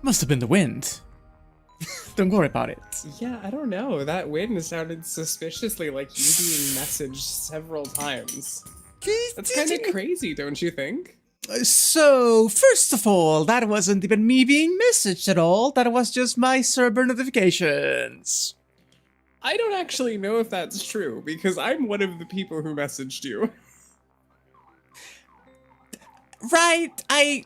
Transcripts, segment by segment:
Must have been the wind. Don't worry about it. Yeah, I don't know. That wind sounded suspiciously like you being messaged several times. That's kind of crazy, don't you think? So, first of all, that wasn't even me being messaged at all. That was just my server notifications. I don't actually know if that's true, because I'm one of the people who messaged you. Right,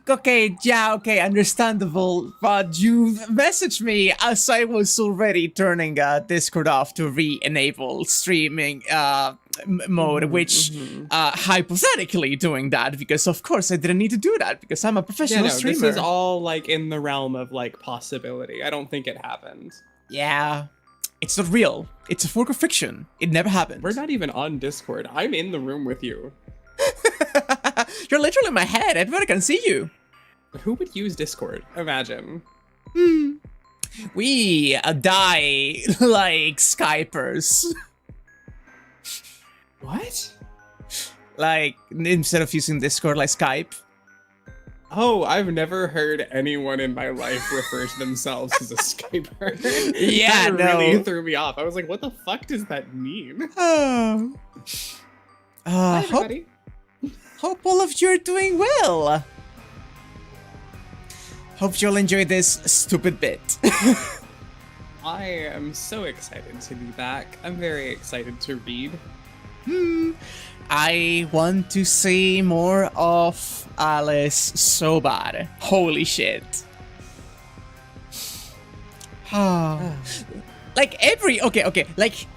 okay, understandable, but you messaged me as I was already turning Discord off to re-enable streaming mode, which hypothetically doing that, because of course I didn't need to do that, because I'm a professional streamer. This is all like in the realm of like possibility. I don't think it happened. Yeah, it's not real. It's a work of fiction. It never happened. We're not even on Discord. I'm in the room with you. You're literally in my head. Everybody can see you. Who would use Discord? Imagine. We die like Skypers. What? Like, instead of using Discord like Skype. Oh, I've never heard anyone in my life refer to themselves as a Skyper. Yeah, that really threw me off. I was like, what the fuck does that mean? Oh. Hi, everybody. Hope all of you are doing well. Hope you'll enjoy this stupid bit. I am so excited to be back. I'm very excited to read. I want to see more of Alice so bad. Holy shit. Like every like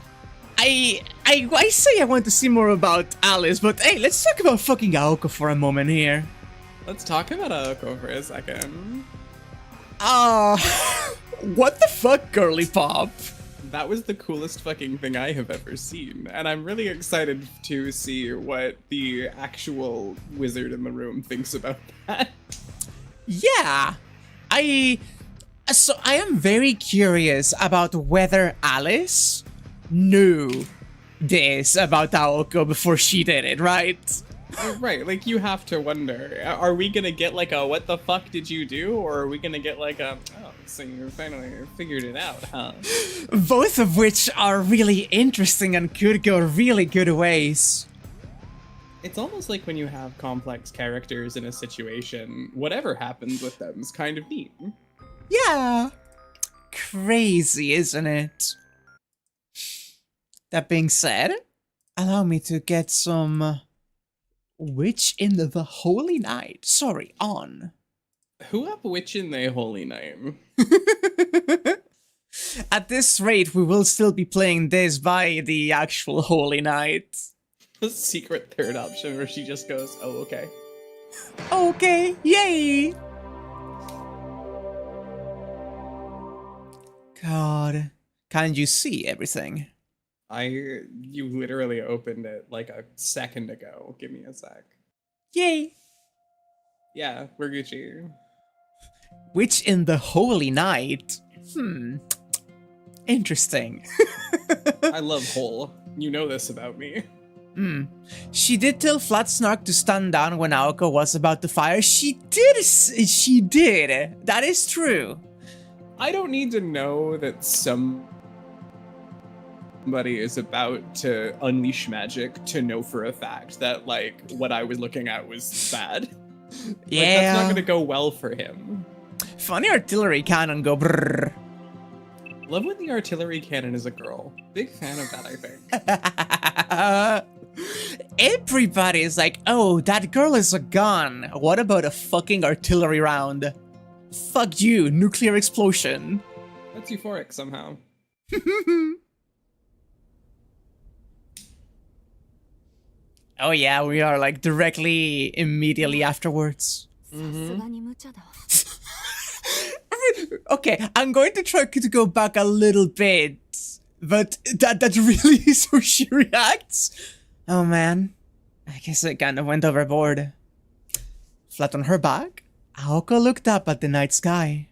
I say I want to see more about Alice, but hey, let's talk about fucking Aoko for a moment here. Let's talk about Aoko for a second. What the fuck, girly pop? That was the coolest fucking thing I have ever seen, and I'm really excited to see what the actual wizard in the room thinks about that. Yeah, So I am very curious about whether Alice knew this about Aoko before she did it, right? Right, like you have to wonder, are we gonna get like a what the fuck did you do, or are we gonna get like a, oh, so you finally figured it out, huh? Both of which are really interesting and could go really good ways. It's almost like when you have complex characters in a situation, whatever happens with them is kind of neat. Yeah. Crazy, isn't it? That being said, allow me to get some Witch in the Holy Night. Sorry, on. Who up Witch in the Holy Night? At this rate, we will still be playing this by the actual Holy Night. A secret third option where she just goes, oh, okay. Okay, yay! God, can't you see everything? You literally opened it like a second ago. Give me a sec. Yay! Yeah, we're Gucci. Witch in the Holy Night? Interesting. I love Hole. You know this about me. She did tell Flat Snark to stand down when Aoko was about to fire. She did. That is true. I don't need to know that somebody is about to unleash magic to know for a fact that, like, what I was looking at was bad. Yeah. Like, that's not gonna go well for him. Funny artillery cannon go brrrr. Love when the artillery cannon is a girl. Big fan of that, I think. Everybody is like, oh, that girl is a gun. What about a fucking artillery round? Fuck you, nuclear explosion. That's euphoric somehow. Oh yeah, we are like directly immediately afterwards. Okay, I'm going to try to go back a little bit, but that really is how she reacts. Oh man, I guess I kind of went overboard. Flat on her back, Aoko looked up at the night sky.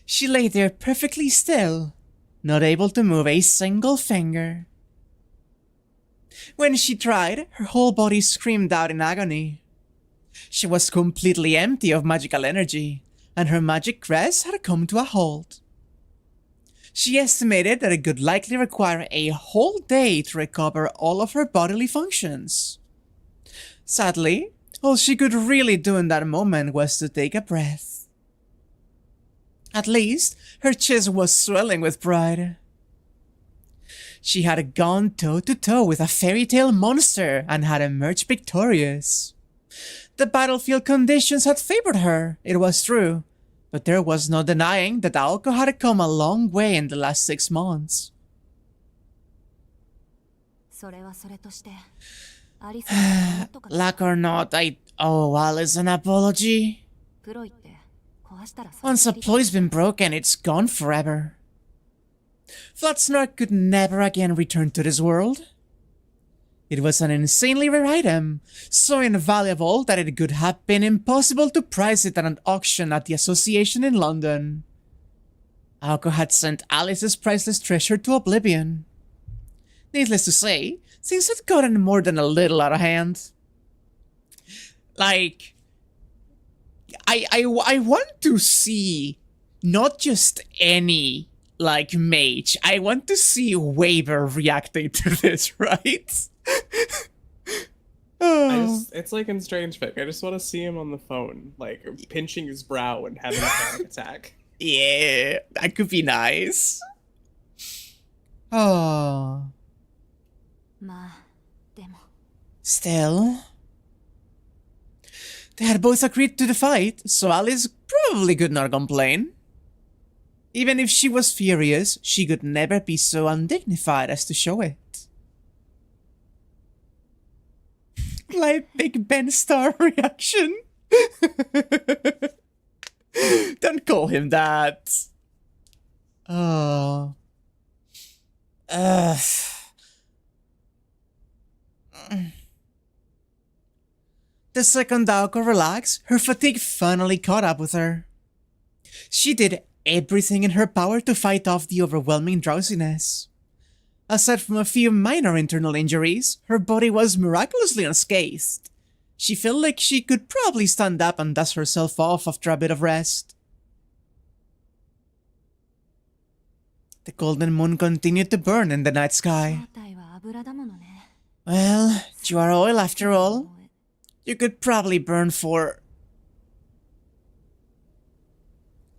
She lay there perfectly still, not able to move a single finger. When she tried, her whole body screamed out in agony. She was completely empty of magical energy, and her magic crest had come to a halt. She estimated that it could likely require a whole day to recover all of her bodily functions. Sadly, all she could really do in that moment was to take a breath. At least, her chest was swelling with pride. She had gone toe-to-toe with a fairy tale monster and had emerged victorious. The battlefield conditions had favored her, it was true, but there was no denying that Aoko had come a long way in the last 6 months. Luck or not, I owe Alice an apology. Once a ploy's been broken, it's gone forever. Flat Snark could never again return to this world. It was an insanely rare item, so invaluable that it could have been impossible to price it at an auction at the association in London. Aoko had sent Alice's priceless treasure to oblivion. Needless to say, things had gotten more than a little out of hand. Like, I want to see not just any, like, mage. I want to see Waver reacting to this, right? It's like in Strange Fic. I just want to see him on the phone, like, pinching his brow and having a panic attack. Yeah, that could be nice. Oh. Still, they had both agreed to the fight, so Alice probably could not complain. Even if she was furious, she could never be so undignified as to show it. Like Big Ben Star reaction. Don't call him that. Oh. Ugh. The second Aoko relaxed, her fatigue finally caught up with her. She did everything in her power to fight off the overwhelming drowsiness. Aside from a few minor internal injuries, her body was miraculously unscathed. She felt like she could probably stand up and dust herself off after a bit of rest. The golden moon continued to burn in the night sky. Well, you are oil after all. You could probably burn for...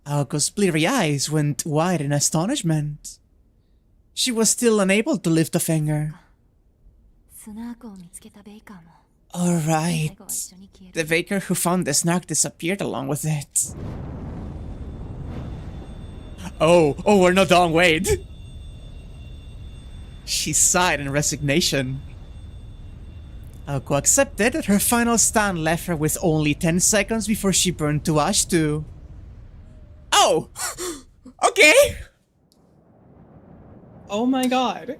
Aoko's bleary eyes went wide in astonishment. She was still unable to lift a finger. Alright. The baker who found the snack disappeared along with it. Oh, we're not done, wait! She sighed in resignation. Aoko accepted that her final stand left her with only 10 seconds before she burned to ash too. Oh! Okay! Oh my god.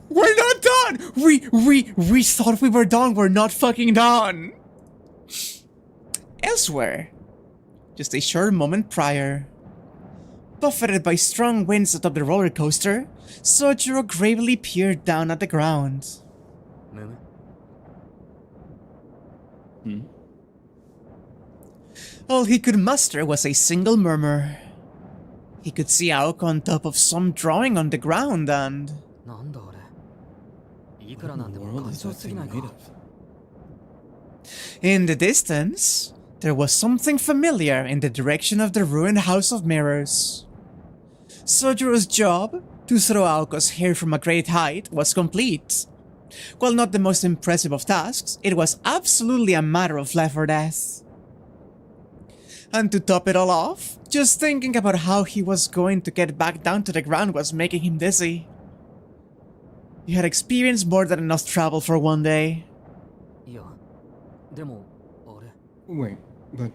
We're not done! We thought we were done, we're not fucking done! Elsewhere, just a short moment prior, buffeted by strong winds atop the roller coaster, Sojiro gravely peered down at the ground. All he could muster was a single murmur. He could see Aoko on top of some drawing on the ground and... What in the world is that thing made of? In the distance, there was something familiar in the direction of the ruined House of Mirrors. Sojiro's job, to throw Aoko's hair from a great height, was complete. While not the most impressive of tasks, it was absolutely a matter of life or death. And to top it all off, just thinking about how he was going to get back down to the ground was making him dizzy. He had experienced more than enough travel for one day. Wait, but...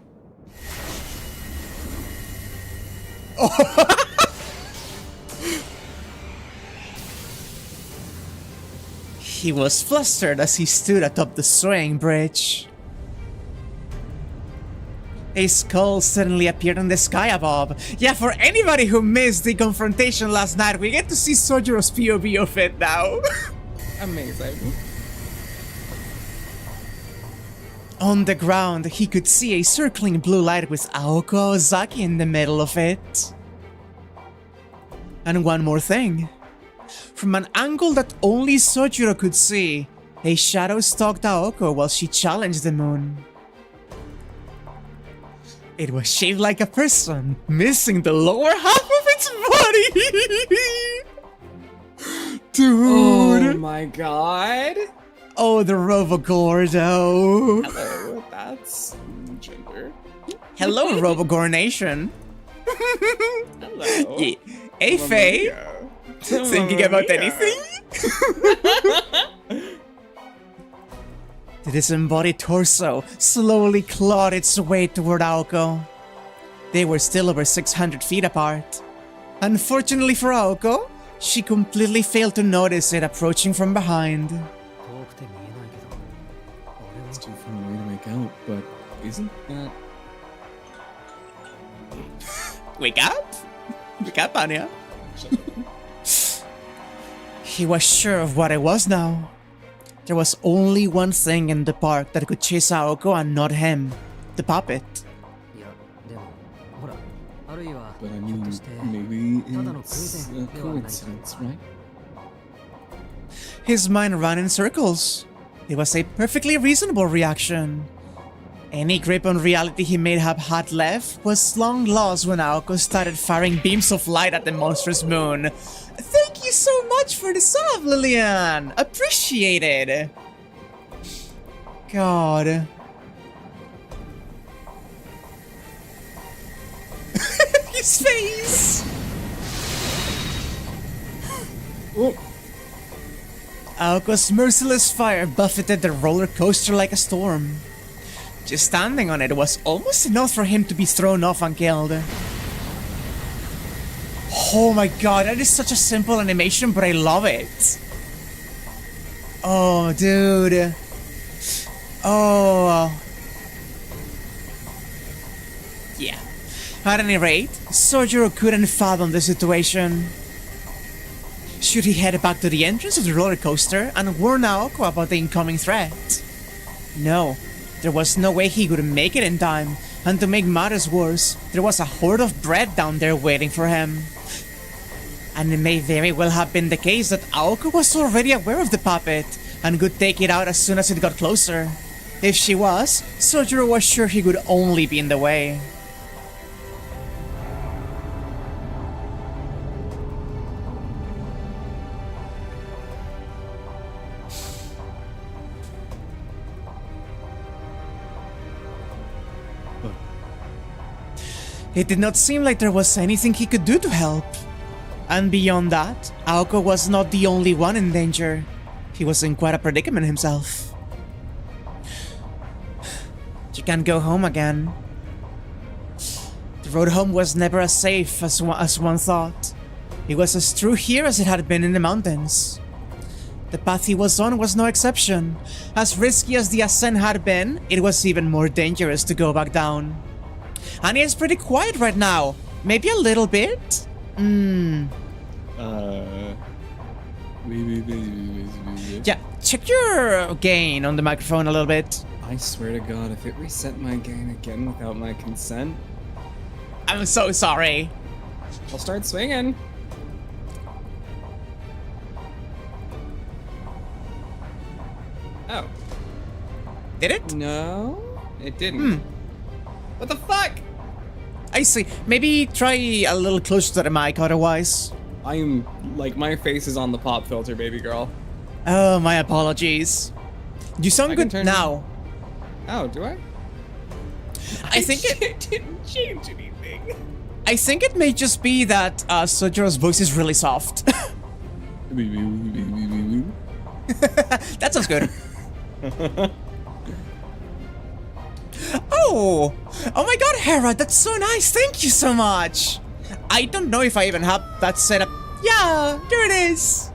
He was flustered as he stood atop the swaying bridge. A skull suddenly appeared in the sky above. Yeah, for anybody who missed the confrontation last night, we get to see Sojiro's POV of it now. Amazing. On the ground, he could see a circling blue light with Aoko Ozaki in the middle of it. And one more thing. From an angle that only Sojiro could see, a shadow stalked Aoko while she challenged the moon. It was shaped like a person, missing the lower half of its body! Dude! Oh my god. Oh, the Robogordo! Hello, that's gender. Hello, Robogor Nation! Hello. Yeah. Hey, Faye! Thinking about anything? The disembodied torso slowly clawed its way toward Aoko. They were still over 600 feet apart. Unfortunately for Aoko, she completely failed to notice it approaching from behind. It's too far away to make out, but isn't that... Wake up? Wake up, Anya. He was sure of what it was now. There was only one thing in the park that could chase Aoko and not him. The puppet. But I mean, maybe it's a coincidence, right? His mind ran in circles. It was a perfectly reasonable reaction. Any grip on reality he may have had left was long lost when Aoko started firing beams of light at the monstrous moon. Thank you so much for the sub, Lillian! Appreciated! God. His face! Oh. Aoko's merciless fire buffeted the roller coaster like a storm. Just standing on it was almost enough for him to be thrown off and killed. Oh my god, that is such a simple animation, but I love it. Oh, dude. Oh. Yeah. At any rate, Sojiro couldn't fathom the situation. Should he head back to the entrance of the roller coaster and warn Aoko about the incoming threat? No, there was no way he would make it in time, and to make matters worse, there was a hoard of bread down there waiting for him. And it may very well have been the case that Aoko was already aware of the puppet and could take it out as soon as it got closer. If she was, Sojiro was sure he would only be in the way. It did not seem like there was anything he could do to help. And beyond that, Aoko was not the only one in danger. He was in quite a predicament himself. You can't go home again. The road home was never as safe as one thought. It was as true here as it had been in the mountains. The path he was on was no exception. As risky as the ascent had been, it was even more dangerous to go back down. And he is pretty quiet right now. Maybe a little bit? Yeah, check your gain on the microphone a little bit. I swear to God, if it reset my gain again without my consent... I'm so sorry. I'll start swinging. Oh. Did it? No, it didn't. What the fuck? I see. Maybe try a little closer to the mic otherwise. I'm, like, my face is on the pop filter, baby girl. Oh, my apologies. You sound good now. Oh, do I? I think it didn't change anything. I think it may just be that Sojiro's voice is really soft. That sounds good. Oh my god, Hera, that's so nice. Thank you so much. I don't know if I even have that set up. Yeah, there it is.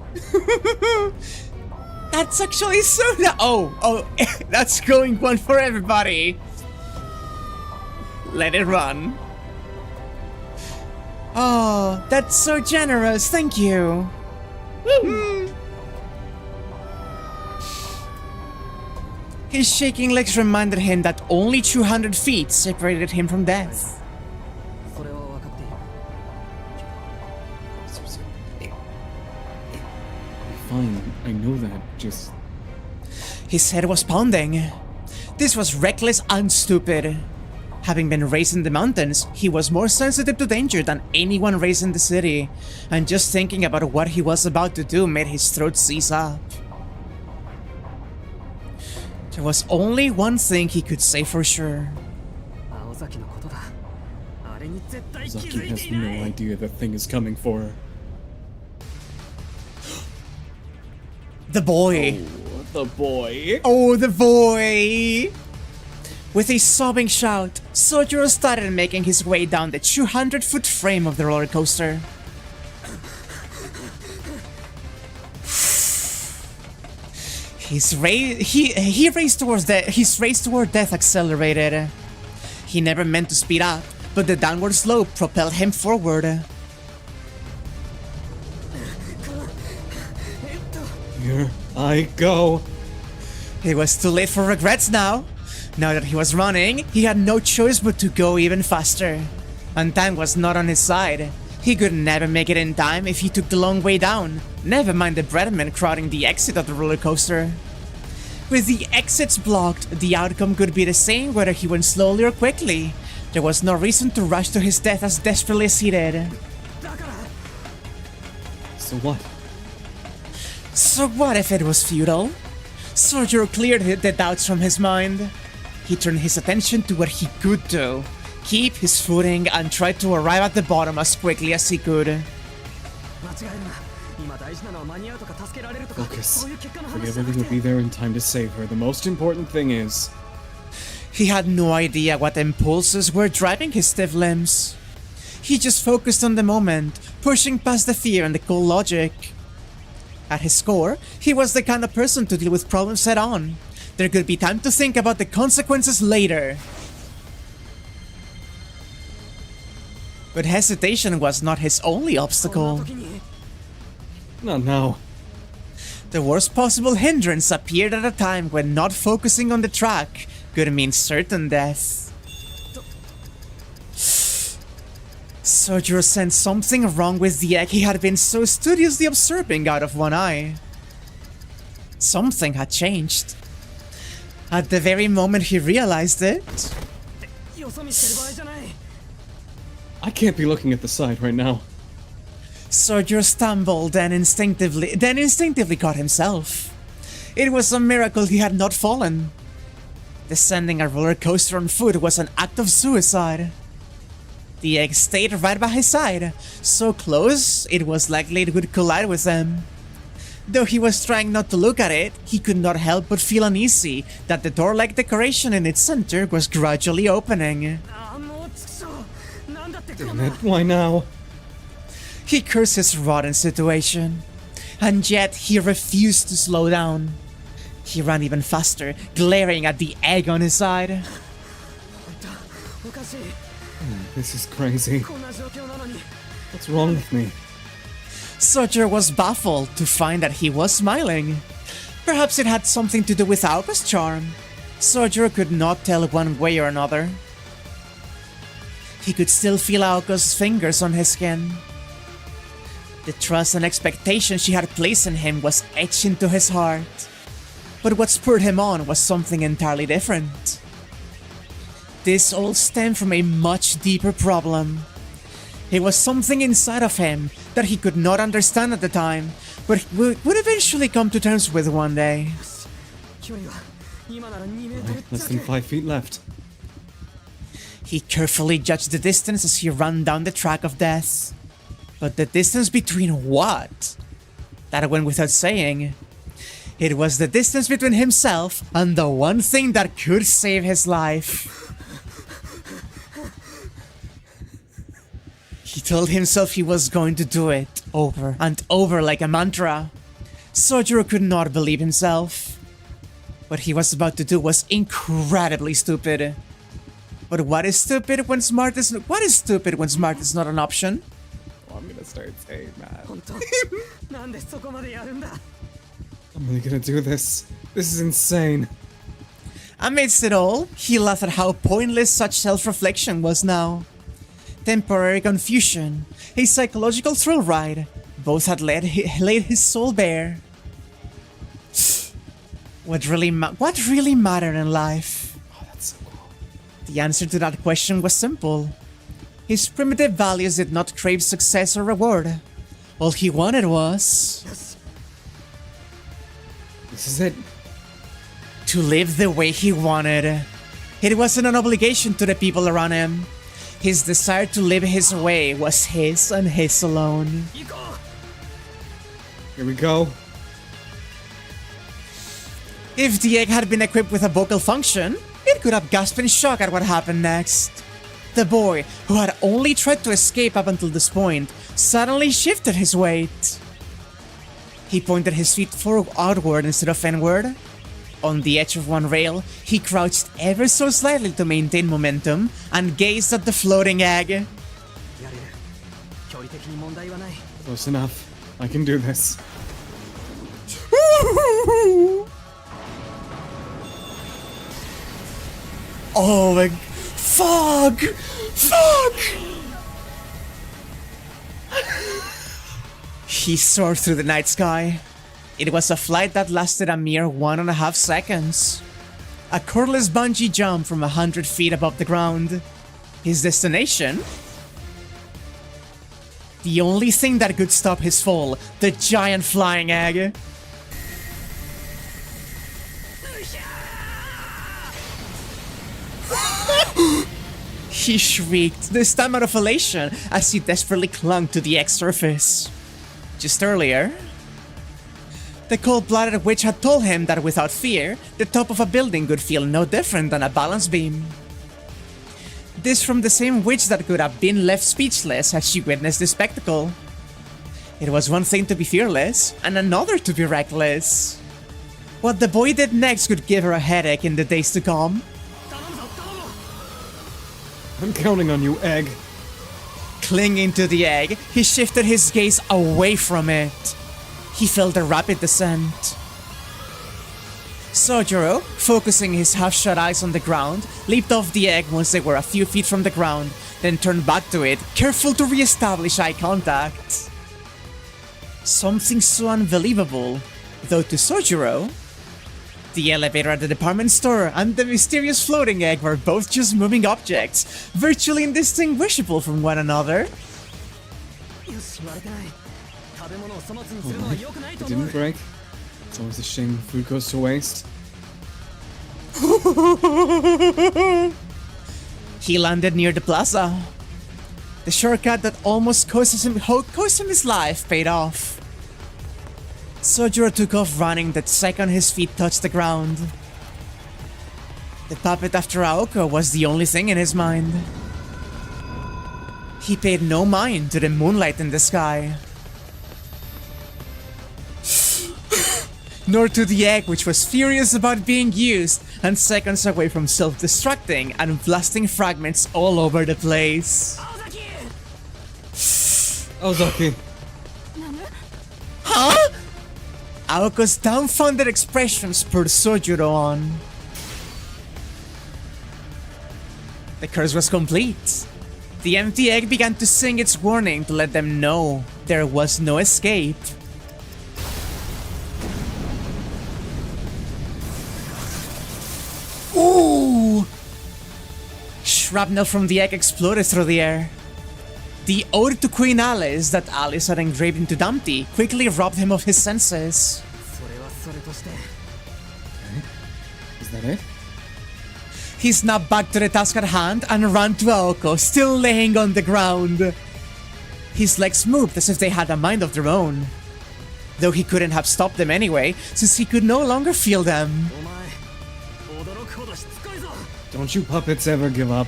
That's actually so nice. Oh, that's going one for everybody. Let it run. Oh, that's so generous. Thank you. Woo. His shaking legs reminded him that only 200 feet separated him from death. Fine, I know that, just... His head was pounding. This was reckless and stupid. Having been raised in the mountains, he was more sensitive to danger than anyone raised in the city, and just thinking about what he was about to do made his throat seize up. There was only one thing he could say for sure. Zaki has no idea the thing is coming for her. The boy. Oh, the boy. Oh, the boy. With a sobbing shout, Sojiro started making his way down the 200-foot frame of the roller coaster. His race toward death accelerated. He never meant to speed up, but the downward slope propelled him forward. Here I go. It was too late for regrets now. Now that he was running, he had no choice but to go even faster. And time was not on his side. He could never make it in time if he took the long way down, never mind the breadmen crowding the exit of the roller coaster. With the exits blocked, the outcome could be the same whether he went slowly or quickly. There was no reason to rush to his death as desperately as he did. So what? So what if it was futile? Sojiro cleared the doubts from his mind. He turned his attention to what he could do. Keep his footing and tried to arrive at the bottom as quickly as he could. Focus. Forget will be there in time to save her. The most important thing is... He had no idea what impulses were driving his stiff limbs. He just focused on the moment, pushing past the fear and the cold logic. At his core, he was the kind of person to deal with problems head on. There could be time to think about the consequences later. But hesitation was not his only obstacle. Not now. The worst possible hindrance appeared at a time when not focusing on the track could mean certain death. Sojiro sensed something wrong with the egg he had been so studiously observing out of one eye. Something had changed. At the very moment he realized it, I can't be looking at the side right now. Sojiro stumbled and instinctively caught himself. It was a miracle he had not fallen. Descending a roller coaster on foot was an act of suicide. The egg stayed right by his side, so close it was likely it would collide with him. Though he was trying not to look at it, he could not help but feel uneasy that the door-like decoration in its center was gradually opening. Damn it, why now? He cursed his rotten situation, and yet he refused to slow down. He ran even faster, glaring at the egg on his side. This is crazy. What's wrong with me? Sojiro was baffled to find that he was smiling. Perhaps it had something to do with Aoko's charm. Sojiro could not tell one way or another. He could still feel Aoko's fingers on his skin. The trust and expectation she had placed in him was etched into his heart. But what spurred him on was something entirely different. This all stemmed from a much deeper problem. It was something inside of him that he could not understand at the time, but would eventually come to terms with one day. Less than 5 feet left. He carefully judged the distance as he ran down the track of death. But the distance between what? That went without saying. It was the distance between himself and the one thing that could save his life. He told himself he was going to do it over and over like a mantra. Sojiro could not believe himself. What he was about to do was incredibly stupid. But what is stupid when smart is not an option? Well, I'm gonna start saying that. I'm really gonna do this. This is insane. Amidst it all, he laughed at how pointless such self-reflection was now. Temporary confusion, a psychological thrill ride, both had laid his soul bare. What really mattered in life? Oh, that's so cool. The answer to that question was simple. His primitive values did not crave success or reward. All he wanted was... This is it. to live the way he wanted. It wasn't an obligation to the people around him. His desire to live his way was his and his alone. Here we go. If the egg had been equipped with a vocal function, it could have gasped in shock at what happened next. The boy, who had only tried to escape up until this point, suddenly shifted his weight. He pointed his feet outward instead of inward. On the edge of one rail, he crouched ever so slightly to maintain momentum and gazed at the floating egg. Close enough. I can do this. Oh my... Fuck! Fuck! He soared through the night sky. It was a flight that lasted a mere 1.5 seconds. A cordless bungee jump from 100 feet above the ground. His destination? The only thing that could stop his fall, the giant flying egg. He shrieked, this time out of elation, as he desperately clung to the egg's surface. Just earlier, the cold-blooded witch had told him that without fear, the top of a building could feel no different than a balance beam. This from the same witch that could have been left speechless as she witnessed the spectacle. It was one thing to be fearless, and another to be reckless. What the boy did next could give her a headache in the days to come. I'm counting on you, Egg. clinging to the egg, he shifted his gaze away from it. He felt a rapid descent. Sojiro, focusing his half-shut eyes on the ground, leaped off the egg once they were a few feet from the ground, then turned back to it, careful to re-establish eye contact. Something so unbelievable, though to Sojiro, the elevator at the department store and the mysterious floating egg were both just moving objects, virtually indistinguishable from one another. It didn't break. It's always a shame food goes to waste. He landed near the plaza. The shortcut that almost cost him his life paid off. Sojiro took off running the second his feet touched the ground. The puppet after Aoko was the only thing in his mind. He paid no mind to the moonlight in the sky. Nor to the egg, which was furious about being used and seconds away from self-destructing and blasting fragments all over the place. Ozaki. Huh? Aoko's dumbfounded expression spurred Sojiro on. The curse was complete. The empty egg began to sing its warning to let them know there was no escape. Ooh! Shrapnel from the egg exploded through the air. The ode to Queen Alice that Alice had engraved into Dumpty quickly robbed him of his senses. Is that it? He snapped back to the task at hand and ran to Aoko, still laying on the ground. His legs moved as if they had a mind of their own. Though he couldn't have stopped them anyway, since he could no longer feel them. Don't you puppets ever give up?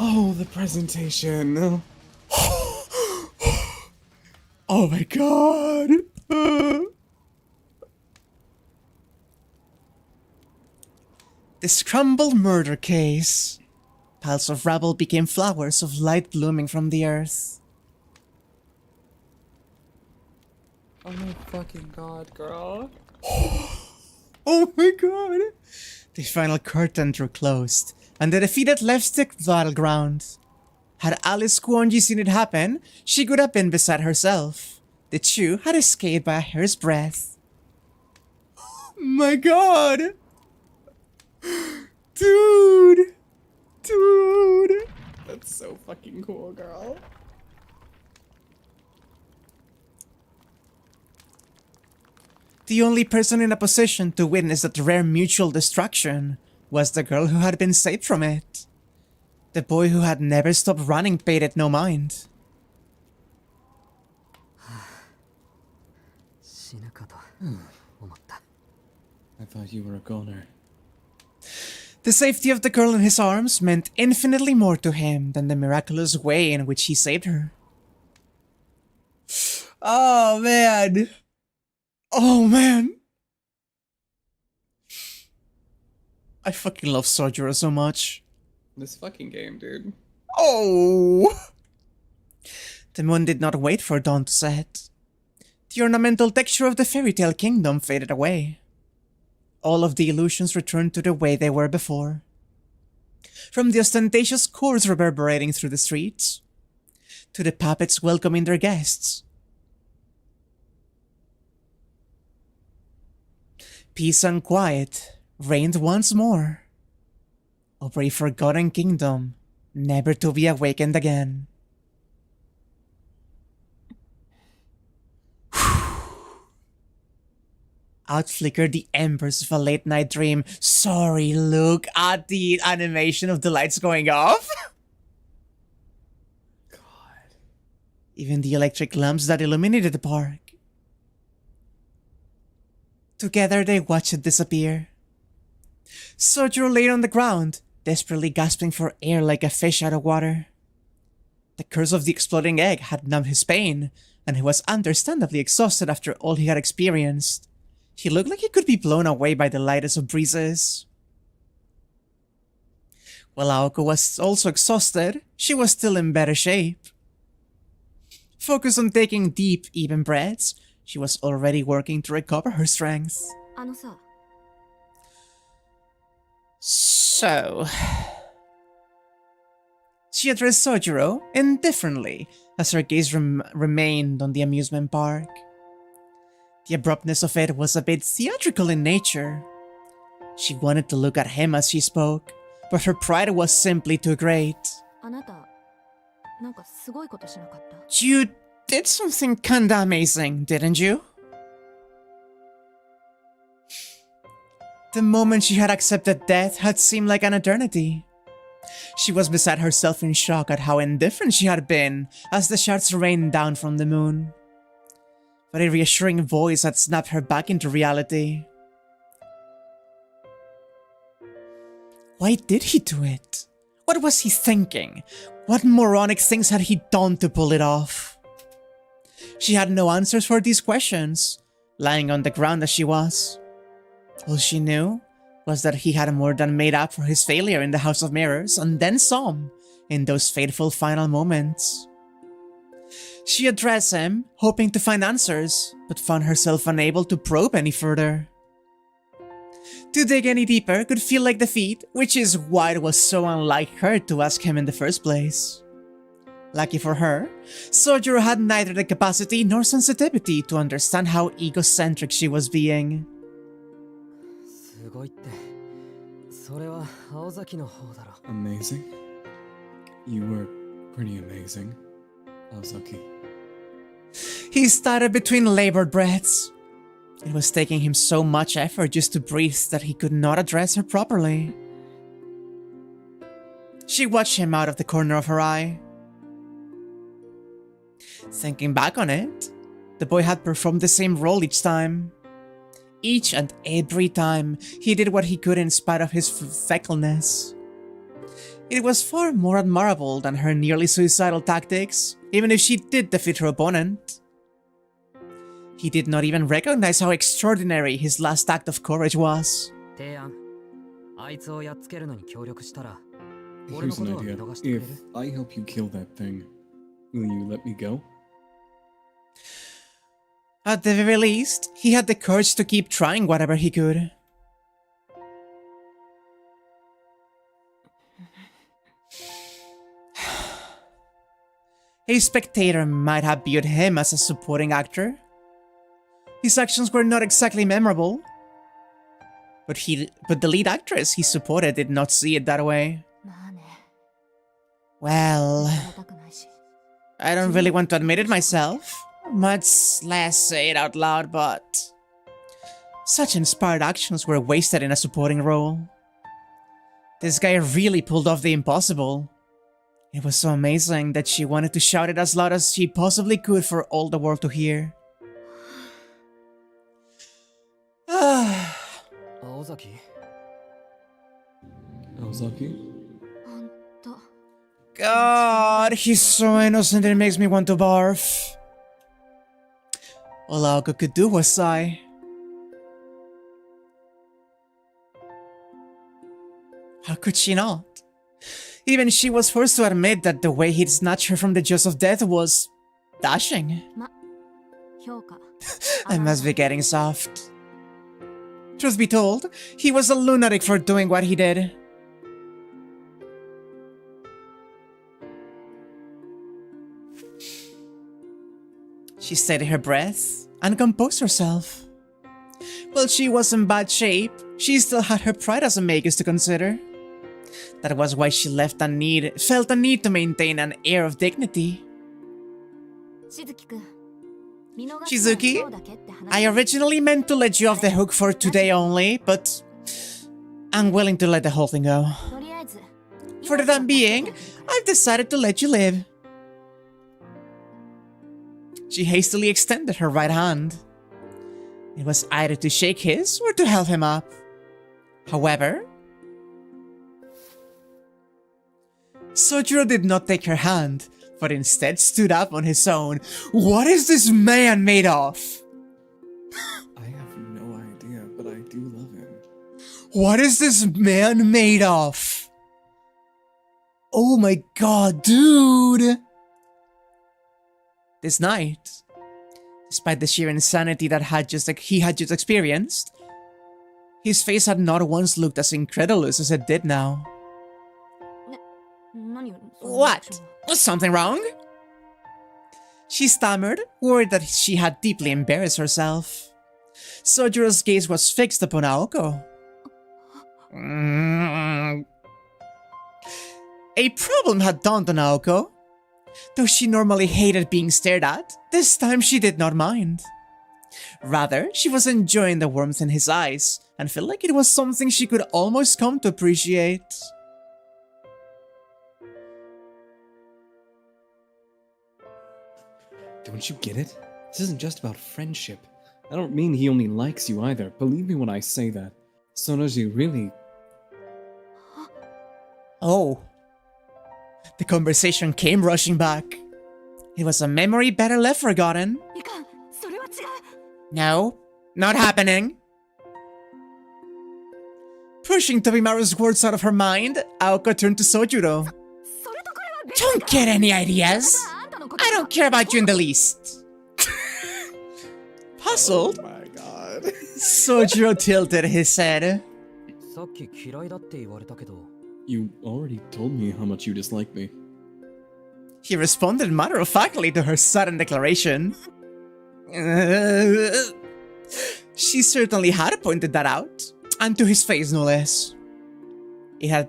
Oh, the presentation. Oh my god. The scrambled murder case. Piles of rubble became flowers of light blooming from the earth. Oh my fucking god, girl. Oh my god. The final curtain drew closed, and the defeated left the battleground. Had Alice Kuonji seen it happen, she could have been beside herself. The two had escaped by a hair's breadth. My god! Dude! Dude! That's so fucking cool, girl. The only person in a position to witness that rare mutual destruction was the girl who had been saved from it. The boy who had never stopped running paid it no mind. I thought you were a goner. The safety of the girl in his arms meant infinitely more to him than the miraculous way in which he saved her. Oh man! Oh man! I fucking love Sojiro so much. This fucking game, dude. Oh! The moon did not wait for dawn to set. The ornamental texture of the fairy tale kingdom faded away. All of the illusions returned to the way they were before. From the ostentatious chorus reverberating through the streets, to the puppets welcoming their guests. Peace and quiet reigned once more over a forgotten kingdom, never to be awakened again. Out flickered the embers of a late night dream. Sorry, look at the animation of the lights going off. God. Even the electric lamps that illuminated the park. Together they watched it disappear. Sojiro lay on the ground, desperately gasping for air like a fish out of water. The curse of the exploding egg had numbed his pain, and he was understandably exhausted after all he had experienced. He looked like he could be blown away by the lightest of breezes. While Aoko was also exhausted, she was still in better shape. Focused on taking deep, even breaths, she was already working to recover her strength. So... She addressed Sojiro indifferently as her gaze remained on the amusement park. The abruptness of it was a bit theatrical in nature. She wanted to look at him as she spoke, but her pride was simply too great. You did something kinda amazing, didn't you? The moment she had accepted death had seemed like an eternity. She was beside herself in shock at how indifferent she had been as the shards rained down from the moon. But a reassuring voice had snapped her back into reality. Why did he do it? What was he thinking? What moronic things had he done to pull it off? She had no answers for these questions, lying on the ground as she was. All she knew was that he had more than made up for his failure in the House of Mirrors, and then some, in those fateful final moments. She addressed him, hoping to find answers, but found herself unable to probe any further. To dig any deeper could feel like defeat, which is why it was so unlike her to ask him in the first place. Lucky for her, Sojiro had neither the capacity nor sensitivity to understand how egocentric she was being. Amazing? You were pretty amazing, Aozaki. He started between labored breaths. It was taking him so much effort just to breathe that he could not address her properly. She watched him out of the corner of her eye. Thinking back on it, the boy had performed the same role each time. Each and every time, he did what he could in spite of his feckleness. It was far more admirable than her nearly suicidal tactics, even if she did defeat her opponent. He did not even recognize how extraordinary his last act of courage was. Here's an idea. If I help you kill that thing, will you let me go? At the very least, he had the courage to keep trying whatever he could. A spectator might have viewed him as a supporting actor. His actions were not exactly memorable. But the lead actress he supported did not see it that way. Well, I don't really want to admit it myself, much less say it out loud, but such inspired actions were wasted in a supporting role. This guy really pulled off the impossible. It was so amazing that she wanted to shout it as loud as she possibly could for all the world to hear. Aozaki? God, he's so innocent it makes me want to barf. All Aoko could do was sigh. How could she not? Even she was forced to admit that the way he'd snatched her from the jaws of death was dashing. I must be getting soft. Truth be told, he was a lunatic for doing what he did. She steadied her breath and composed herself. While she was in bad shape, she still had her pride as a magus to consider. That was why she felt a need to maintain an air of dignity. Shizuki, I originally meant to let you off the hook for today only, but I'm willing to let the whole thing go. For the time being, I've decided to let you live. She hastily extended her right hand. It was either to shake his or to help him up. However, Sojiro did not take her hand, but instead stood up on his own. What is this man made of? I have no idea, but I do love him. What is this man made of? Oh my god, dude! This night, despite the sheer insanity that he had just experienced, his face had not once looked as incredulous as it did now. What? Was something wrong? She stammered, worried that she had deeply embarrassed herself. Sojiro's gaze was fixed upon Aoko. A problem had dawned on Aoko. Though she normally hated being stared at, this time she did not mind. Rather, she was enjoying the warmth in his eyes, and felt like it was something she could almost come to appreciate. Don't you get it? This isn't just about friendship. I don't mean he only likes you either. Believe me when I say that. Sonoji really... Oh. The conversation came rushing back. It was a memory better left forgotten. No, not happening. Pushing Tobimaru's words out of her mind, Aoko turned to Sojiro. Don't get any ideas. I don't care about you in the least. Puzzled, Oh my god. Sojiro tilted his head. You already told me how much you dislike me. He responded matter-of-factly to her sudden declaration. She certainly had pointed that out, and to his face no less. It had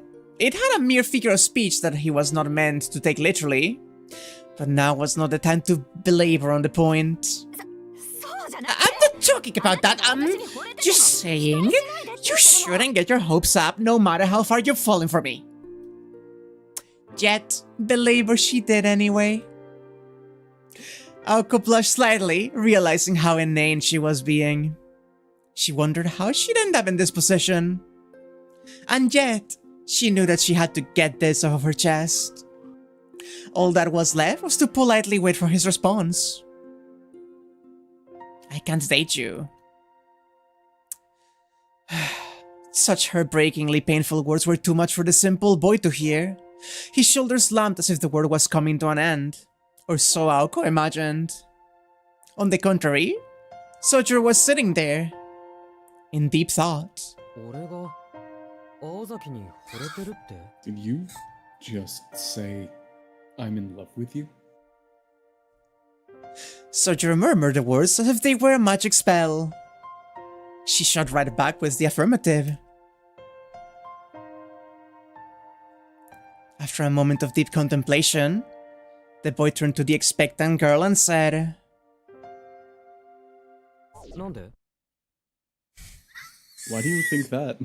a mere figure of speech that he was not meant to take literally, but now was not the time to belabor on the point. I'm not talking about that, just saying, you shouldn't get your hopes up no matter how far you've fallen for me. Yet, belabor she did anyway. Aoko blushed slightly, realizing how inane she was being. She wondered how she'd end up in this position. And yet, she knew that she had to get this off of her chest. All that was left was to politely wait for his response. I can't date you. Such heartbreakingly painful words were too much for the simple boy to hear. His shoulders slumped as if the word was coming to an end. Or so Aoko imagined. On the contrary, Sojiro was sitting there, in deep thought. Did you just say, I'm in love with you? Sojiro murmured the words as if they were a magic spell. She shot right back with the affirmative. After a moment of deep contemplation, the boy turned to the expectant girl and said, Why do you think that?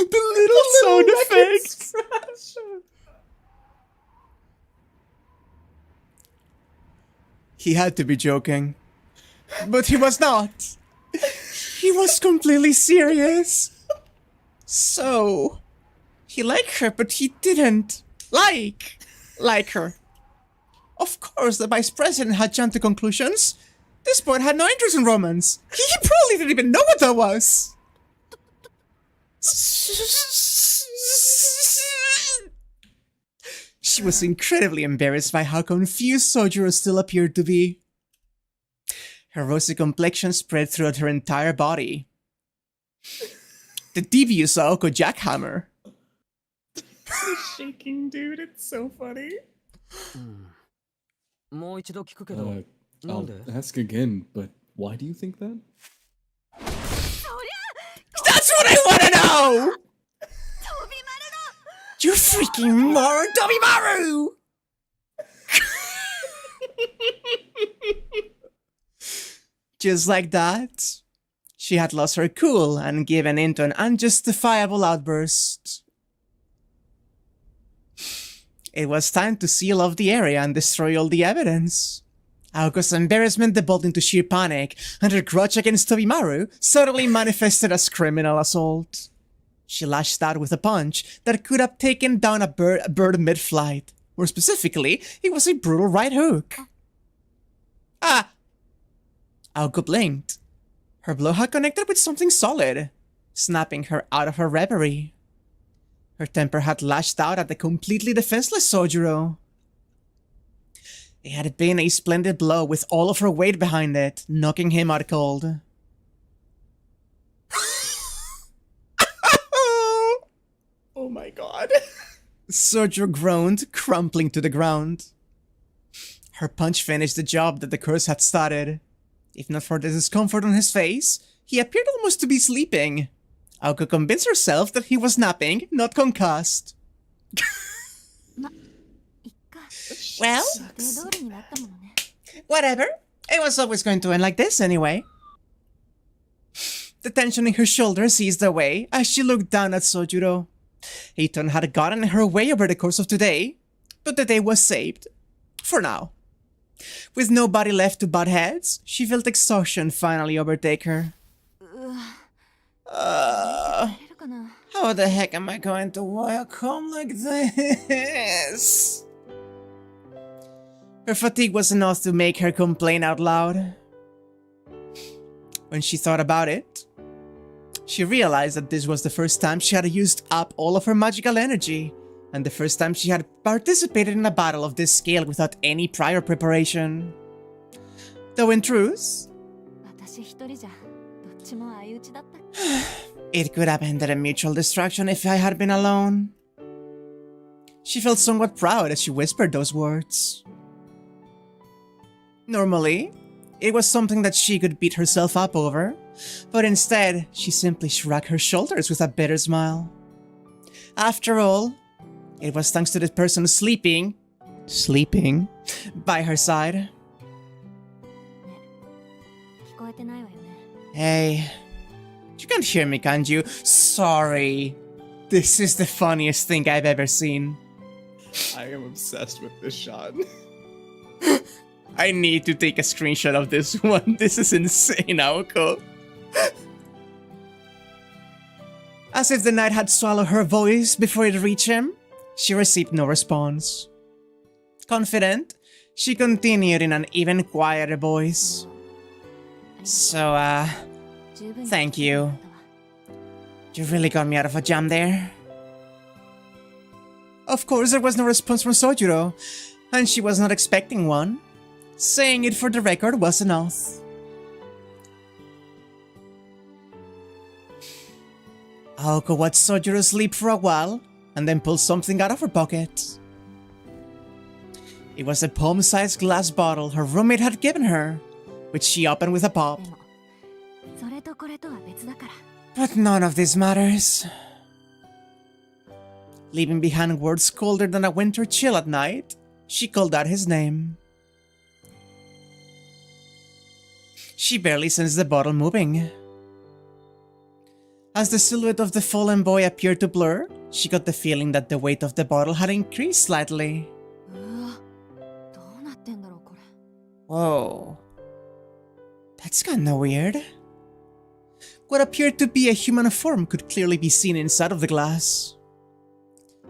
The little sound effects! He had to be joking. But he was not. He was completely serious. So, he liked her, but he didn't like her. Of course, the vice president had jumped to conclusions. This boy had no interest in romance. He probably didn't even know what that was. She was incredibly embarrassed by how confused Sojiro still appeared to be. Her rosy complexion spread throughout her entire body. The devious Aoko jackhammer. Shaking, dude, it's so funny. I'll ask again, but why do you think that? That's what I want to know! You freaking moron, Tobimaru! Just like that, she had lost her cool and given in to an unjustifiable outburst. It was time to seal off the area and destroy all the evidence. Aoko's embarrassment devolved into sheer panic, and her grudge against Tobimaru suddenly manifested as criminal assault. She lashed out with a punch that could have taken down a bird mid-flight. More specifically, it was a brutal right hook. Ah! Aoko blinked. Her blow had connected with something solid, snapping her out of her reverie. Her temper had lashed out at the completely defenseless Sojuro. It had been a splendid blow with all of her weight behind it, knocking him out cold. Oh my god. Sojuro groaned, crumpling to the ground. Her punch finished the job that the curse had started. If not for the discomfort on his face, he appeared almost to be sleeping. Aoko convinced herself that he was napping, not concussed. Well, whatever. It was always going to end like this anyway. The tension in her shoulders eased away as she looked down at Sojuro. Eitan had gotten in her way over the course of today, but the day was saved. For now. With nobody left to butt heads, she felt exhaustion finally overtake her. How the heck am I going to walk home like this? Her fatigue was enough to make her complain out loud. When she thought about it, she realized that this was the first time she had used up all of her magical energy, and the first time she had participated in a battle of this scale without any prior preparation. Though in truth, it could have ended in mutual destruction if I had been alone. She felt somewhat proud as she whispered those words. Normally, it was something that she could beat herself up over, but instead, she simply shrugged her shoulders with a bitter smile. After all, it was thanks to this person sleeping by her side. Hey, you can't hear me, can't you? Sorry. This is the funniest thing I've ever seen. I am obsessed with this shot. I need to take a screenshot of this one. This is insane, Aoko. As if the night had swallowed her voice before it reached him, she received no response. Confident, she continued in an even quieter voice. So, thank you. You really got me out of a jam there. Of course, there was no response from Sojuro, and she was not expecting one. Saying it for the record was enough. Aoko watched Sojuro sleep for a while, and then pulled something out of her pocket. It was a palm-sized glass bottle her roommate had given her, which she opened with a pop. But none of this matters. Leaving behind words colder than a winter chill at night, she called out his name. She barely sensed the bottle moving. As the silhouette of the fallen boy appeared to blur, she got the feeling that the weight of the bottle had increased slightly. Whoa. That's kinda weird. What appeared to be a human form could clearly be seen inside of the glass.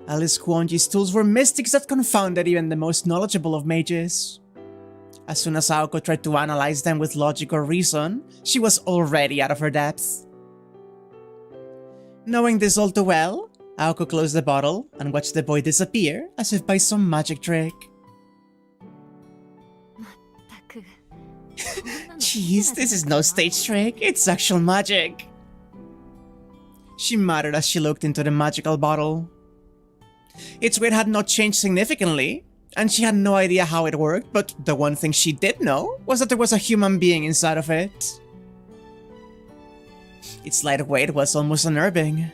Alice Kuonji's tools were mystics that confounded even the most knowledgeable of mages. As soon as Aoko tried to analyze them with logic or reason, she was already out of her depth. Knowing this all too well, Aoko closed the bottle and watched the boy disappear as if by some magic trick. Jeez, this is no stage trick, it's actual magic. She muttered as she looked into the magical bottle. Its weight had not changed significantly, and she had no idea how it worked, but the one thing she did know was that there was a human being inside of it. Its light weight was almost unnerving,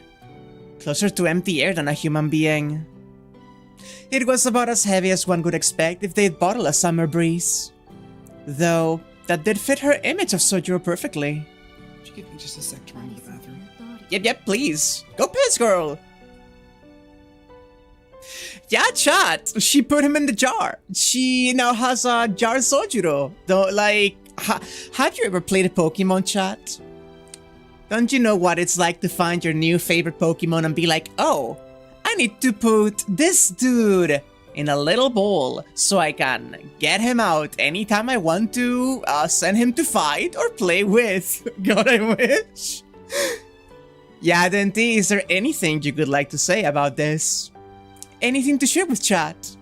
closer to empty air than a human being. It was about as heavy as one could expect if they'd bottled a summer breeze. Though, that did fit her image of Sojuro perfectly. Would you give me just a sec to run to the bathroom? Yep, please. Go piss, girl! Yeah, chat! She put him in the jar. She now has a jar Sojuro. Though, like, have you ever played a Pokemon, chat? Don't you know what it's like to find your new favorite Pokemon and be like, oh, I need to put this dude in a little bowl so I can get him out anytime I want to send him to fight or play with. God, I wish. Yeah, Denti, is there anything you would like to say about this? Anything to share with chat?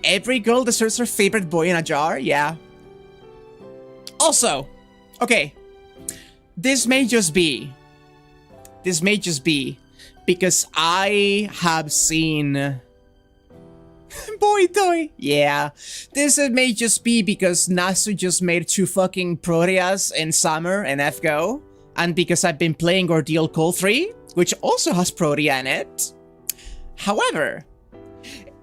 Every girl deserves her favorite boy in a jar, yeah. Also, okay, this may just be because I have seen boy toy. Yeah, this may just be because Nasu just made 2 fucking Proteas in summer and FGO, and because I've been playing Ordeal Call 3, which also has Protea in it. However,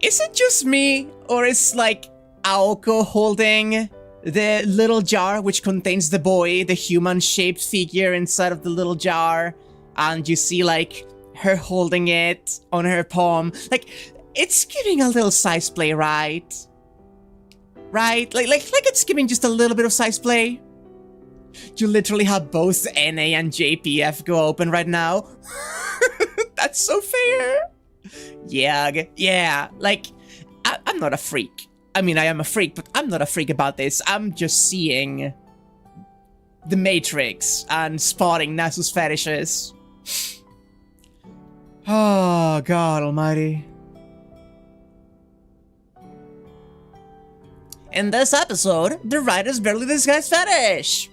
is it just me, or is like Aoko holding the little jar which contains the boy, the human-shaped figure inside of the little jar, and you see like her holding it on her palm? Like, it's giving a little size play, right? Right? Like it's giving just a little bit of size play. You literally have both NA and JPF go open right now. That's so fair. Yeah, like, I'm not a freak. I mean, I am a freak, but I'm not a freak about this. I'm just seeing the Matrix and spotting Nasu's fetishes. Oh, God almighty. In this episode, the writers barely discuss fetish.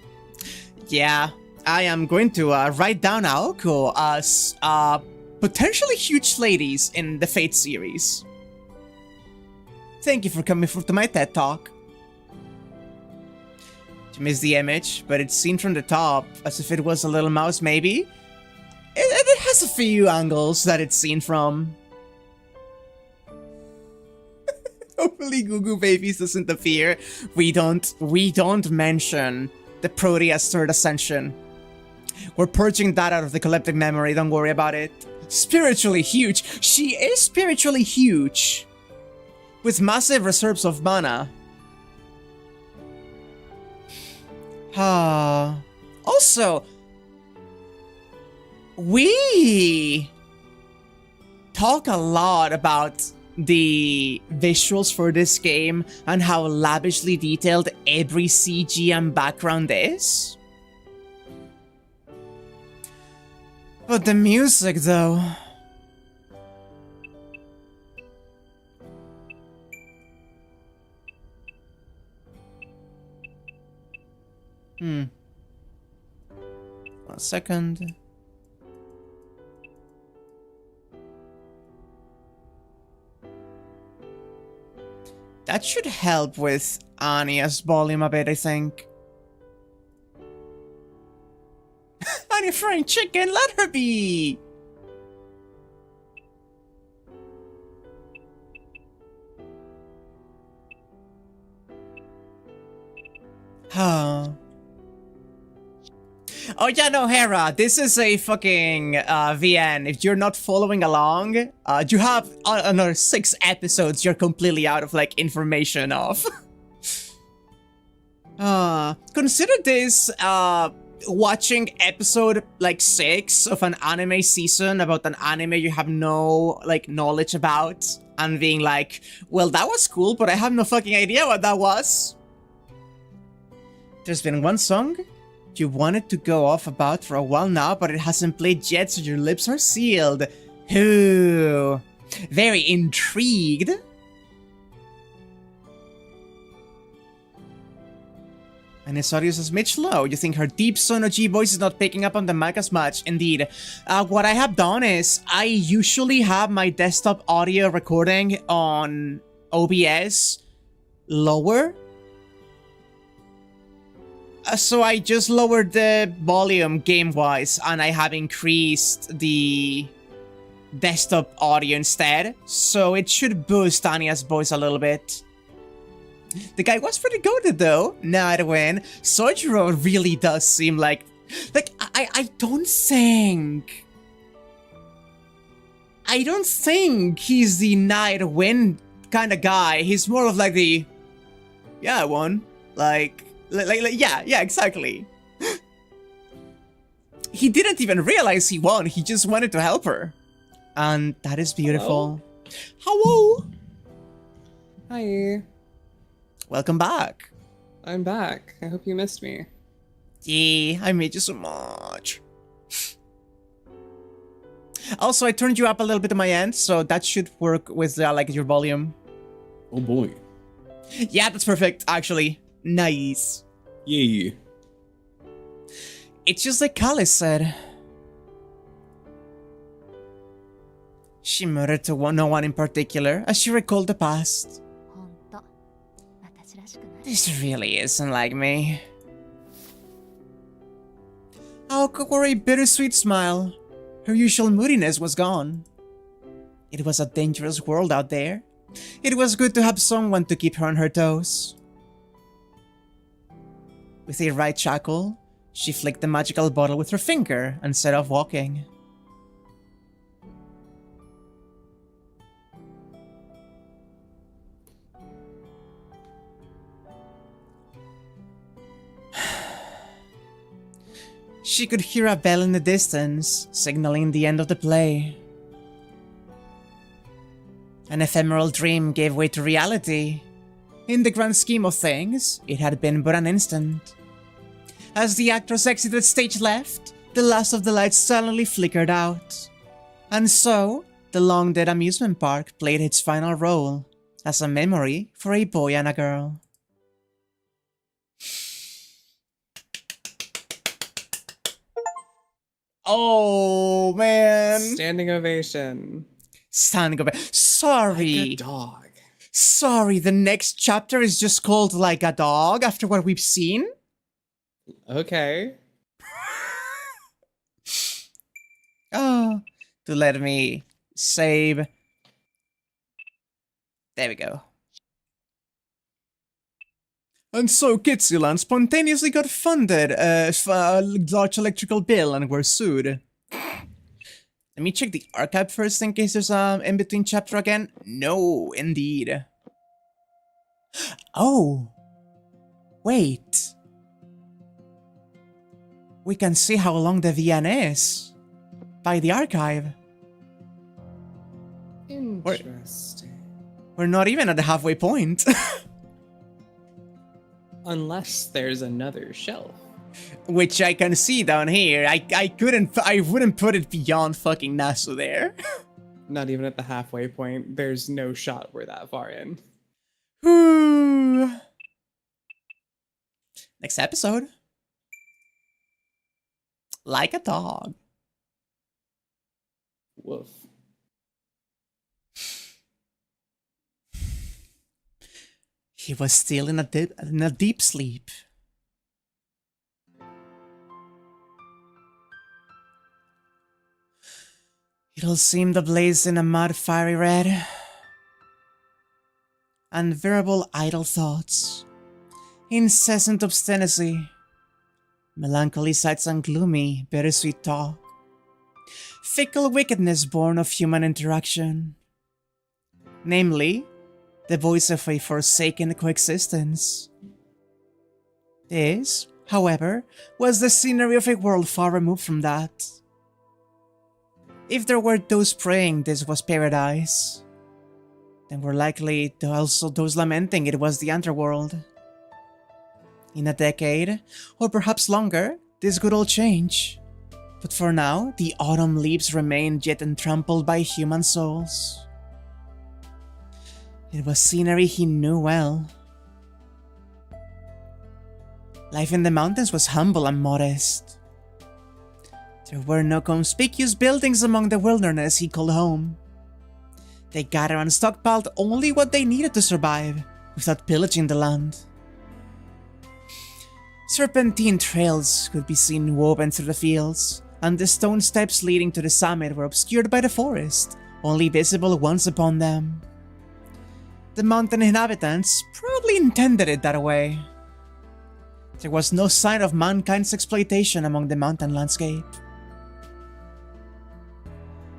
Yeah, I am going to write down Aoko as potentially huge ladies in the Fate series. Thank you for coming to my TED Talk. You missed the image, but it's seen from the top, as if it was a little mouse maybe. It has a few angles that it's seen from. Hopefully Goo Babies doesn't appear. We don't mention the Protea's third ascension. We're purging that out of the collective memory, don't worry about it. Spiritually huge. She is spiritually huge. With massive reserves of mana. Also, we talk a lot about the visuals for this game and how lavishly detailed every CG and background is. But the music, though... 1 second. That should help with Anya's volume a bit, I think. Anya frying chicken, let her be! Huh. Oh yeah, no, Hera, this is a fucking VN. If you're not following along, you have another 6 episodes you're completely out of, like, information of. Consider this, watching episode, like, 6 of an anime season about an anime you have no, like, knowledge about, and being like, well, that was cool, but I have no fucking idea what that was. There's been one song you wanted to go off about for a while now, but it hasn't played yet, so your lips are sealed. Ooh, very intrigued. And his audio is Mitch low. You think her deep Sono G voice is not picking up on the mic as much? Indeed. What I have done is, I usually have my desktop audio recording on OBS lower. So I just lowered the volume game-wise, and I have increased the desktop audio instead, so it should boost Anya's voice a little bit. The guy was pretty goated though, Nightwin. Sojiro really does seem like I don't think he's the Nightwin kind of guy. He's more of like the, yeah, I won. Like, yeah, exactly. he didn't even realize he won. He just wanted to help her. And that is beautiful. Hello. Hi. Welcome back. I'm back. I hope you missed me. Yeah, I made you so much. Also, I turned you up a little bit on my end, so that should work with like your volume. Oh boy. Yeah, that's perfect, actually. Nice. Yay. It's just like Alice said. She murmured to no one in particular as she recalled the past. This really isn't like me. Aoko wore a bittersweet smile. Her usual moodiness was gone. It was a dangerous world out there. It was good to have someone to keep her on her toes. With a right chuckle, she flicked the magical bottle with her finger and set off walking. She could hear a bell in the distance, signaling the end of the play. An ephemeral dream gave way to reality. In the grand scheme of things, it had been but an instant. As the actress exited stage left, the last of the lights suddenly flickered out. And so, the long-dead amusement park played its final role as a memory for a boy and a girl. Oh, man. Standing ovation. Standing over. Sorry. Like a dog. Sorry, the next chapter is just called Like a Dog after what we've seen? Okay. Oh, to let me save. There we go. And so Kitsuland spontaneously got funded a large electrical bill and were sued. Let me check the archive first in case there's an in-between chapter again. No, indeed. Oh. Wait. We can see how long the VN is by the archive. Interesting. We're not even at the halfway point. Unless there's another shelf. Which I can see down here. I wouldn't put it beyond fucking Nasu there. Not even at the halfway point. There's no shot we're that far in. Next episode. Like a dog. Woof. He was still in a deep sleep. It all seemed ablaze in a mad fiery red. Unbearable idle thoughts. Incessant obstinacy. Melancholy sights and gloomy, bittersweet talk. Fickle wickedness born of human interaction. Namely, the voice of a forsaken coexistence. This, however, was the scenery of a world far removed from that. If there were those praying this was paradise, then were likely also those lamenting it was the underworld. In a decade, or perhaps longer, this could all change. But for now, the autumn leaves remained yet untrampled by human souls. It was scenery he knew well. Life in the mountains was humble and modest. There were no conspicuous buildings among the wilderness he called home. They gathered and stockpiled only what they needed to survive, without pillaging the land. Serpentine trails could be seen woven through the fields, and the stone steps leading to the summit were obscured by the forest, only visible once upon them. The mountain inhabitants probably intended it that way. There was no sign of mankind's exploitation among the mountain landscape.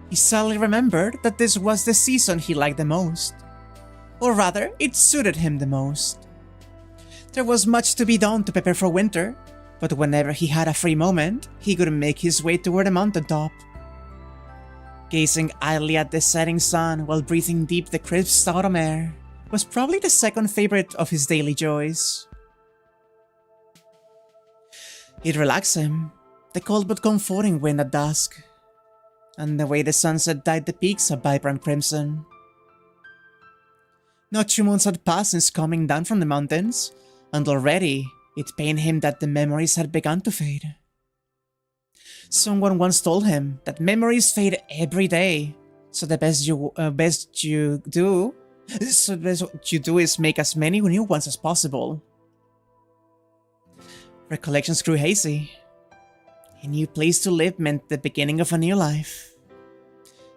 He suddenly remembered that this was the season he liked the most. Or rather, it suited him the most. There was much to be done to prepare for winter, but whenever he had a free moment, he could make his way toward the mountaintop. Gazing idly at the setting sun while breathing deep the crisp autumn air was probably the second favorite of his daily joys. It relaxed him, the cold but comforting wind at dusk, and the way the sunset dyed the peaks a vibrant crimson. Not 2 months had passed since coming down from the mountains, and already it pained him that the memories had begun to fade. Someone once told him that memories fade every day, so the best you do is make as many new ones as possible. Recollections grew hazy. A new place to live meant the beginning of a new life.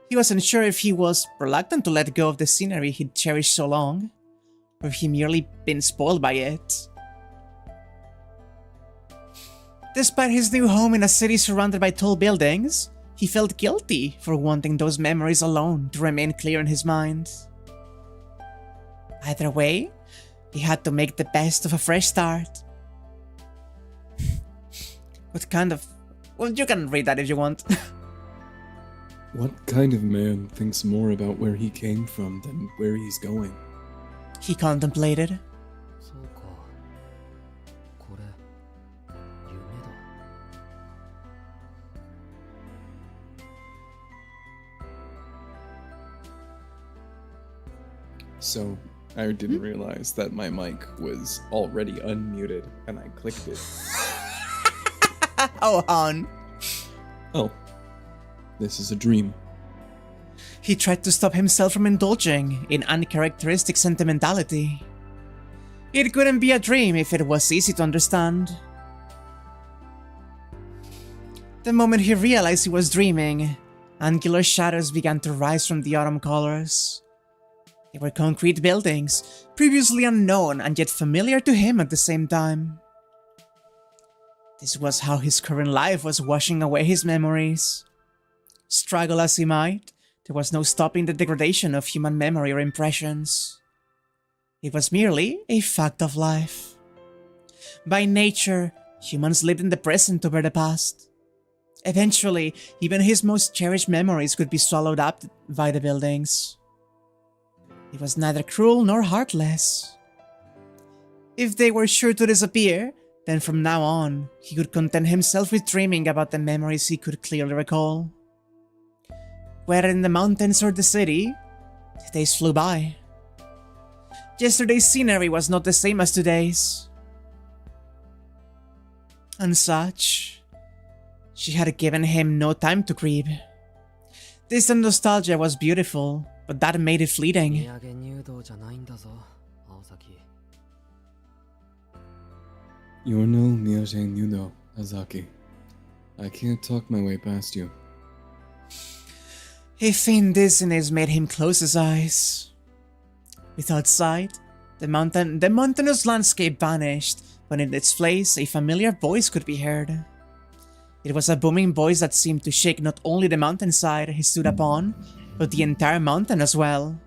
He wasn't sure if he was reluctant to let go of the scenery he'd cherished so long, or if he merely been spoiled by it. Despite his new home in a city surrounded by tall buildings, he felt guilty for wanting those memories alone to remain clear in his mind. Either way, he had to make the best of a fresh start. What kind of... Well, you can read that if you want. What kind of man thinks more about where he came from than where he's going? He contemplated. そうか。これ、夢だ。So, I didn't realize that my mic was already unmuted, and I clicked it. Oh, hon. Oh. This is a dream. He tried to stop himself from indulging in uncharacteristic sentimentality. It couldn't be a dream if it was easy to understand. The moment he realized he was dreaming, angular shadows began to rise from the autumn colors. They were concrete buildings, previously unknown and yet familiar to him at the same time. This was how his current life was washing away his memories. Struggle as he might, there was no stopping the degradation of human memory or impressions. It was merely a fact of life. By nature, humans lived in the present over the past. Eventually, even his most cherished memories could be swallowed up by the buildings. It was neither cruel nor heartless. If they were sure to disappear, then from now on, he could content himself with dreaming about the memories he could clearly recall. Whether in the mountains or the city, the days flew by. Yesterday's scenery was not the same as today's. And such, she had given him no time to grieve. Distant nostalgia was beautiful, but that made it fleeting. 土産入道じゃないんだぞ、青崎。You're no Miyage Nudo, Azaki. I can't talk my way past you. A faint dizziness made him close his eyes. Without sight, the mountainous landscape vanished, but in its place, a familiar voice could be heard. It was a booming voice that seemed to shake not only the mountainside he stood upon, but the entire mountain as well.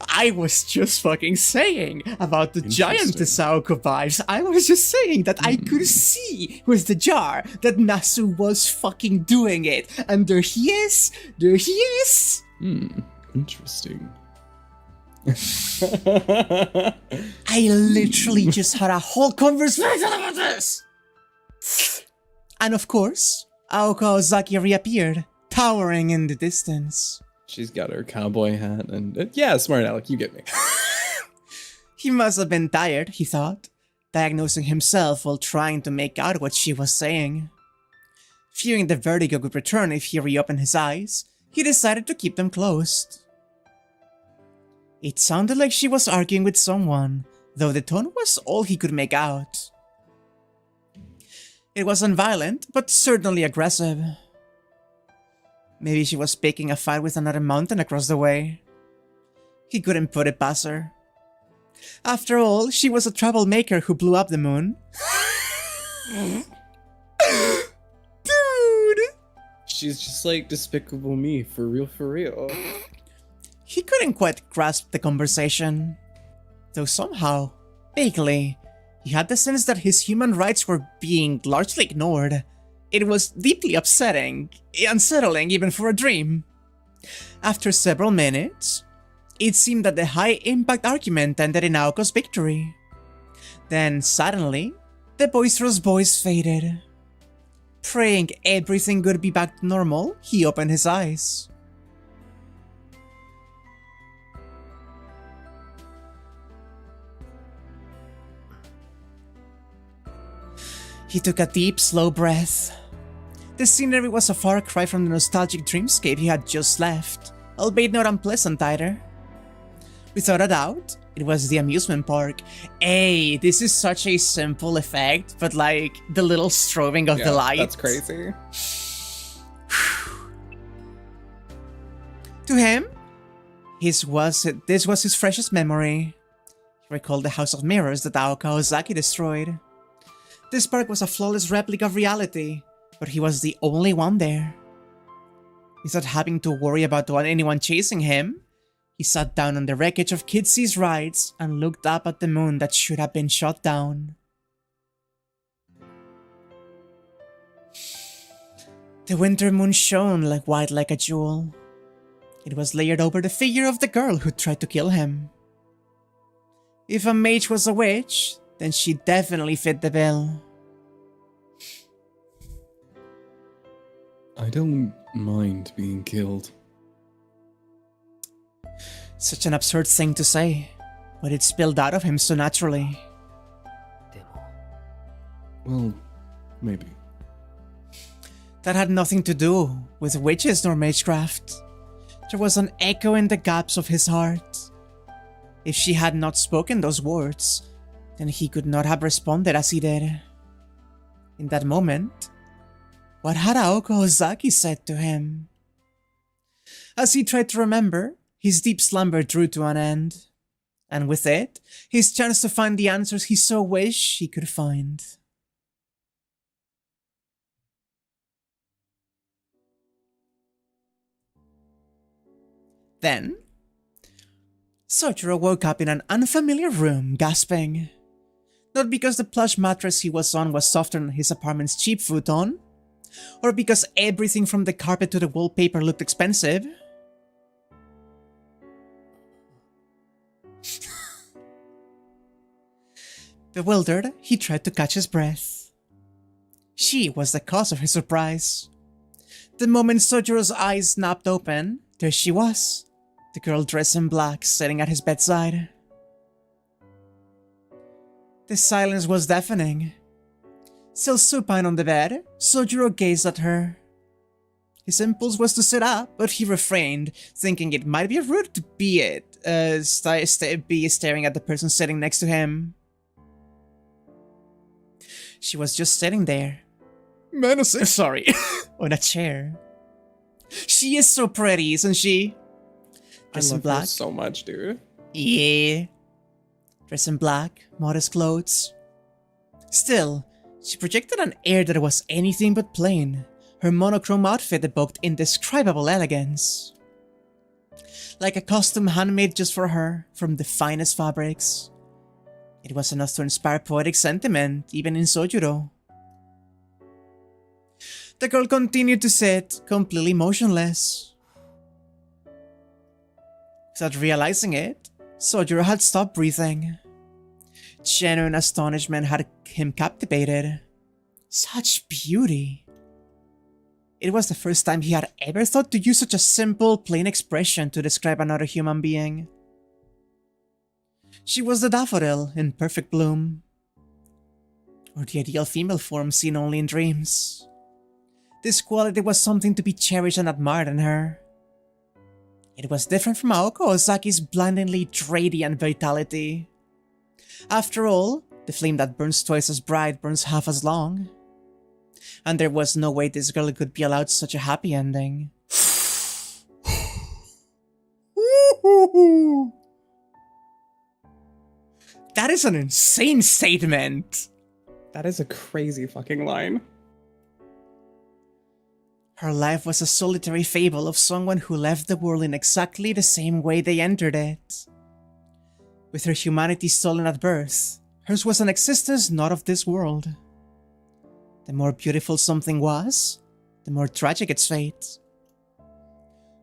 I was just fucking saying about the giantess Aoko vibes. I was just saying that I could see with the jar that Nasu was fucking doing it. And there he is. There he is. Interesting. I literally just had a whole conversation about this. And of course, Aoko Ozaki reappeared, towering in the distance. She's got her cowboy hat and... yeah, smart Alec, you get me. He must have been tired, he thought, diagnosing himself while trying to make out what she was saying. Fearing the vertigo would return if he reopened his eyes, he decided to keep them closed. It sounded like she was arguing with someone, though the tone was all he could make out. It wasn't violent, but certainly aggressive. Maybe she was picking a fight with another mountain across the way. He couldn't put it past her. After all, she was a troublemaker who blew up the moon. Dude! She's just like Despicable Me, for real, for real. He couldn't quite grasp the conversation, though somehow, vaguely, He had the sense that his human rights were being largely ignored. It was deeply upsetting, unsettling even for a dream. After several minutes, it seemed that the high-impact argument ended in Aoko's victory. Then, suddenly, the boisterous voice faded. Praying everything would be back to normal, he opened his eyes. He took a deep, slow breath. The scenery was a far cry from the nostalgic dreamscape he had just left, albeit not unpleasant either. Without a doubt, it was the amusement park. Hey, this is such a simple effect, but like the little strobing of the light. That's crazy. To him, this was his freshest memory. He recalled the House of Mirrors that Aoka Ozaki destroyed. This park was a flawless replica of reality, but he was the only one there. Without having to worry about anyone chasing him, he sat down on the wreckage of Kitsy's rides and looked up at the moon that should have been shot down. The winter moon shone white like a jewel. It was layered over the figure of the girl who tried to kill him. If a mage was a witch, then she definitely fit the bill. I don't mind being killed. Such an absurd thing to say, but it spilled out of him so naturally. でも Well, maybe. That had nothing to do with witches nor magecraft. There was an echo in the gaps of his heart. If she had not spoken those words, then he could not have responded as he did. In that moment, what had Aoko Ozaki said to him? As he tried to remember, his deep slumber drew to an end, and with it, his chance to find the answers he so wished he could find. Then, Sojiro woke up in an unfamiliar room, gasping. Not because the plush mattress he was on was softer than his apartment's cheap futon, or because everything from the carpet to the wallpaper looked expensive. Bewildered, he tried to catch his breath. She was the cause of his surprise. The moment Sojiro's eyes snapped open, there she was, the girl dressed in black sitting at his bedside. The silence was deafening. Still supine on the bed, Sojiro gazed at her. His impulse was to sit up, but he refrained, thinking it might be rude to be staring at the person sitting next to him. She was just sitting there. Menacing. Sorry. On a chair. She is so pretty, isn't she? Dressed in I love black. her so much, dude. Yeah. Dressed in black, modest clothes. Still, she projected an air that was anything but plain. Her monochrome outfit evoked indescribable elegance. Like a costume handmade just for her, from the finest fabrics. It was enough to inspire poetic sentiment, even in Sojiro. The girl continued to sit, completely motionless. Without realizing it, Sojiro had stopped breathing. Genuine astonishment had him captivated. Such beauty. It was the first time he had ever thought to use such a simple, plain expression to describe another human being. She was the daffodil in perfect bloom. Or the ideal female form seen only in dreams. This quality was something to be cherished and admired in her. It was different from Aoko Ozaki's blindingly radiant vitality. After all, the flame that burns twice as bright burns half as long. And there was no way this girl could be allowed such a happy ending. That is an insane statement! That is a crazy fucking line. Her life was a solitary fable of someone who left the world in exactly the same way they entered it. With her humanity stolen at birth, Hers was an existence not of this world. The more beautiful something was, the more tragic its fate.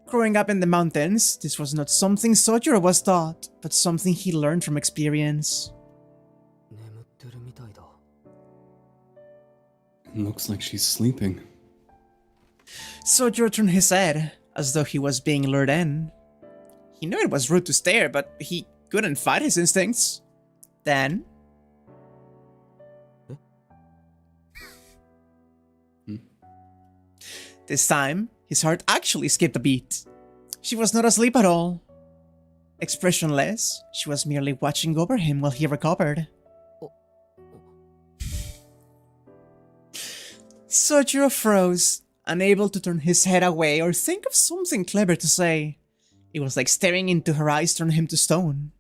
Growing up in the mountains, this was not something Sojiro was taught, but something he learned from experience. 眠ってるみたいだ。 It looks like she's sleeping. Sojiro turned his head, as though he was being lured in. He knew it was rude to stare, but he couldn't fight his instincts. Then... This time, his heart actually skipped a beat. She was not asleep at all. Expressionless, she was merely watching over him while he recovered. Sojiro froze, unable to turn his head away or think of something clever to say. It was like staring into her eyes turned him to stone.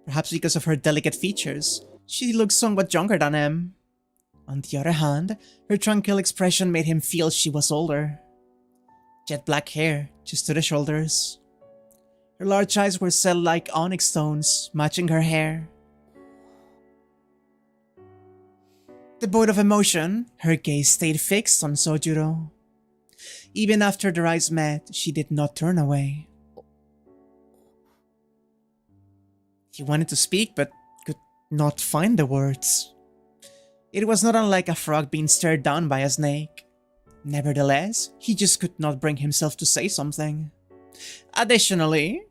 Perhaps because of her delicate features, she looked somewhat younger than him. On the other hand, her tranquil expression made him feel she was older. Jet black hair, just to the shoulders. Her large eyes were set like onyx stones, matching her hair. Devoid of emotion, her gaze stayed fixed on Sojiro. Even after their eyes met, she did not turn away. He wanted to speak, but could not find the words. It was not unlike a frog being stared down by a snake. Nevertheless, he just could not bring himself to say something. Additionally,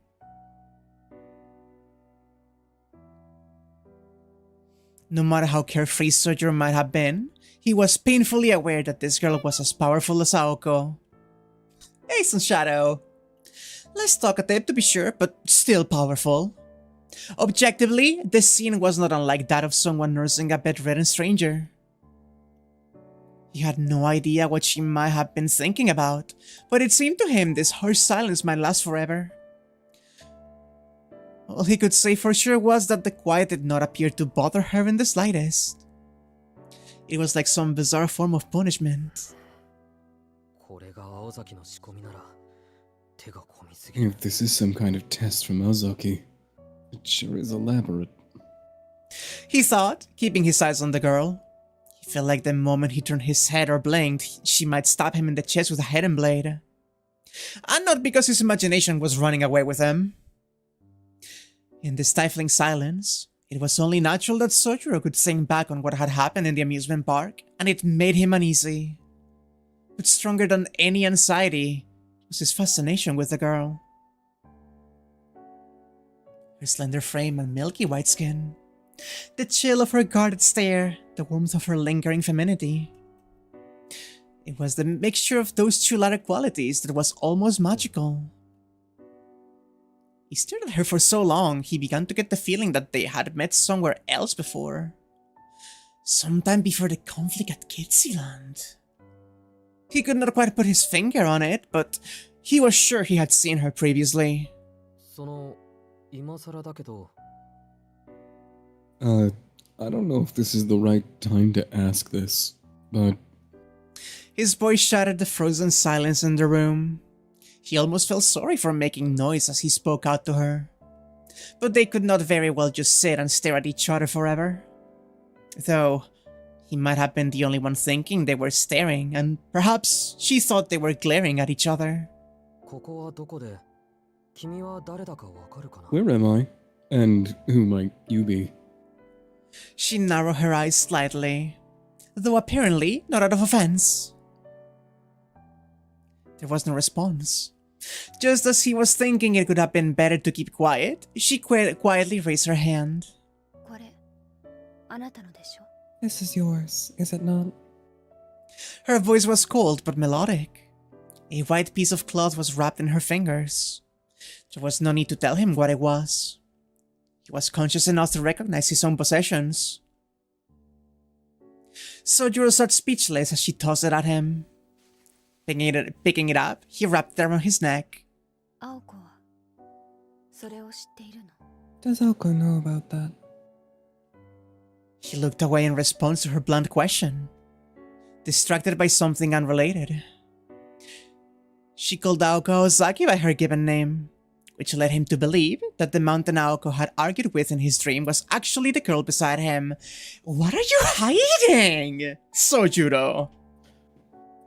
no matter how carefree Sojiro might have been, he was painfully aware that this girl was as powerful as Aoko. Ace and Shadow. Less talkative to be sure, but still powerful. Objectively, this scene was not unlike that of someone nursing a bedridden stranger. He had no idea what she might have been thinking about, but it seemed to him this harsh silence might last forever. All he could say for sure was that the quiet did not appear to bother her in the slightest. It was like some bizarre form of punishment. これが青崎の仕込みなら手が込みすぎる。 If this is some kind of test from Ozaki, it sure is elaborate. He thought, keeping his eyes on the girl. He felt like the moment he turned his head or blinked, she might stab him in the chest with a hidden blade. And not because his imagination was running away with him. In the stifling silence, it was only natural that Sojiro could think back on what had happened in the amusement park, and it made him uneasy. But stronger than any anxiety was his fascination with the girl. Her slender frame and milky white skin. The chill of her guarded stare, the warmth of her lingering femininity. It was the mixture of those two latter qualities that was almost magical. He stared at her for so long, he began to get the feeling that they had met somewhere else before. Sometime before the conflict at Kitsyland. He could not quite put his finger on it, but he was sure he had seen her previously. その今更だけど I don't know if this is the right time to ask this, but... His voice shattered the frozen silence in the room. He almost felt sorry for making noise as he spoke out to her. But they could not very well just sit and stare at each other forever. Though, he might have been the only one thinking they were staring, and perhaps she thought they were glaring at each other. ここはどこで君は誰だかわかるかな Where am I? And who might you be? She narrowed her eyes slightly, though apparently not out of offense. There was no response. Just as he was thinking it could have been better to keep quiet, she quietly raised her hand. これあなたのでしょ This is yours, is it not? Her voice was cold but melodic. A white piece of cloth was wrapped in her fingers. There was no need to tell him what it was. He was conscious enough to recognize his own possessions. Sojiro sat speechless as she tossed it at him. Picking it up, he wrapped it around his neck. 青子はそれを知っているの Does Oko know about that? He looked away in response to her blunt question, distracted by something unrelated. She called Aoko Ozaki by her given name, which led him to believe that the mountain Aoko had argued with in his dream was actually the girl beside him. What are you hiding? Sojuro.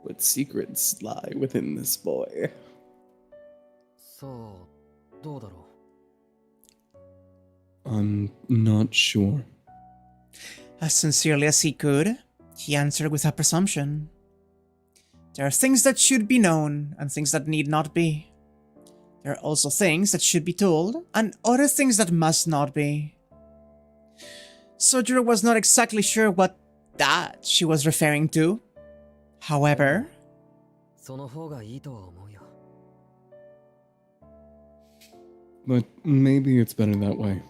What secrets lie within this boy? さあどうだろ I'm not sure. As sincerely as he could, he answered without presumption. There are things that should be known and things that need not be. There are also things that should be told and other things that must not be. Sojuro was not exactly sure what that she was referring to. However, うその方がいいとは思うよ But maybe it's better that way.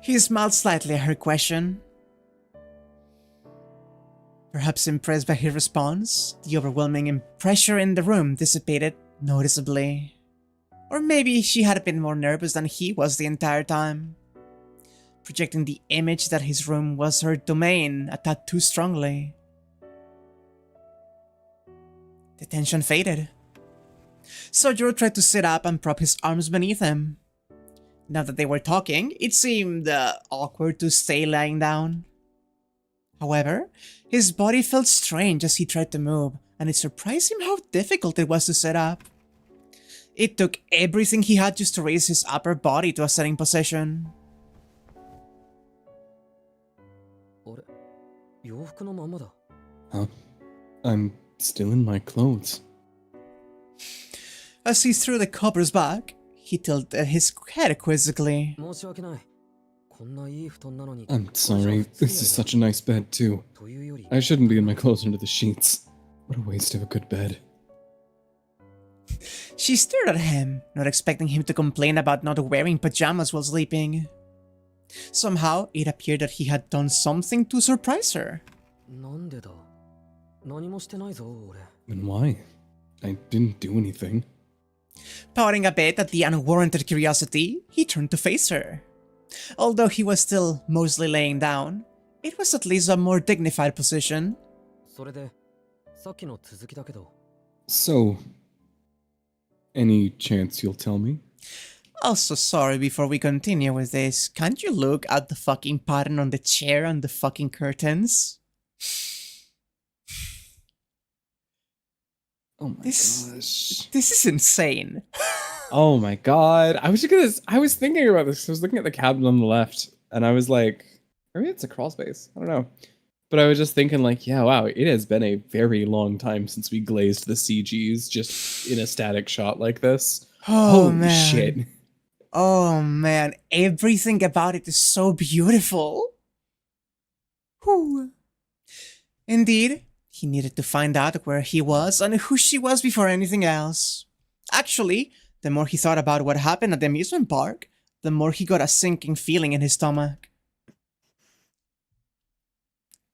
he smiled slightly at her question. Perhaps impressed by her response, the overwhelming pressure in the room dissipated noticeably. Or maybe she had been more nervous than he was the entire time, projecting the image that his room was her domain a tad too strongly. The tension faded. Sojuro tried to sit up and prop his arms beneath him. Now that they were talking, it seemed awkward to stay lying down. However, his body felt strange as he tried to move, and it surprised him how difficult it was to sit up. It took everything he had just to raise his upper body to a sitting position. あれ洋服のままだ Huh? I'm still in my clothes. As he threw the covers back, he tilted his head quizzically. 申し訳ないこんないい布団なのに I'm sorry. This is such a nice bed, too. というより I shouldn't be in my clothes under the sheets. What a waste of a good bed. She stared at him, not expecting him to complain about not wearing pajamas while sleeping. Somehow, it appeared that he had done something to surprise her. なんでだ何もしてないぞ俺 And why? I didn't do anything. Pouting a bit at the unwarranted curiosity, he turned to face her. Although he was still mostly laying down, it was at least a more dignified position. それでさっきの続きだけど So, any chance you'll tell me? Also, sorry, before we continue with this, can't you look at the fucking pattern on the chair and the fucking curtains? Oh my gosh. This is insane. Oh my god. I was thinking about this. I was looking at the cabinet on the left, and I was like, maybe it's a crawl space. I don't know. But I was just thinking, like, yeah, wow, it has been a very long time since we glazed the CGs just in a static shot like this. Oh, Holy man. shit. Oh man, everything about it is so beautiful. Whew. Indeed, he needed to find out where he was and who she was before anything else. Actually, the more he thought about what happened at the amusement park, the more he got a sinking feeling in his stomach.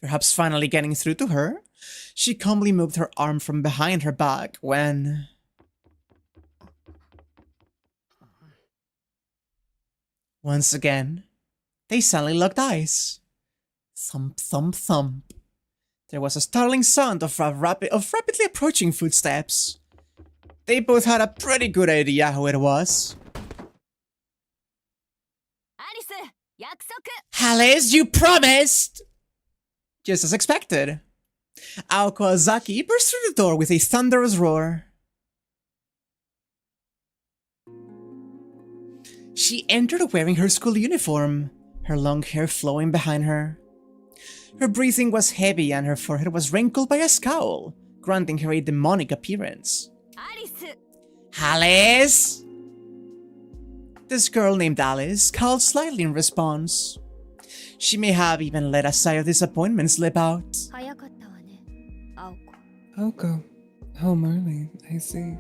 Perhaps finally getting through to her, she calmly moved her arm from behind her back when... Once again, they suddenly locked eyes. Thump, thump, thump. There was a startling sound of rapidly approaching footsteps. They both had a pretty good idea who it was. Alice, 約束 Alice, you promised! Just as expected. Aoko Azaki burst through the door with a thunderous roar. She entered wearing her school uniform, her long hair flowing behind her. Her breathing was heavy and her forehead was wrinkled by a scowl, granting her a demonic appearance. Alice, Alice! This girl named Alice called slightly in response. She may have even let a sigh of disappointment slip out. 早かったわね、青子。 Oko. Home early, I see.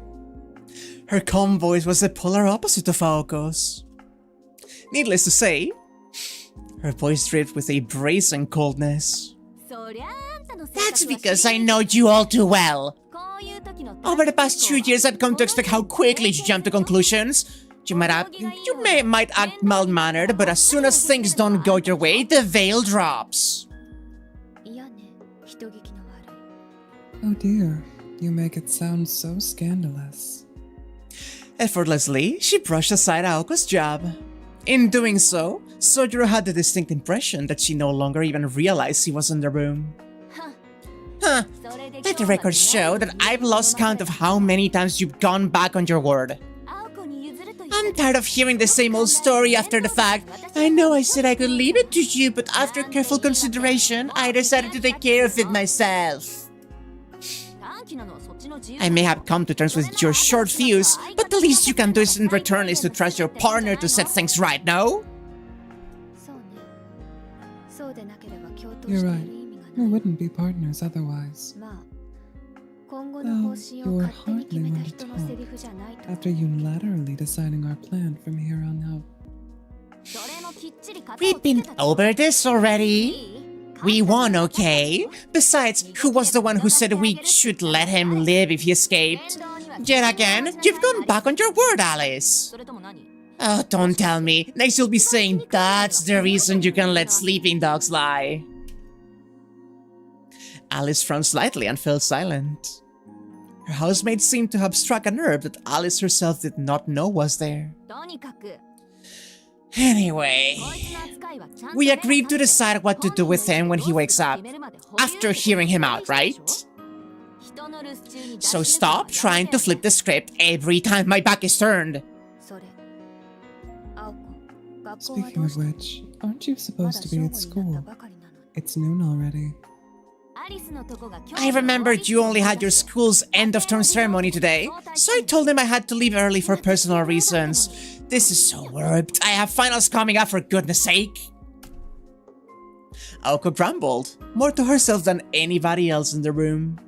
Her calm voice was the polar opposite of Aoko's. Needless to say, her voice dripped with a brazen coldness. そりゃあんたの性格 That's は because I know you all too well. こういう時の Over the past 2 years, I've come to expect how quickly you jump to conclusions. You might act mild-mannered, but as soon as things don't go your way, the veil drops. いやね、人聞きの悪い。 Oh dear. You make it sound so scandalous. Effortlessly, she brushed aside Aoko's jab. In doing so, Sojiro had the distinct impression that she no longer even realized he was in the room. Huh. Let the record show that I've lost count of how many times you've gone back on your word. I'm tired of hearing the same old story after the fact. I know I said I could leave it to you, but after careful consideration, I decided to take care of it myself. I may have come to terms with your short fuse, but the least you can do in return is to trust your partner to set things right, no? You're right. We wouldn't be partners otherwise. Well, you're hardly one to talk after unilaterally deciding our plan from here on out. We've been over this already. We won, okay? Besides, who was the one who said we should let him live if he escaped? Yet again, you've gone back on your word, Alice. Oh, don't tell me. Next you'll be saying that's the reason you can let sleeping dogs lie. Alice frowned slightly and fell silent. Her housemaid seemed to have struck a nerve that Alice herself did not know was there. Anyway, we agreed to decide what to do with him when he wakes up, after hearing him out, right? So stop trying to flip the script every time my back is turned. Speaking of which, aren't you supposed to be at school? It's noon already. I remembered you only had your school's end-of-term ceremony today, so I told him I had to leave early for personal reasons. This is so warped. I have finals coming up, for goodness sake. Aoko grumbled, more to herself than anybody else in the room.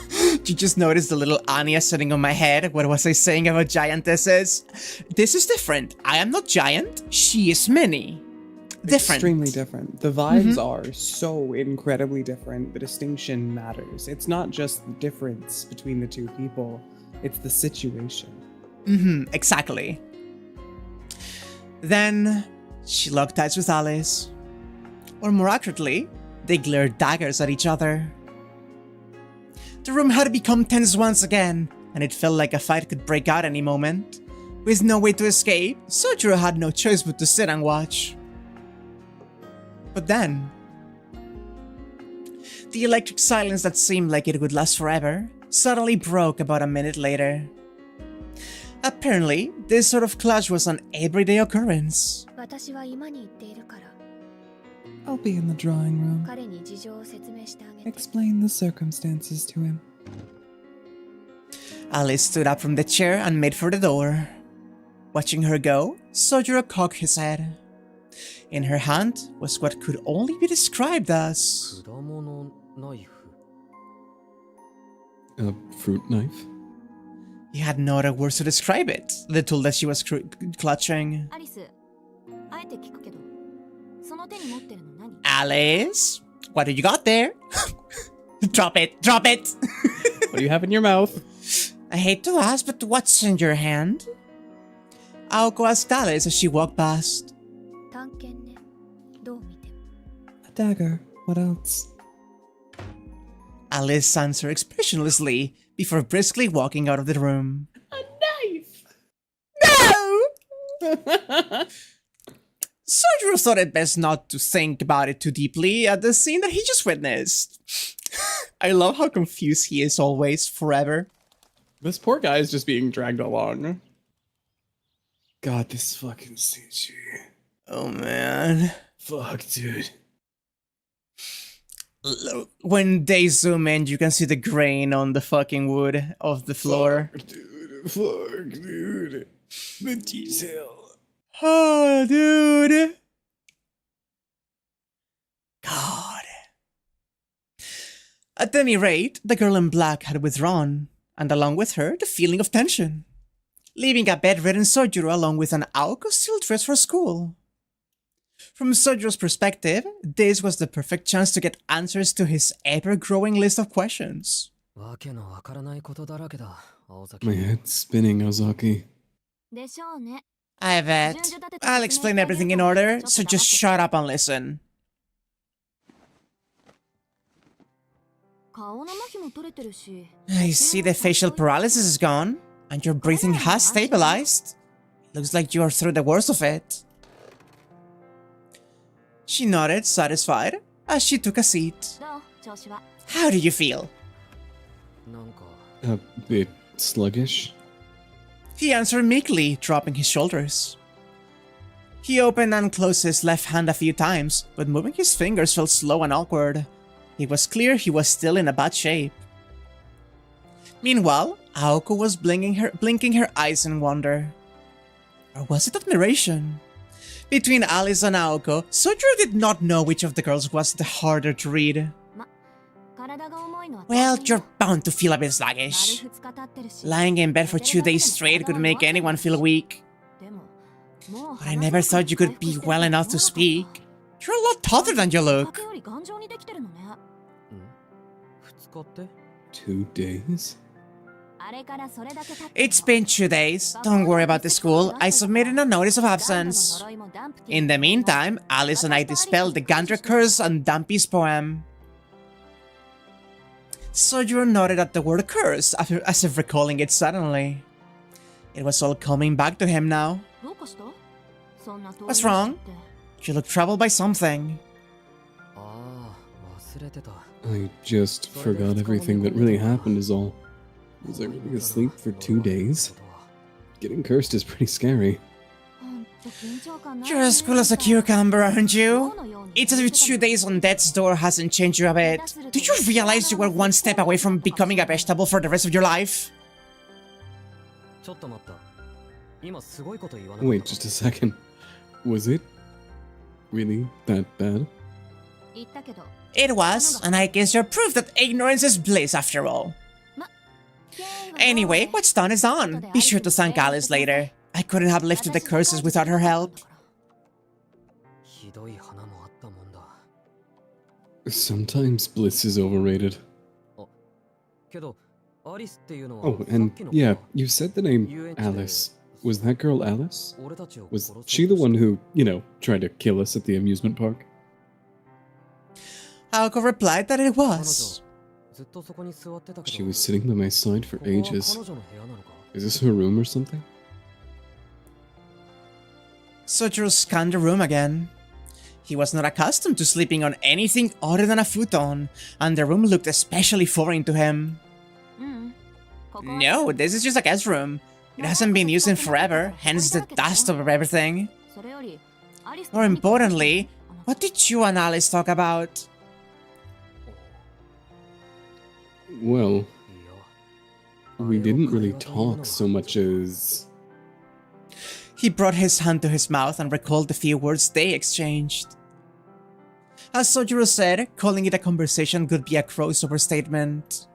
Did you just notice the little Anya sitting on my head? What was I saying about giantesses? This is different. I am not giant. She is mini. Different. Extremely different. The vibes are so incredibly different. The distinction matters. It's not just the difference between the two people. It's the situation. Exactly. Then, she locked eyes with Alice. Or more accurately, they glared daggers at each other. The room had become tense once again, and it felt like a fight could break out any moment. With no way to escape, Sojiro had no choice but to sit and watch. But then, the electric silence that seemed like it would last forever suddenly broke about a minute later. Apparently, this sort of clash was an everyday occurrence. I'll be in the drawing room. Explain the circumstances to him. Alice stood up from the chair and made for the door. Watching her go, Sojiro cocked his head. In her hand was what could only be described as... A fruit knife? He had no other words to describe it, the tool that she was clutching. Alice, what do you got there? Drop it, drop it! What do you have in your mouth? I hate to ask, but what's in your hand? Aoko asked Alice as she walked past. A dagger. What else? Alice answered expressionlessly before briskly walking out of the room. A knife! No! Sojiro thought it best not to think about it too deeply at the scene that he just witnessed. I love how confused he is always, forever. This poor guy is just being dragged along. God, this fucking sushi. Oh man. Fuck, dude. When they zoom in, you can see the grain on the fucking wood of the floor. Fuck, dude. Fuck, dude. The detail. Oh, dude. God. At any rate, the girl in black had withdrawn, and along with her, the feeling of tension, leaving a bedridden Sojiro along with an Aoko still dressed for school. From Sojiro's perspective, this was the perfect chance to get answers to his ever-growing list of questions. My head's spinning, Ozaki. I bet. I'll explain everything in order, so just shut up and listen. I see the facial paralysis is gone, and your breathing has stabilized. Looks like you are through the worst of it. She nodded, satisfied, as she took a seat. How do you feel? なんか A bit sluggish. He answered meekly, dropping his shoulders. He opened and closed his left hand a few times, but moving his fingers felt slow and awkward. It was clear he was still in a bad shape. Meanwhile, Aoko was blinking her eyes in wonder. Or was it admiration? Between Alice and Aoko, Sojiro did not know which of the girls was the harder to read. Well, you're bound to feel a bit sluggish. Lying in bed for 2 days straight could make anyone feel weak. But I never thought you could be well enough to speak. You're a lot taller than you look. 2日って 2 days? It's been 2 days. Don't worry about the school. I submitted a notice of absence. In the meantime, Alice and I dispelled the Gandra curse and Dampy's poem. Sojiro nodded at the word curse, as if recalling it suddenly. It was all coming back to him now. What's wrong? You look troubled by something. ああ忘れてた I just forgot everything that really happened is all. Was I really asleep for 2 days? Getting cursed is pretty scary. You're as cool as a cucumber, aren't you? It's as if 2 days on death's door hasn't changed you a bit. Do you realize you were one step away from becoming a vegetable for the rest of your life? ちょっと待った今すごいこと言わなかった Wait, just a second. Was it really that bad? It was, and I guess you're proof that ignorance is bliss after all. Anyway, what's done is done. Be sure to thank Alice later. I couldn't have lifted the curses without her help. ひどい花もあったもんだ Sometimes bliss is overrated. けどアリスっていうのは Oh, さ and っきの yeah, you said the name Alice. Was that girl Alice? 俺たちを Was 殺そうと she the one who, you know, tried to kill us at the amusement park? Aoko replied that it 彼女 was. ずっとそこに座ってたけ She ど was sitting by my side for ここは ages. 彼女の部屋なのか Is this her room or something? Sojiro scanned the room again. He was not accustomed to sleeping on anything other than a futon, and the room looked especially foreign to him. No, this is just a guest room. It hasn't been used in forever, hence the dust over everything. More importantly, what did you and Alice talk about? Well, いや we didn't really talk so much as... He brought his hand to his mouth and recalled the few words they exchanged. As Sojiro said, calling it a conversation could be a gross overstatement.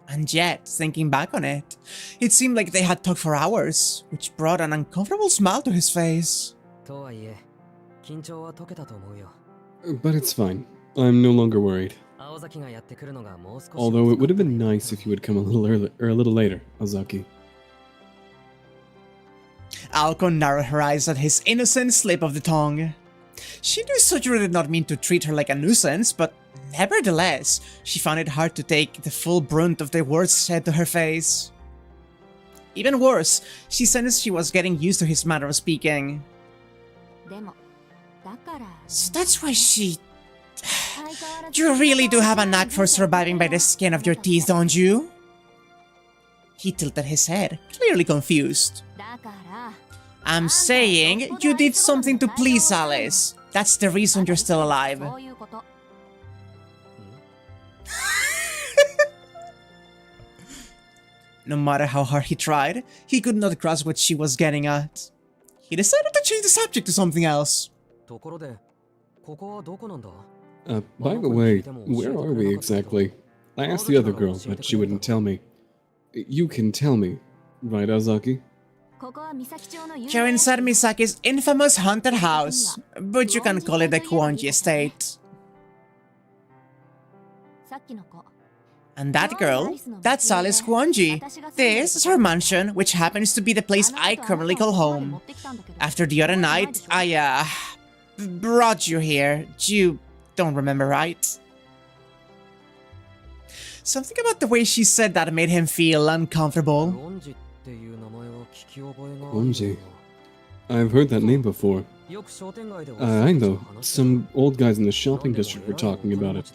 And yet, thinking back on it, it seemed like they had talked for hours, which brought an uncomfortable smile to his face. とはいえ緊張は解けたと思うよ But it's fine. I'm no longer worried. 青崎がやってくるのがもう少し Although it would have been nice if you would come a little early or a little later, Ozaki. Aoko narrowed her eyes at his innocent slip of the tongue. She knew Sojiro did not mean to treat her like a nuisance, but nevertheless, she found it hard to take the full brunt of the words said to her face. Even worse, she sensed she was getting used to his manner of speaking. So that's why she... You really do have a knack for surviving by the skin of your teeth, don't you? He tilted his head, clearly confused. I'm saying you did something to please Alice. That's the reason you're still alive. No matter how hard he tried, he could not grasp what she was getting at. He decided to change the subject to something else. ところでここはどこなんだ By the way, where are we exactly? I asked the other girl, but she wouldn't tell me. You can tell me, right, Ozaki? You're inside Misaki's infamous haunted house, but you can call it the Kuonji estate. And that girl, that's Alice Kuonji. This is her mansion, which happens to be the place I currently call home. After the other night, I, brought you here. You don't remember, right? Something about the way she said that made him feel uncomfortable. Onji. I've heard that name before. I know. Some old guys in the shopping district were talking about it.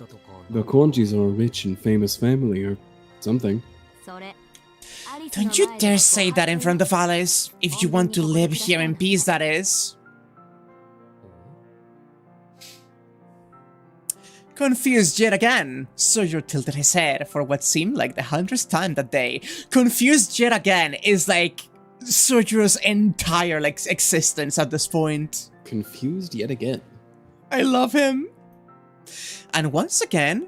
The Konjis are a rich and famous family or something. Don't you dare say that in front of Alice. If you want to live here in peace, that is. Confused yet again, Sojiro tilted his head for what seemed like the 100th time that day. Confused yet again is like Sojiro's entire existence at this point. Confused yet again. I love him. And once again,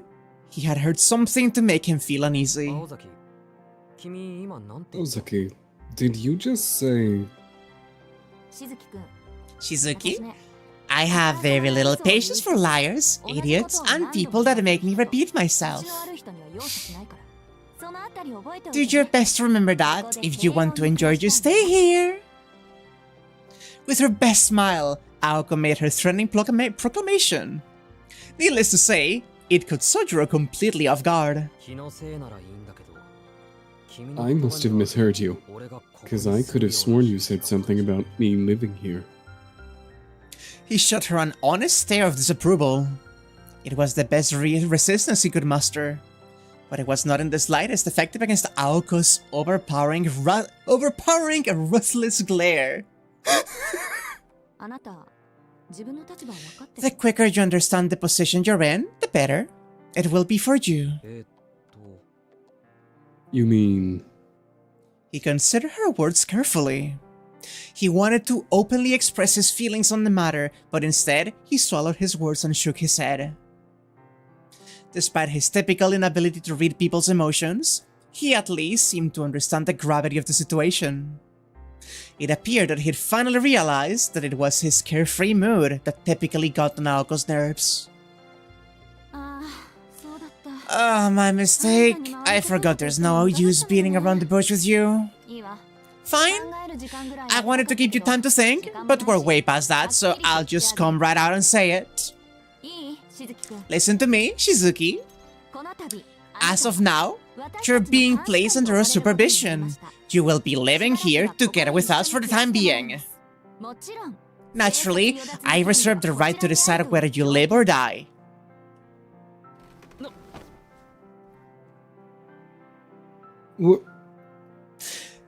he had heard something to make him feel uneasy. Ozaki, did you just say... Shizuki? I have very little patience for liars, idiots, and people that make me repeat myself. Do your best to remember that. If you want to enjoy your stay here. With her best smile, Aoko made her threatening proclamation. Needless to say, it caught Sojiro completely off guard. I must have misheard you, because I could have sworn you said something about me living here. He shot her an honest stare of disapproval. It was the best resistance he could muster, but it was not in the slightest effective against Aoko's overpowering and ruthless glare. The quicker you understand the position you're in, the better it will be for you. You mean... He considered her words carefully. He wanted to openly express his feelings on the matter, but instead, he swallowed his words and shook his head. Despite his typical inability to read people's emotions, he at least seemed to understand the gravity of the situation. It appeared that he'd finally realized that it was his carefree mood that typically got on Naoko's nerves. My mistake. I forgot there's no use beating around the bush with you. Fine. I wanted to give you time to think, but we're way past that, so I'll just come right out and say it. Listen to me, Shizuki. As of now, you're being placed under a supervision. You will be living here together with us for the time being. Naturally, I reserve the right to decide whether you live or die. What?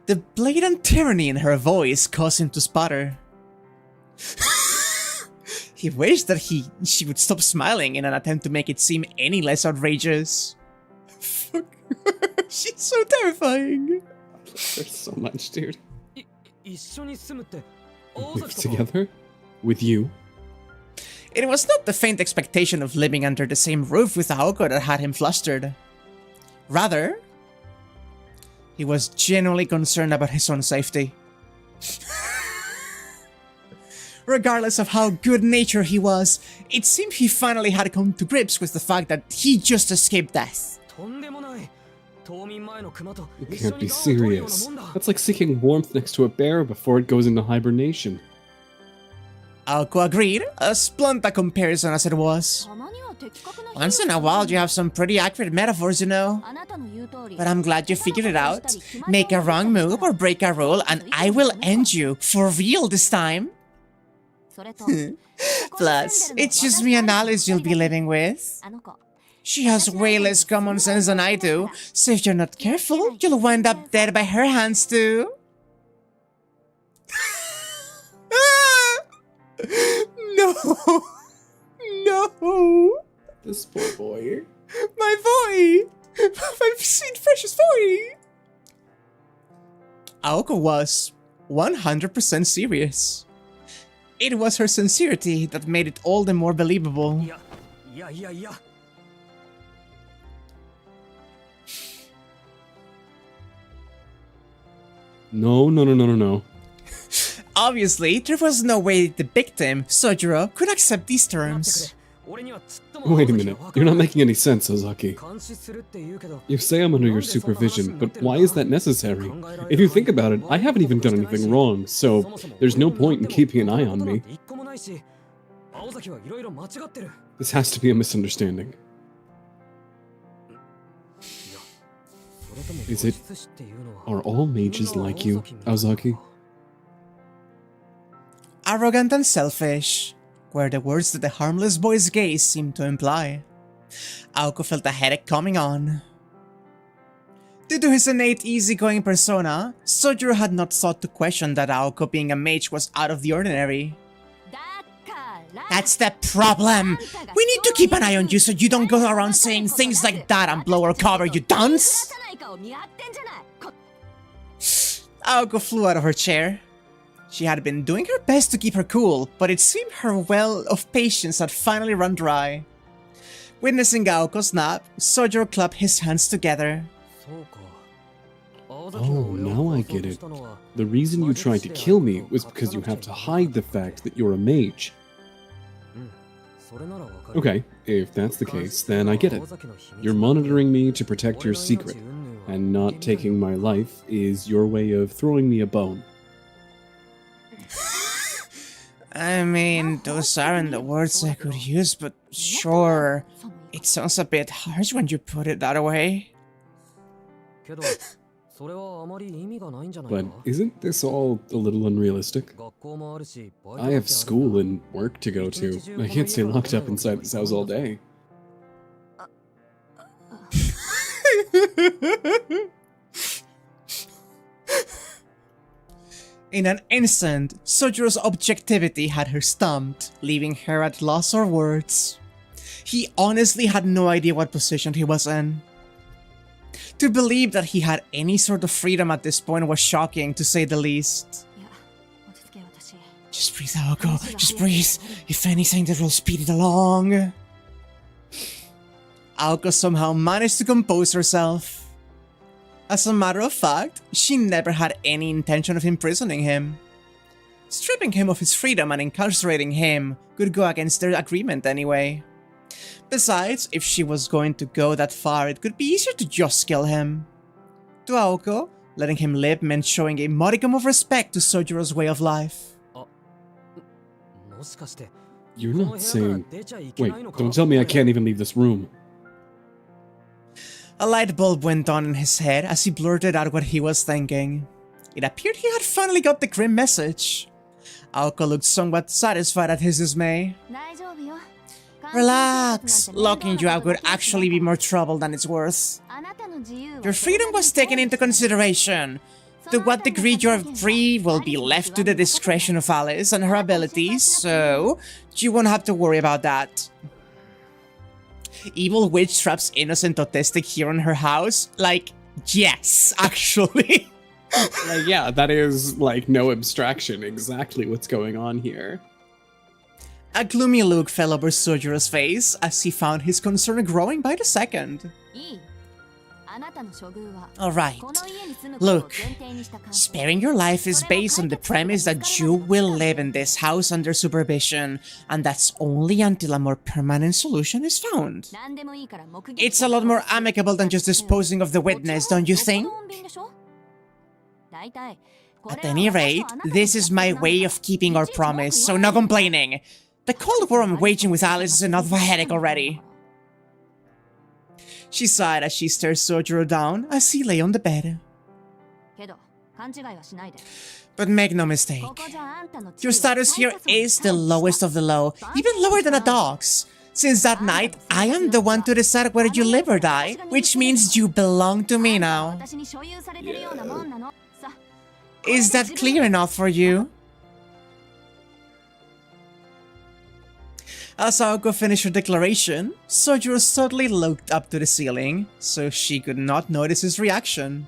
The blatant tyranny in her voice caused him to sputter. He wished that she would stop smiling in an attempt to make it seem any less outrageous. Fuck. She's so terrifying. I love her so much, dude. Live together? With you? It was not the faint expectation of living under the same roof with Aoko that had him flustered. Rather, he was genuinely concerned about his own safety. Regardless of how good-natured he was, it seemed he finally had come to grips with the fact that he just escaped death. You can't be serious. That's like seeking warmth next to a bear before it goes into hibernation. Aoko agreed, a blunt a comparison as it was. Once in a while you have some pretty accurate metaphors, you know. But I'm glad you figured it out. Make a wrong move or break a rule and I will end you, for real this time. Plus, it's just me and Alice you'll be living with. She has way less common sense than I do, so if you're not careful, you'll wind up dead by her hands too. No! No! This poor boy. My boy! My sweet precious boy! Aoko was 100% serious. It was her sincerity that made it all the more believable. No. Obviously, there was no way the victim, Sojiro, could accept these terms. Wait a minute, you're not making any sense, Ozaki. You say I'm under your supervision, but why is that necessary? If you think about it, I haven't even done anything wrong, so there's no point in keeping an eye on me. This has to be a misunderstanding. Is it... Are all mages like you, Aozaki? Arrogant and selfish were the words that the harmless boy's gaze seemed to imply. Aoko felt a headache coming on. Due to his innate easygoing persona, Sojiro had not thought to question that Aoko being a mage was out of the ordinary. That's the problem! We need to keep an eye on you so you don't go around saying things like that and blow our cover, you dunce! Aoko flew out of her chair. She had been doing her best to keep her cool, but it seemed her well of patience had finally run dry. Witnessing Aoko's snap, Sojiro clapped his hands together. Oh, now I get it. The reason you tried to kill me was because you have to hide the fact that you're a mage. Okay, if that's the case, then I get it. You're monitoring me to protect your secret, and not taking my life is your way of throwing me a bone. I mean, those aren't the words I could use, but sure. It sounds a bit harsh when you put it that way. But isn't this all a little unrealistic? I have school and work to go to. I can't stay locked up inside this house all day. In an instant, Sojiro's objectivity had her stumped, leaving her at loss for words. He honestly had no idea what position he was in. To believe that he had any sort of freedom at this point was shocking, to say the least. Just breathe, Aoko. Just breathe. If anything, that will speed it along. Aoko somehow managed to compose herself. As a matter of fact, she never had any intention of imprisoning him. Stripping him of his freedom and incarcerating him could go against their agreement anyway. Besides, if she was going to go that far, it could be easier to just kill him. To Aoko, letting him live meant showing a modicum of respect to Sojiro's way of life. You're not saying... Wait, don't tell me I can't even leave this room. A light bulb went on in his head as he blurted out what he was thinking. It appeared he had finally got the grim message. Aoko looked somewhat satisfied at his dismay. Relax, locking you out would actually be more trouble than it's worth. Your freedom was taken into consideration. To what degree you're free will be left to the discretion of Alice and her abilities, so you won't have to worry about that. Evil witch traps innocent autistic here in her house? Like, yes, actually. Like, yeah, that is, like, no abstraction, exactly what's going on here. A gloomy look fell over Sojiro's face as he found his concern growing by the second. Alright, look, sparing your life is based on the premise that you will live in this house under supervision, and that's only until a more permanent solution is found. It's a lot more amicable than just disposing of the witness, don't you think? At any rate, this is my way of keeping our promise, so no complaining. The cold war I'm waging with Alice is enough of a headache already. She sighed as she stared Sojiro down as he lay on the bed. But make no mistake, your status here is the lowest of the low, even lower than a dog's. Since that night, I am the one to decide whether you live or die, which means you belong to me now. Yeah. Is that clear enough for you? As Aoko finished her declaration, Sojiro suddenly looked up to the ceiling, so she could not notice his reaction.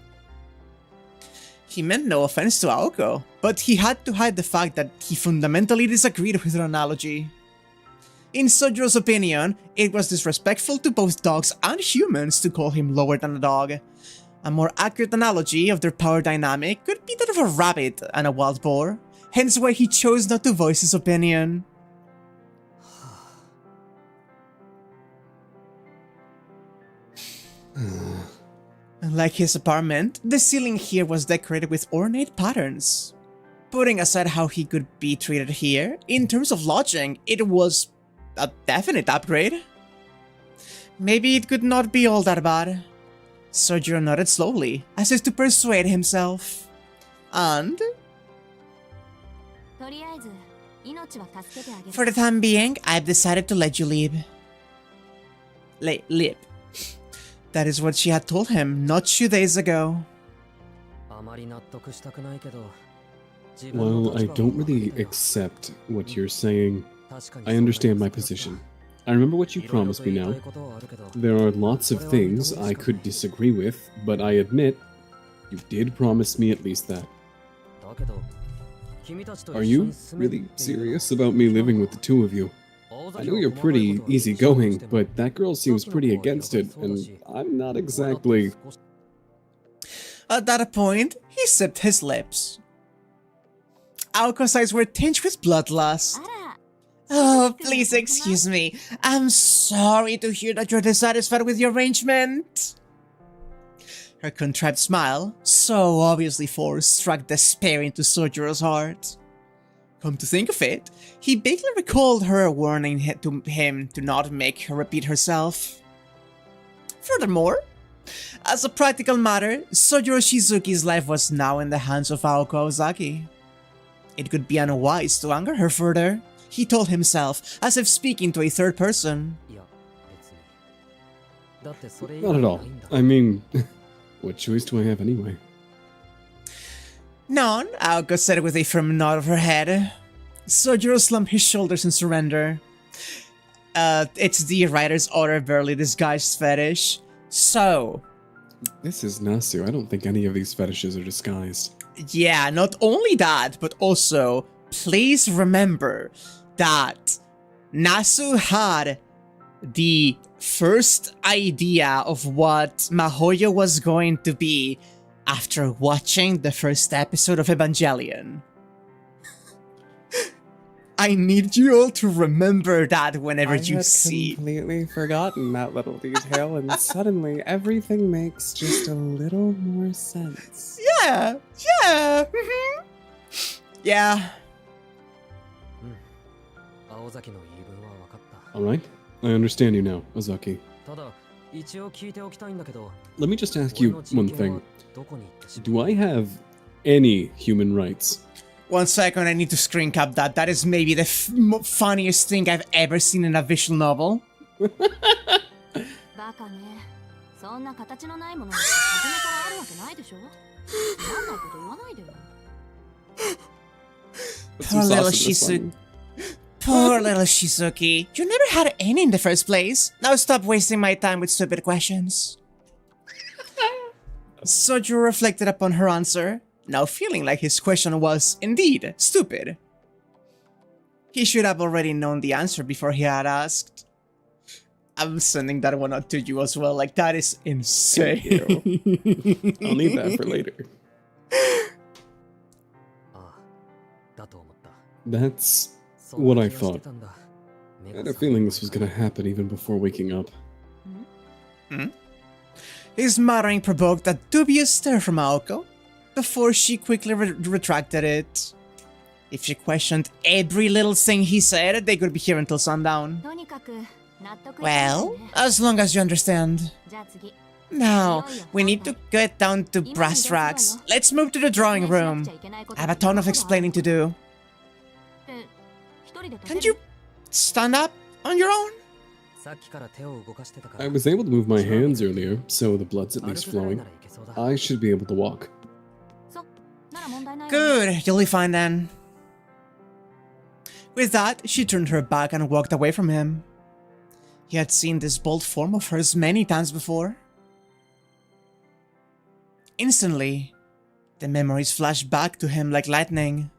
He meant no offense to Aoko, but he had to hide the fact that he fundamentally disagreed with her analogy. In Sojiro's opinion, it was disrespectful to both dogs and humans to call him lower than a dog. A more accurate analogy of their power dynamic could be that of a rabbit and a wild boar, hence why he chose not to voice his opinion. Like his apartment, the ceiling here was decorated with ornate patterns. Putting aside how he could be treated here, in terms of lodging, it was a definite upgrade. Maybe it could not be all that bad. Sojiro nodded slowly, as if to persuade himself. And for the time being, I've decided to let you leave. Live. That is what she had told him not 2 days ago. While I don't really accept what you're saying, I understand my position. I remember what you promised me now. There are lots of things I could disagree with, but I admit, you did promise me at least that. Are you really serious about me living with the two of you? I know you're pretty easygoing, but that girl seems pretty against it, and I'm not exactly... At that point, he sipped his lips. Aoko's eyes were tinged with bloodlust. Oh, please excuse me. I'm sorry to hear that you're dissatisfied with your arrangement. Her contrived smile, so obviously forced, struck despair into Sojiro's heart. Come to think of it, he vaguely recalled her warning him to not make her repeat herself. Furthermore, as a practical matter, Sojiro Shizuki's life was now in the hands of Aoko Ozaki. It could be unwise to anger her further, he told himself, as if speaking to a third person. Not at all. I mean, what choice do I have anyway? None, Aoko said with a firm nod of her head. Sojiro slumped his shoulders in surrender. It's the writer's order barely disguised fetish. So... This is Nasu. I don't think any of these fetishes are disguised. Yeah, not only that, but also, please remember that Nasu had the first idea of what Mahoyo was going to be after watching the first episode of Evangelion. I need you all to remember that whenever you see... I had completely forgotten that little detail, and suddenly everything makes just a little more sense. Yeah, yeah. Alright, I understand you now, Ozaki. Let me just ask you one thing. Do I have any human rights? 1 second, I need to screen cap that. That is maybe the funniest thing I've ever seen in a visual novel. Poor little Shizuki. Poor little Shizuki. You never had any in the first place. Now stop wasting my time with stupid questions. Sojiro reflected upon her answer, now feeling like his question was, indeed, stupid. He should have already known the answer before he had asked. I'm sending that one out to you as well, like that is insane. I'll need that for later. That's what I thought. I had a feeling this was gonna happen even before waking up. His muttering provoked a dubious stare from Aoko, before she quickly retracted it. If she questioned every little thing he said, they could be here until sundown. Well, as long as you understand. Now, we need to get down to brass tacks. Let's move to the drawing room. I have a ton of explaining to do. Can't you stand up on your own? I was able to move my hands earlier, so the blood's at least flowing. I should be able to walk. Good, you'll be fine then. With that, she turned her back and walked away from him. He had seen this bold form of hers many times before. Instantly, the memories flashed back to him like lightning.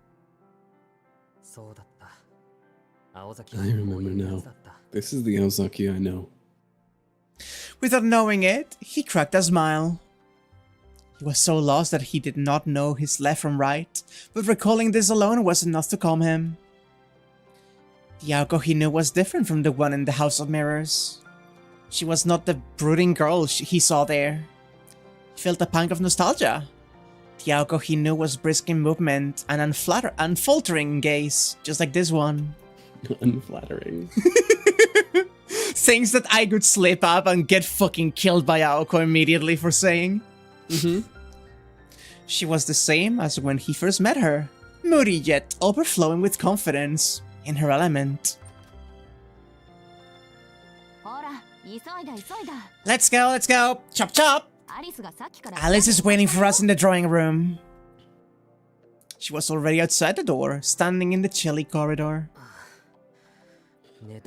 I remember now. This is the Ozaki I know. Without knowing it, he cracked a smile. He was so lost that he did not know his left from right, but recalling this alone was enough to calm him. The Aoko he knew was different from the one in the House of Mirrors. She was not the brooding girl he saw there. He felt a pang of nostalgia. The Aoko he knew was brisk in movement and unfaltering in gaze, just like this one. Unflattering. Things that I could slip up and get fucking killed by Aoko immediately for saying. She was the same as when he first met her, moody yet overflowing with confidence, in her element. Let's go! Chop chop! Alice is waiting for us in the drawing room. She was already outside the door, standing in the chilly corridor. You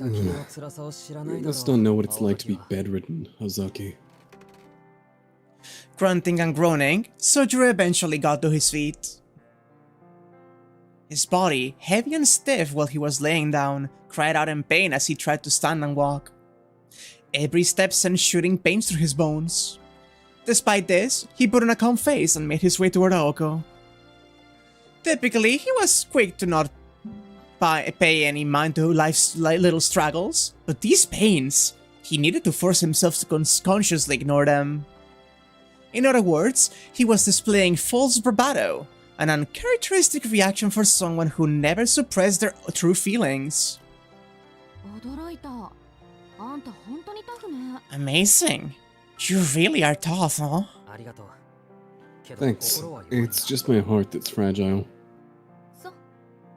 just don't know what it's like to be bedridden, Ozaki. Grunting and groaning, Sojiro eventually got to his feet. His body, heavy and stiff while he was laying down, cried out in pain as he tried to stand and walk. Every step sent shooting pains through his bones. Despite this, he put on a calm face and made his way toward Aoko. Typically, he was quick to not pay any mind to life's little struggles, but these pains, he needed to force himself to consciously ignore them. In other words, he was displaying false bravado, an uncharacteristic reaction for someone who never suppressed their true feelings. Amazing. You really are tough, huh? Thanks. It's just my heart that's fragile.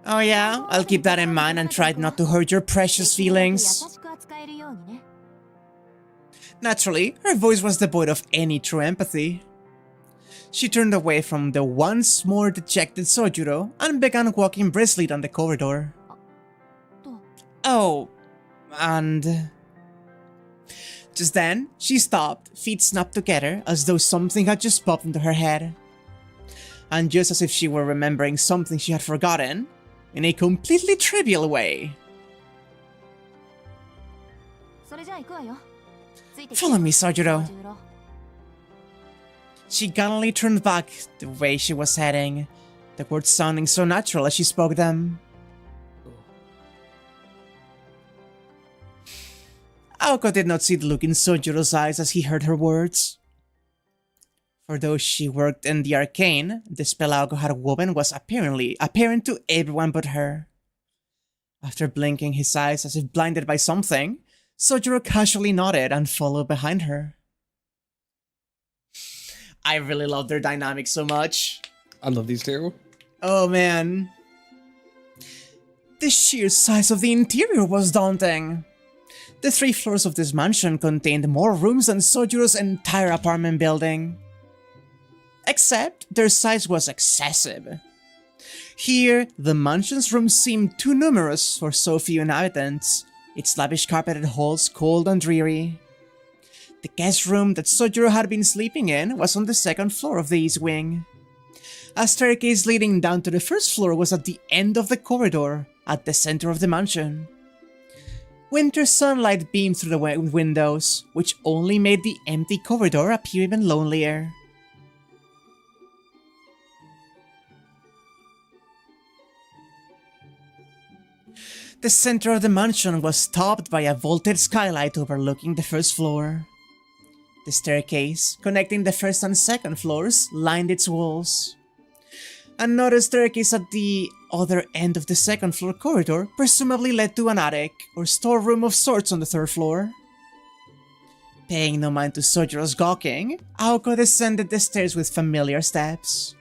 Oh yeah? I'll keep that in mind and try not to hurt your precious feelings. Naturally, her voice was devoid of any true empathy. She turned away from the once more dejected Sojiro and began walking briskly down the corridor. Oh, and... Just then, she stopped, feet snapped together as though something had just popped into her head. And just as if she were remembering something she had forgotten, in a completely trivial way. Follow me, Sojiro. She gallantly turned back the way she was heading, the words sounding so natural as she spoke them. Aoko did not see the look in Sojiro's eyes as he heard her words. For though she worked in the arcane, the spell Aoko had woven was apparent to everyone but her. After blinking his eyes as if blinded by something, Sojiro casually nodded and followed behind her. I really love their dynamic so much. I love these two. Oh man. The sheer size of the interior was daunting. The 3 floors of this mansion contained more rooms than Sojiro's entire apartment building. Except their size was excessive. Here, the mansion's rooms seemed too numerous for so few inhabitants, its lavish carpeted halls cold and dreary. The guest room that Sojiro had been sleeping in was on the 2nd floor of the east wing. A staircase leading down to the 1st floor was at the end of the corridor, at the center of the mansion. Winter sunlight beamed through the windows, which only made the empty corridor appear even lonelier. The center of the mansion was topped by a vaulted skylight overlooking the 1st floor. The staircase, connecting the 1st and 2nd floors, lined its walls. Another staircase at the other end of the 2nd floor corridor presumably led to an attic or storeroom of sorts on the 3rd floor. Paying no mind to Sojiro's gawking, Aoko descended the stairs with familiar steps.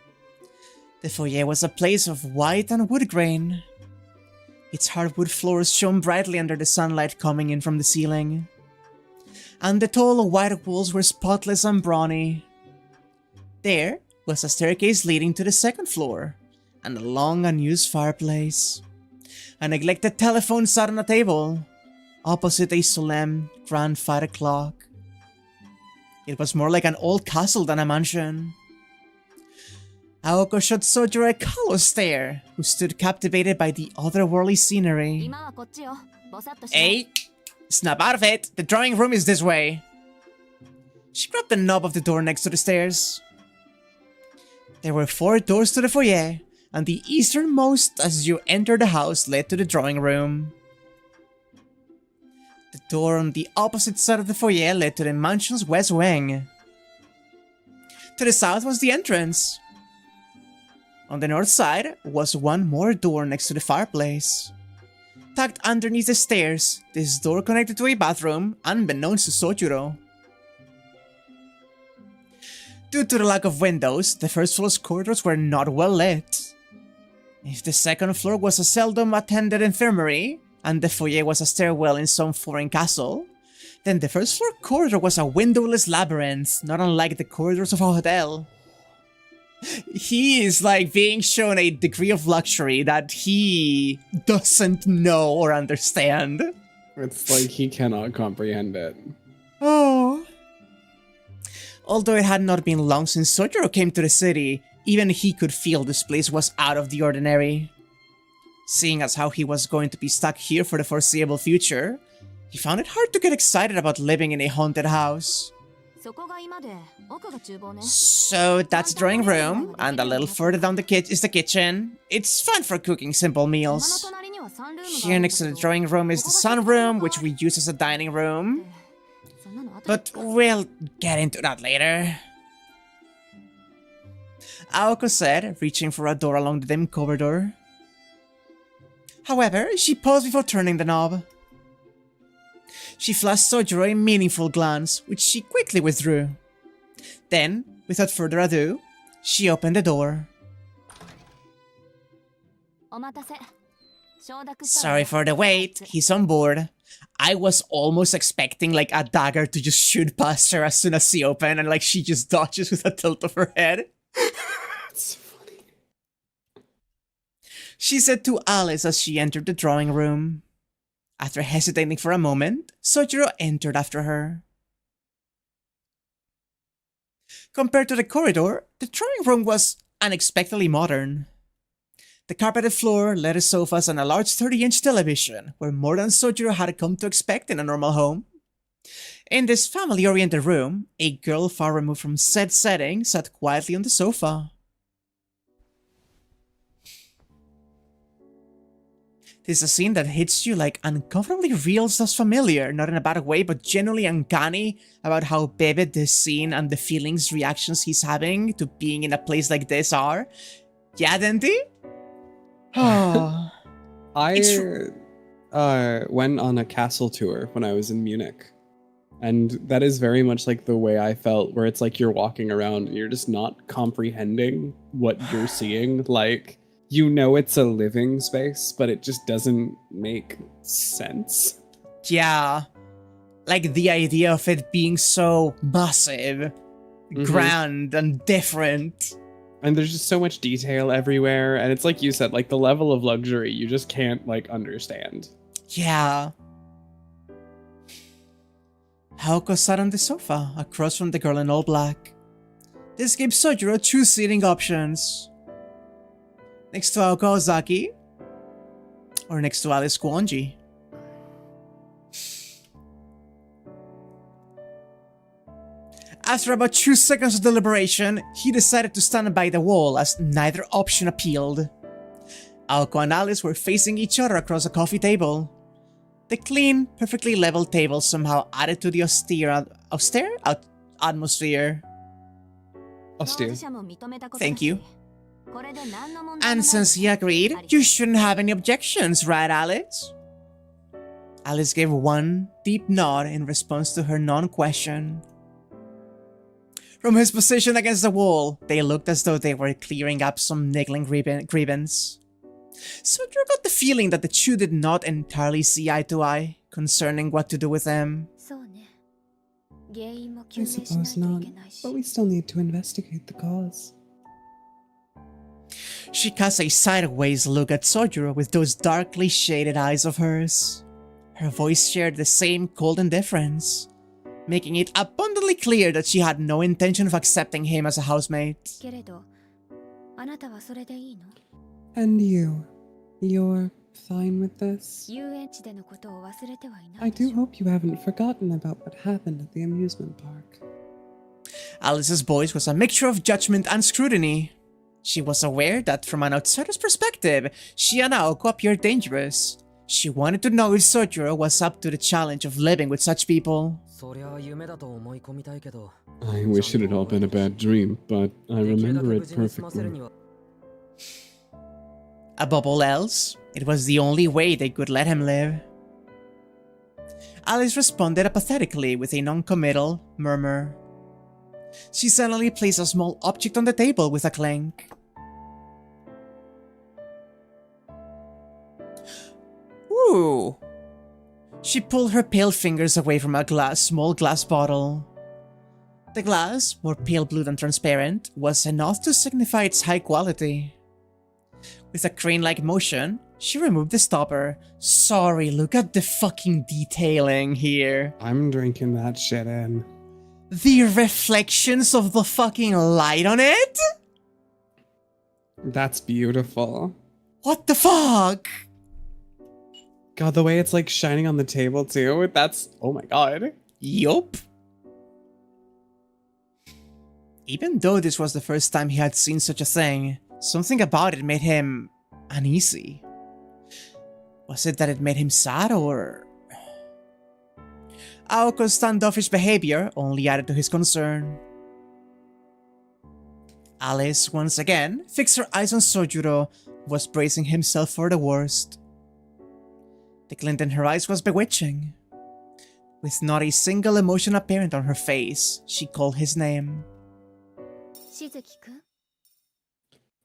The foyer was a place of white and wood grain. Its hardwood floors shone brightly under the sunlight coming in from the ceiling. And the tall white walls were spotless and brawny. There was a staircase leading to the 2nd floor, and a long unused fireplace. A neglected telephone sat on a table, opposite a solemn, grandfather clock. It was more like an old castle than a mansion. Aoko shot Sojiro a callous stare, who stood captivated by the otherworldly scenery. Hey! Snap out of it! The drawing room is this way! She grabbed the knob of the door next to the stairs. There were 4 doors to the foyer, and the easternmost as you entered the house led to the drawing room. The door on the opposite side of the foyer led to the mansion's west wing. To the south was the entrance. On the north side was one more door next to the fireplace. tucked underneath the stairs. This door connected to a bathroom, unbeknownst to Sojuro. Due to the lack of windows, the first floor's corridors were not well lit. If the second floor was a seldom attended infirmary, and the foyer was a stairwell in some foreign castle, then the first floor corridor was a windowless labyrinth, not unlike the corridors of a hotel. He is like being shown a degree of luxury that he doesn't know or understand. It's like he cannot comprehend it. Oh. Although it had not been long since Sojuro came to the city, even he could feel this place was out of the ordinary. Seeing as how he was going to be stuck here for the foreseeable future, he found it hard to get excited about living in a haunted house. So that's the drawing room, and a little further down the is the kitchen. It's fun for cooking simple meals. Here next to the drawing room is the sunroom, which we use as a dining room. But we'll get into that later. Aoko said, reaching for a door along the dim corridor. However, she paused before turning the knob. She flashed Sojuro a meaningful glance, which she quickly withdrew. Then, without further ado, she opened the door. Sorry for the wait, he's on board. I was almost expecting like a dagger to just shoot past her as soon as she opened, and like she just dodges with a tilt of her head. That's funny. She said to Alice as she entered the drawing room. After hesitating for a moment, Sojuro entered after her. Compared to the corridor, the drawing room was unexpectedly modern. The carpeted floor, leather sofas, and a large 30-inch television were more than Sojuro had come to expect in a normal home. In this family-oriented room, a girl far removed from said setting sat quietly on the sofa. This is a scene that hits you like uncomfortably real slash familiar, not in a bad way, but genuinely uncanny about how vivid this scene and the feelings, reactions he's having to being in a place like this are. Yeah, Denti? I went on a castle tour when I was in Munich. And that is very much like the way I felt, where it's like you're walking around and you're just not comprehending what you're seeing. Like, you know it's a living space, but it just doesn't make sense. Yeah. Like the idea of it being so massive, grand, and different. And there's just so much detail everywhere. And it's like you said, like the level of luxury, you just can't like understand. Yeah. Haoko sat on the sofa, across from the girl in all black. This gave Sojuro two seating options. Next to Aoko Ozaki, or next to Alice Kuonji. After about 2 seconds of deliberation, he decided to stand by the wall as neither option appealed. Aoko and Alice were facing each other across a coffee table. The clean, perfectly level table somehow added to the austere atmosphere. Austere. Thank you. And since he agreed, you shouldn't have any objections, right, Alice? Alice gave one deep nod in response to her non-question. From his position against the wall, they looked as though they were clearing up some niggling grievance. Sojuro got the feeling that the two did not entirely see eye to eye concerning what to do with them. I suppose not, but we still need to investigate the cause. She cast a sideways look at Sojuro with those darkly shaded eyes of hers. Her voice shared the same cold indifference, making it abundantly clear that she had no intention of accepting him as a housemate. And you're fine with this? I do hope you haven't forgotten about what happened at the amusement park. Alice's voice was a mixture of judgment and scrutiny. She was aware that from an outsider's perspective, she and Aoko appeared dangerous. She wanted to know if Sojuro was up to the challenge of living with such people. I wish it had all been a bad dream, but I remember it perfectly. Above all else, it was the only way they could let him live. Alice responded apathetically with a non-committal murmur. She suddenly placed a small object on the table with a clink. Ooh! She pulled her pale fingers away from a small glass bottle. The glass, more pale blue than transparent, was enough to signify its high quality. With a crane-like motion, she removed the stopper. Sorry, look at the fucking detailing here. I'm drinking that shit in. The reflections of the fucking light on it? That's beautiful. What the fuck? God, the way it's like shining on the table too. That's, oh my god. Yup. Even though this was the first time he had seen such a thing, something about it made him uneasy. Was it that it made him sad, or... Aoko's standoffish behavior only added to his concern. Alice, once again, fixed her eyes on Sojuro, who was bracing himself for the worst. The glint in her eyes was bewitching. With not a single emotion apparent on her face, she called his name. Shizuki-kun?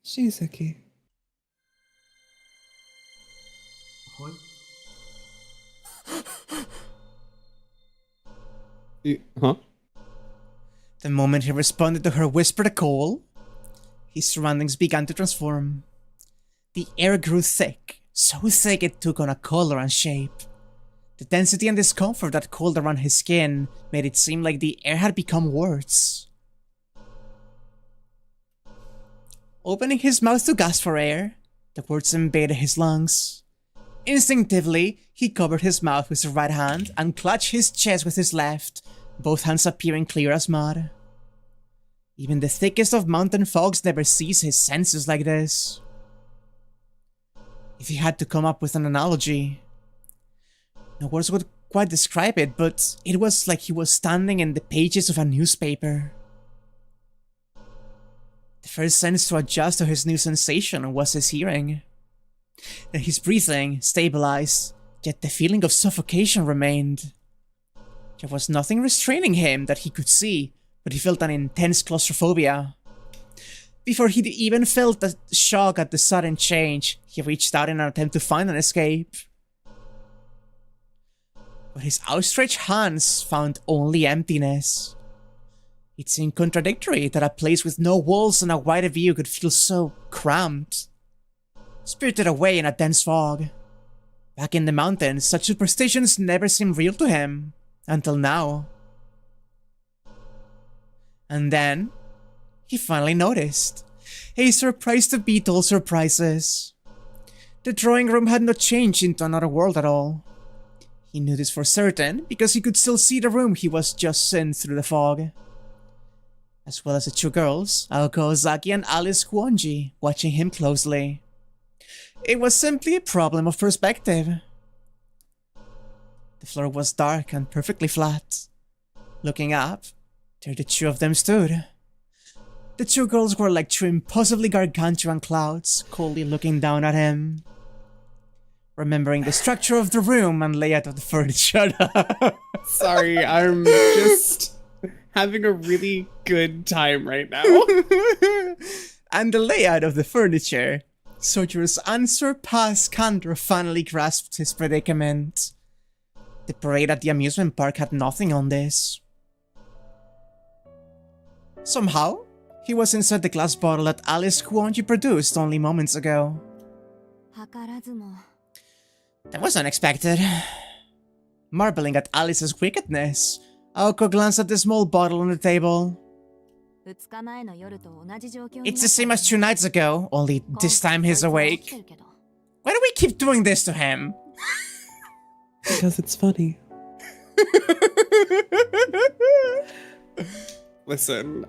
Shizuki. Huh? The moment he responded to her whispered call, his surroundings began to transform. The air grew thick, so thick it took on a color and shape. The density and discomfort that coiled around his skin made it seem like the air had become words. Opening his mouth to gasp for air, the words invaded his lungs. Instinctively, he covered his mouth with his right hand and clutched his chest with his left, both hands appearing clear as mud. Even the thickest of mountain fogs never sees his senses like this. If he had to come up with an analogy, no words would quite describe it, but it was like he was standing in the pages of a newspaper. The first sense to adjust to his new sensation was his hearing. Then his breathing stabilized, yet the feeling of suffocation remained. There was nothing restraining him that he could see, but he felt an intense claustrophobia. Before he even felt the shock at the sudden change, he reached out in an attempt to find an escape. But his outstretched hands found only emptiness. It seemed contradictory that a place with no walls and a wide view could feel so cramped. Spirited away in a dense fog. Back in the mountains, such superstitions never seemed real to him, until now. And then, he finally noticed. A surprise to beat all surprises. The drawing room had not changed into another world at all. He knew this for certain, because he could still see the room he was just in through the fog. As well as the two girls, Aoko Ozaki and Alice Kuonji, watching him closely. It was simply a problem of perspective. The floor was dark and perfectly flat. Looking up, there the two of them stood. The two girls were like two impossibly gargantuan clouds, coldly looking down at him. Remembering the structure of the room and layout of the furniture. Sorry, I'm just having a really good time right now. And the layout of the furniture. Sojuro's unsurpassed candor finally grasped his predicament. The parade at the amusement park had nothing on this. Somehow, he was inside the glass bottle that Alice Kuonji produced only moments ago. That was unexpected. Marveling at Alice's wickedness, Aoko glanced at the small bottle on the table. It's the same as 2 nights ago, only this time he's awake. Why do we keep doing this to him? Because it's funny. Listen,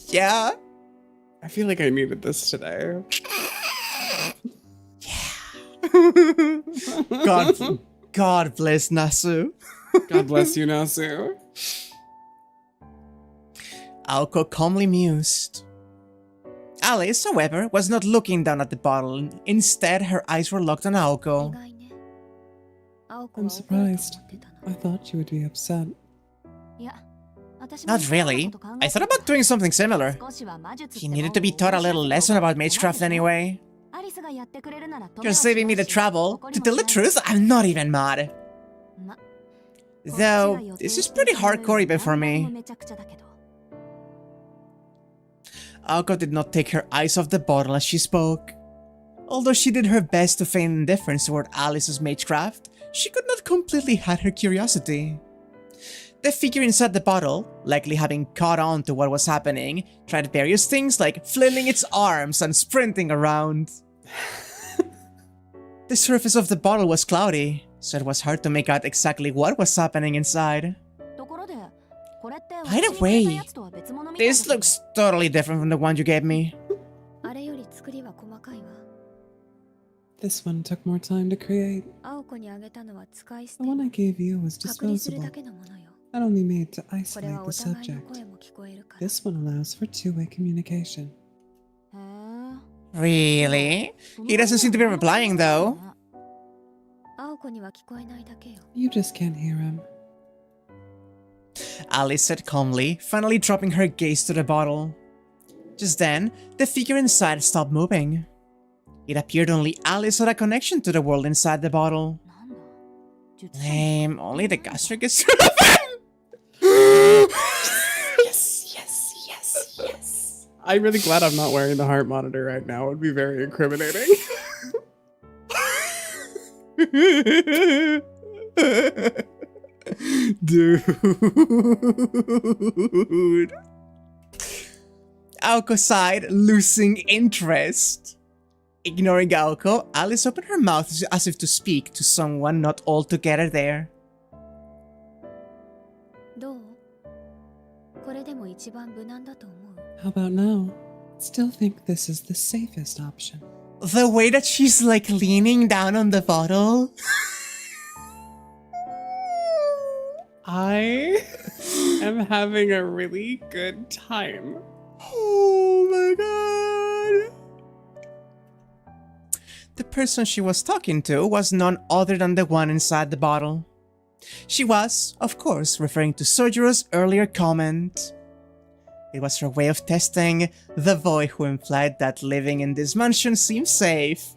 Yeah? I feel like I needed this today. God bless Nasu. God bless you, Nasu. Aoko calmly mused. Alice, however, was not looking down at the bottle. Instead, her eyes were locked on Aoko. I'm surprised. I thought you would be upset. Not really. I thought about doing something similar. He needed to be taught a little lesson about magecraft anyway. You're saving me the trouble. To tell the truth, I'm not even mad. Though, this is pretty hardcore even for me. Aoko did not take her eyes off the bottle as she spoke. Although she did her best to feign indifference toward Alice's magecraft, she could not completely hide her curiosity. The figure inside the bottle, likely having caught on to what was happening, tried various things like flailing its arms and sprinting around. The surface of the bottle was cloudy, so it was hard to make out exactly what was happening inside. By the way, this looks totally different from the one you gave me. This one took more time to create. The one I gave you was disposable, and only made to isolate the subject. This one allows for two-way communication. Really? He doesn't seem to be replying though. You just can't hear him. Alice said calmly, finally dropping her gaze to the bottle. Just then, the figure inside stopped moving. It appeared only Alice had a connection to the world inside the bottle. Lame, only the gastric is Yes. I'm really glad I'm not wearing the heart monitor right now. It would be very incriminating. Dude. Aoko sighed, losing interest. Ignoring Aoko, Alice opened her mouth as if to speak to someone not altogether there. How about now? Still think this is the safest option. The way that she's like leaning down on the bottle. I am having a really good time. Oh my god. The person she was talking to was none other than the one inside the bottle. She was, of course, referring to Sojiro's earlier comment. It was her way of testing the boy who implied that living in this mansion seems safe.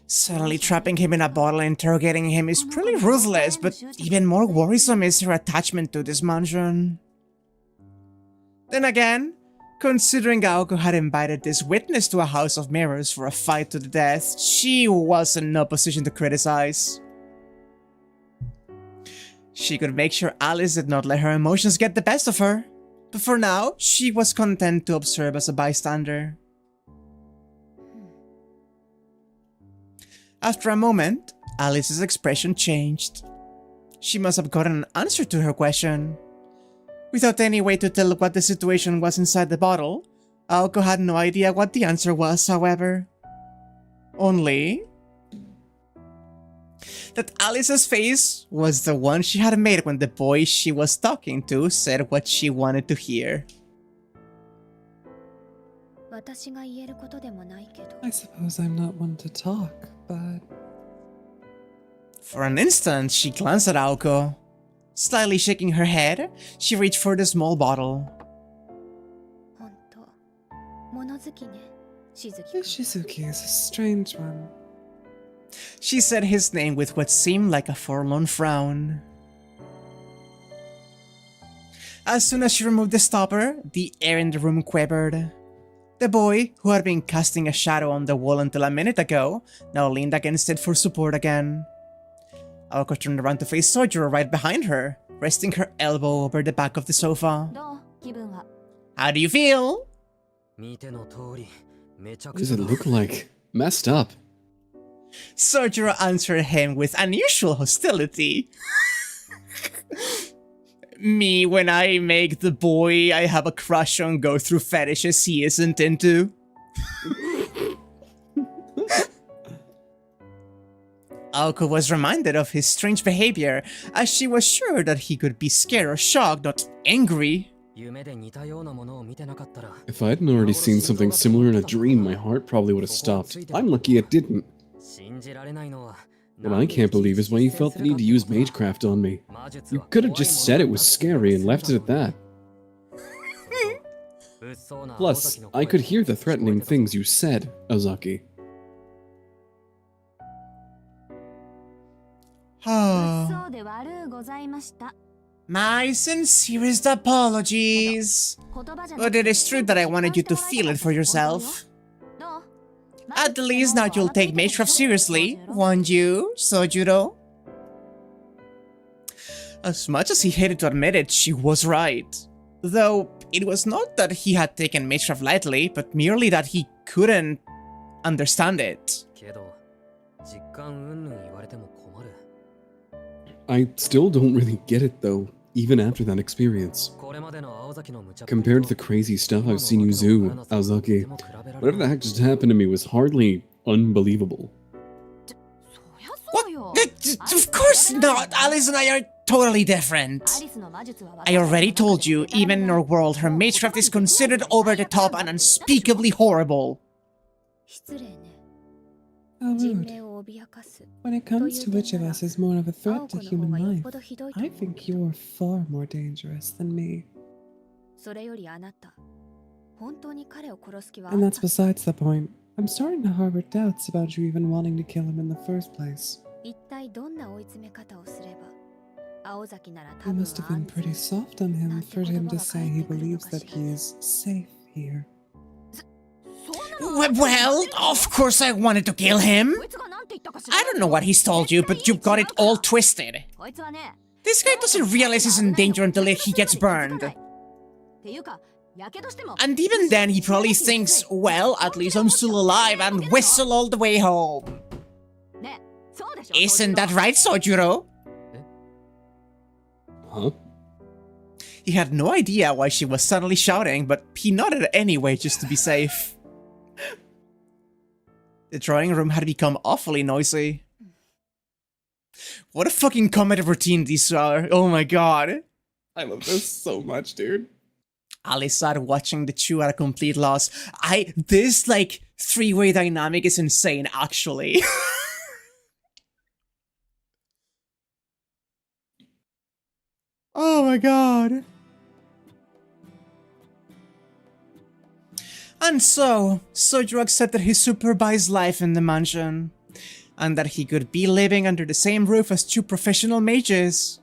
Suddenly trapping him in a bottle and interrogating him is pretty ruthless, but even more worrisome is her attachment to this mansion. Then again, considering Aoko had invited this witness to a house of mirrors for a fight to the death, she was in no position to criticize. She could make sure Alice did not let her emotions get the best of her, but for now, she was content to observe as a bystander. After a moment, Alice's expression changed. She must have gotten an answer to her question. Without any way to tell what the situation was inside the bottle, Aoko had no idea what the answer was, however. Only that Alice's face was the one she had made when the boy she was talking to said what she wanted to hear. I suppose I'm not one to talk, but... For an instant, she glanced at Aoko. Slightly shaking her head, she reached for the small bottle. This Shizuki is a strange one. She said his name with what seemed like a forlorn frown. As soon as she removed the stopper, the air in the room quivered. The boy, who had been casting a shadow on the wall until a minute ago, now leaned against it for support again. Aoko turned around to face Sojiro right behind her, resting her elbow over the back of the sofa. How do you feel? What does it look like? Messed up. Sojiro answered him with unusual hostility. Me when I make the boy I have a crush on go through fetishes he isn't into. Aoko was reminded of his strange behavior, as she was sure that he could be scared or shocked, not angry. If I hadn't already seen something similar in a dream, my heart probably would have stopped. I'm lucky it didn't. What I can't believe is why you felt the need to use magecraft on me. You could have just said it was scary and left it at that. Plus, I could hear the threatening things you said, Ozaki. Oh. My sincerest apologies. But it is true that I wanted you to feel it for yourself. At least now you'll take magecraft seriously, won't you, Sojuro? As much as he hated to admit it, she was right. Though, it was not that he had taken magecraft lightly, but merely that he couldn't understand it. I still don't really get it though, even after that experience. Compared to the crazy stuff I've seen you do, Aozaki, whatever the heck just happened to me was hardly unbelievable. What? Of course not! Alice and I are totally different. I already told you, even in our world, her magecraft is considered over the top and unspeakably horrible. How rude. When it comes to which of us is more of a threat to human life, I think you're far more dangerous than me. And that's besides the point. I'm starting to harbor doubts about you even wanting to kill him in the first place. You must have been pretty soft on him for him to say he believes that he is safe here. Well, of course I wanted to kill him. I don't know what he's told you, but you've got it all twisted. This guy doesn't realize he's in danger until he gets burned. And even then, he probably thinks, well, at least I'm still alive, and whistle all the way home. Isn't that right, Sojuro? Huh? He had no idea why she was suddenly shouting, but he nodded anyway just to be safe. The drawing room had become awfully noisy. What a fucking comedy routine these are. Oh my god. I love this so much, dude. Alice sat watching the two at a complete loss. This, like, three-way dynamic is insane, actually. Oh my god. And so, Sojuro accepted his supervised life in the mansion, and that he could be living under the same roof as two professional mages.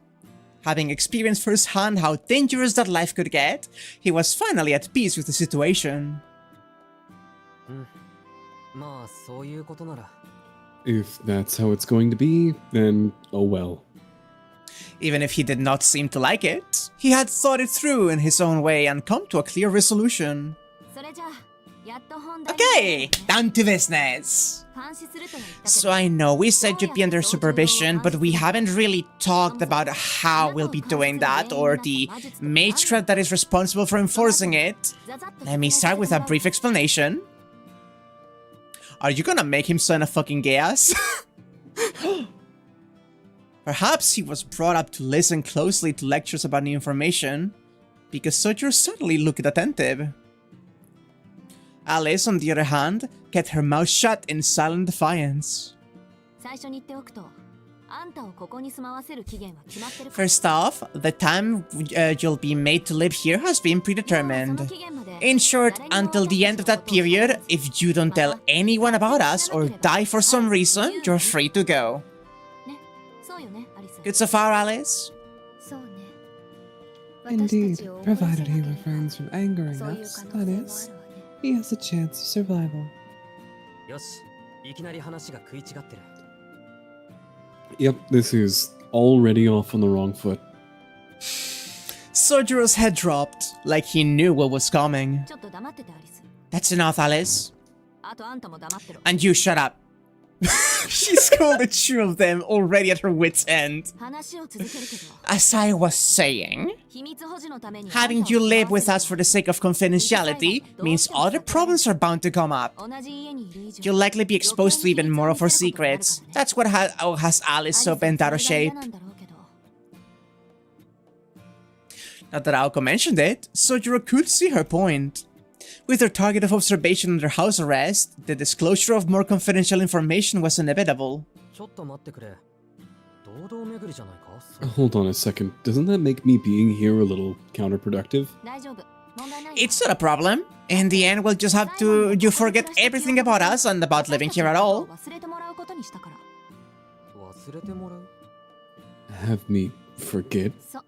Having experienced firsthand how dangerous that life could get, he was finally at peace with the situation. If that's how it's going to be, then oh well. Even if he did not seem to like it, he had thought it through in his own way and come to a clear resolution. Okay, down to business. So I know we said you'd be under supervision, but we haven't really talked about how we'll be doing that or the magecraft that is responsible for enforcing it. Let me start with a brief explanation. Are you gonna make him sign a fucking gay ass? Perhaps he was brought up to listen closely to lectures about new information, because Sojuro suddenly looked attentive. Alice, on the other hand, kept her mouth shut in silent defiance. First off, the time you'll be made to live here has been predetermined. In short, until the end of that period, if you don't tell anyone about us or die for some reason, you're free to go. Good so far, Alice? Indeed, provided he refrains from angering us, that is, he has a chance of survival. Yep, this is already off on the wrong foot. Sojuro's head dropped, like he knew what was coming. That's enough, Alice. And you shut up. She scolded two of them already at her wit's end. 話を続けるけど As I was saying, 秘密保持のために having you live with us for the sake of confidentiality means other problems are bound to come up. 同じ家にいる以上 You'll likely be exposed to even more of our secrets. That's what has Alice so bent out of shape. なんだろうけど Not that Aoko mentioned it, Sojiro could see her point. With her target of observation under house arrest, the disclosure of more confidential information was inevitable. ちょっと待ってくれ。堂々巡りじゃないかそれ Hold on a second. Doesn't that make me being here a little counterproductive? 大丈夫問題ないよ It's not a problem. In the end, we'll just have to you forget everything about us and about living here at all. 忘れてもらうことにしたから忘れてもらう Have me forget? そう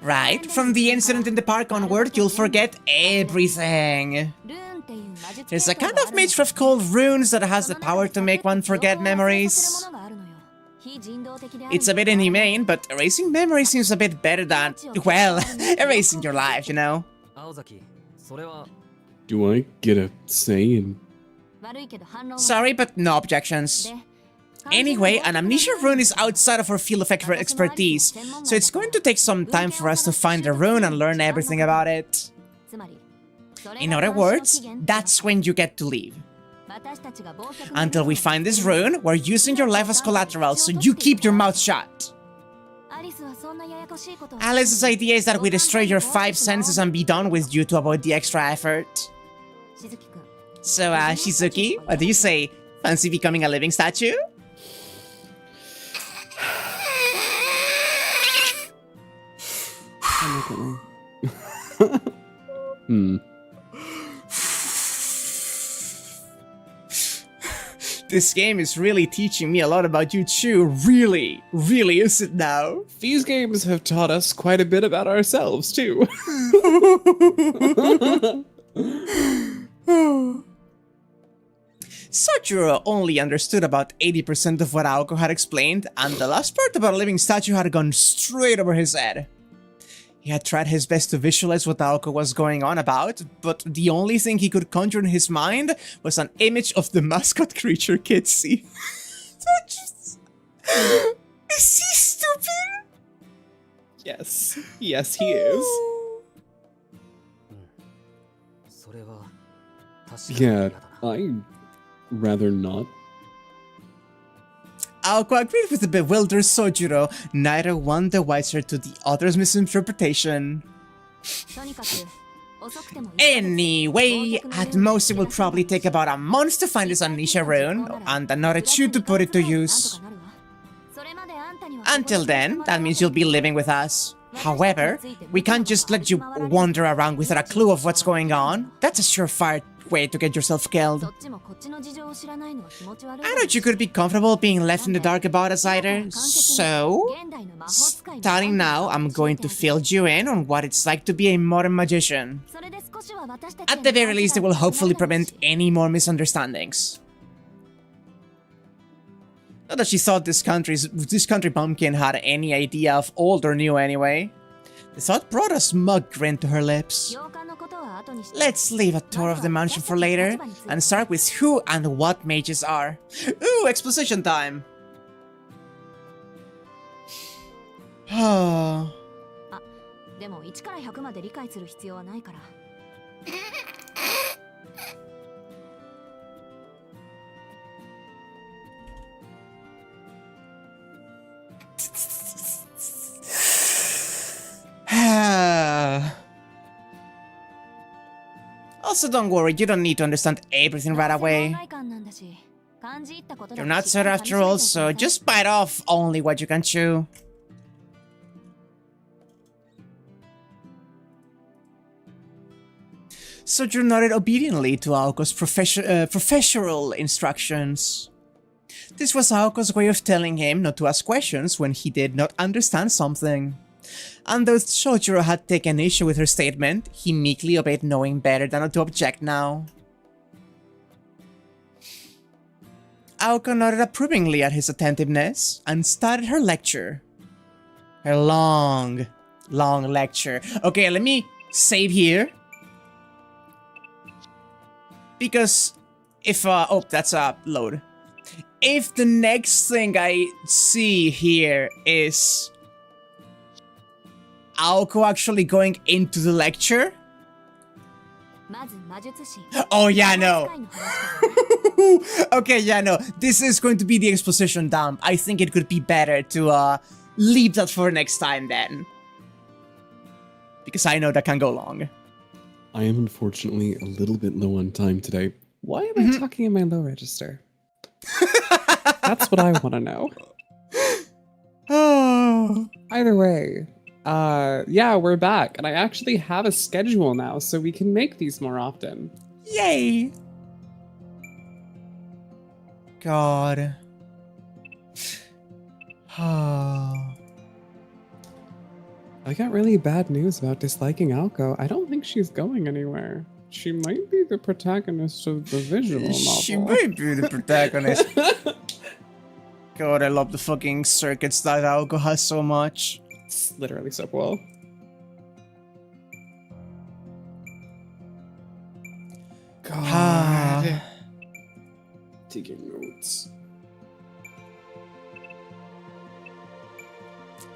Right? From the incident in the park onward, you'll forget everything. ルーンっていう魔術 There's a kind of mage called runes that has the power to make one forget memories. It's a bit inhumane, but erasing memories seems a bit better than, well, erasing your life, you know? 青崎それは Do I get a say in... 悪いけど反論は Sorry, but no objections. で Anyway, an amnesia rune is outside of our field of expertise, so it's going to take some time for us to find the rune and learn everything about it. つまり In other words, that's when you get to leave. 私たちが忘却 Until we find this rune, we're using your life as collateral, so you keep your mouth shut. アリスはそんなややこしいことを Alice's idea is that we destroy your 5 senses and be done with you to avoid the extra effort. しずきくん So, Shizuki, what do you say? Fancy becoming a living statue? This game is really teaching me a lot about you too. Really, really is it now? These games have taught us quite a bit about ourselves, too. Sojiro only understood about 80% of what Aoko had explained, and the last part about a living statue had gone straight over his head. He had tried his best to visualize what Aoko was going on about, but the only thing he could conjure in his mind was an image of the mascot creature kids see. That just... Is he stupid? Yes. Yes, he is. それは確かに嫌 Yeah, だな I'd rather not. Aoko agreed with the bewildered Sojiro, neither one the wiser to the other's misinterpretation. とにかく遅くても Anyway, at most it will probably take about a month to find this amnesia rune, and another 2 to put it to use. それまであんたには Until then, that means you'll be living with us. However, we can't just let you wander around without a clue of what's going on. That's a surefire way to get yourself killed. そっちもこっちの事情を知らないのは気持ち悪い I doubt you could be comfortable being left in the dark about us either. So, starting now, I'm going to fill you in on what it's like to be a modern magician. それで少しは私たちへの At the very least, it will hopefully prevent any more misunderstandings. Not that she thought this country bumpkin had any idea of old or new anyway. The thought brought a smug grin to her lips. 洋館のことは後にして Let's leave a tour of the mansion for later, and start with who and what mages are. Ooh, exposition time! Ah. でも1から100まで理解する必要はないから Also, don't worry, you don't need to understand everything right away. You're not sir after all, so just bite off only what you can chew. Sojiro nodded obediently to Aoko's professional instructions. This was Aoko's way of telling him not to ask questions when he did not understand something. And though Sojiro had taken issue with her statement, he meekly obeyed, knowing better than to object now. Aoko nodded approvingly at his attentiveness and started her lecture. Her long lecture. Okay, let me save here. Because if, oh, that's a load. if the next thing I see here is Aoko actually going into the lecture. Oh yeah, no. Okay, yeah, no. This is going to be the exposition dump. I think it could be better to leave that for next time then. Because I know that can go long. I am unfortunately a little bit low on time today. Why am I talking in my low register? That's what I want to know. Oh. Either way, yeah, we're back, and I actually have a schedule now, so we can make these more often. Yay! God. Oh. I got really bad news about disliking Aoko. I don't think she's going anywhere. She might be the protagonist of the visual novel. She might be the protagonist. God, I love the fucking circuits that Aoko has so much. It's literally so cool. God. Taking notes.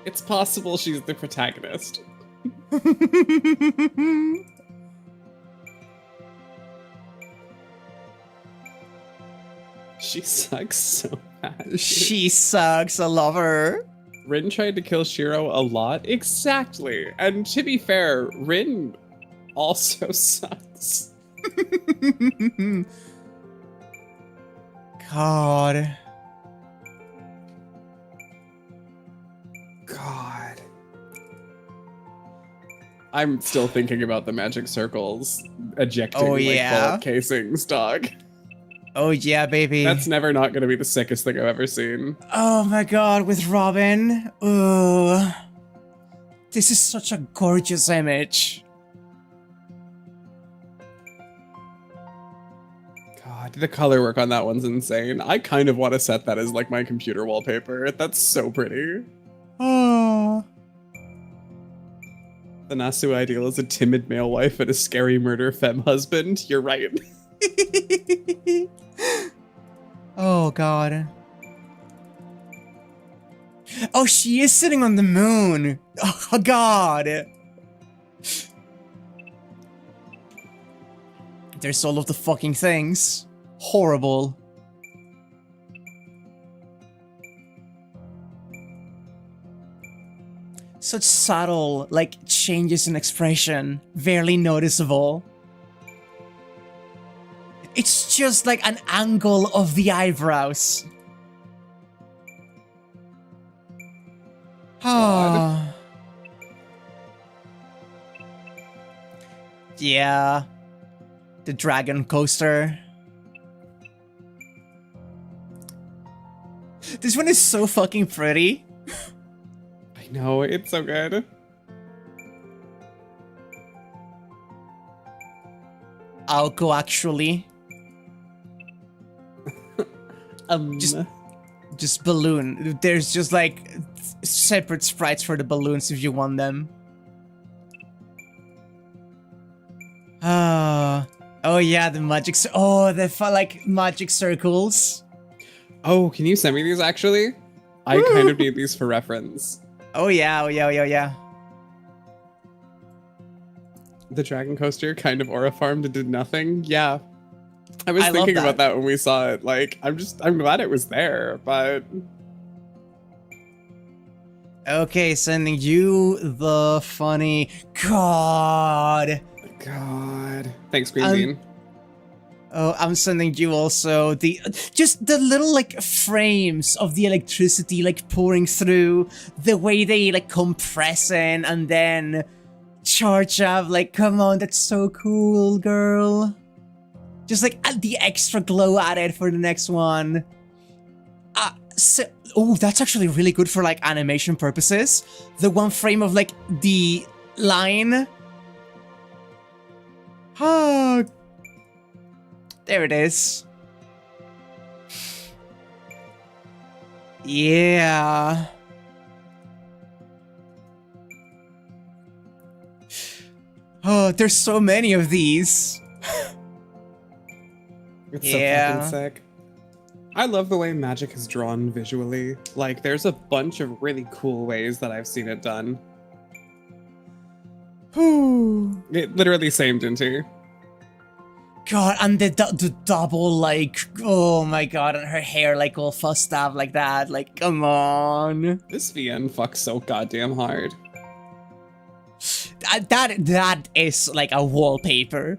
It's possible she's the protagonist. She sucks so bad. She sucks. I love her. Rin tried to kill Shiro a lot. Exactly. And to be fair, Rin also sucks. God. God. I'm still thinking about the magic circles ejecting bullet casings, dog. Oh yeah, baby. That's never not gonna be the sickest thing I've ever seen. Oh my god, with Robin. Ooh. This is such a gorgeous image. God, the color work on that one's insane. I kind of want to set that as like my computer wallpaper. That's so pretty. Oh. The Nasu ideal is a timid male wife and a scary murder femme husband. You're right. Oh god. Oh, she is sitting on the moon. Oh god. There's all of the fucking things. Horrible. Such subtle, like, changes in expression. Barely noticeable. It's just like an angle of the eyebrows. Ah. Yeah. The dragon coaster. This one is so fucking pretty. I know, it's so good. Aoko actually. Just balloon. There's just like separate sprites for the balloons if you want them. Oh yeah, the magic. Oh, the like magic circles. Oh, can you send me these actually? I kind of need these for reference. Oh yeah, oh yeah, oh yeah, oh yeah. The dragon coaster kind of aura farmed and did nothing. Yeah. I was I thinking love that. about that when we saw it. Like, I'm glad it was there, but... Okay, sending you the funny... God. Thanks, Queen Bean. Oh, I'm sending you also the... Just the little, like, frames of the electricity, like, pouring through. The way they, like, compress in and then charge up. Like, come on, that's so cool, girl. Just, like, add the extra glow added for the next one. Oh, that's actually really good for, like, animation purposes. The one frame of, like, the line. Oh, there it is. Yeah. Oh, there's so many of these. It's so fucking sick. I love the way magic is drawn visually. Like, there's a bunch of really cool ways that I've seen it done. It literally same Dinty. God, and the double, like, oh my god, and her hair, like, all fussed up like that. Like, come on. This VN fucks so goddamn hard. That is, like, a wallpaper.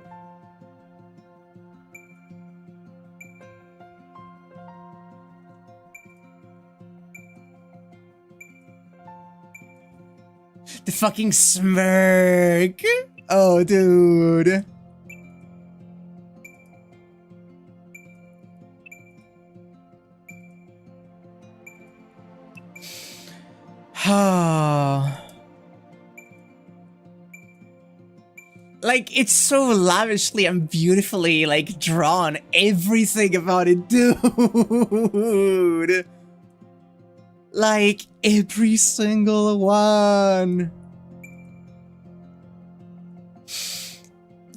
The fucking smirk. Oh, dude. Like, it's so lavishly and beautifully, like, drawn. Everything about it, dude. Like, every single one.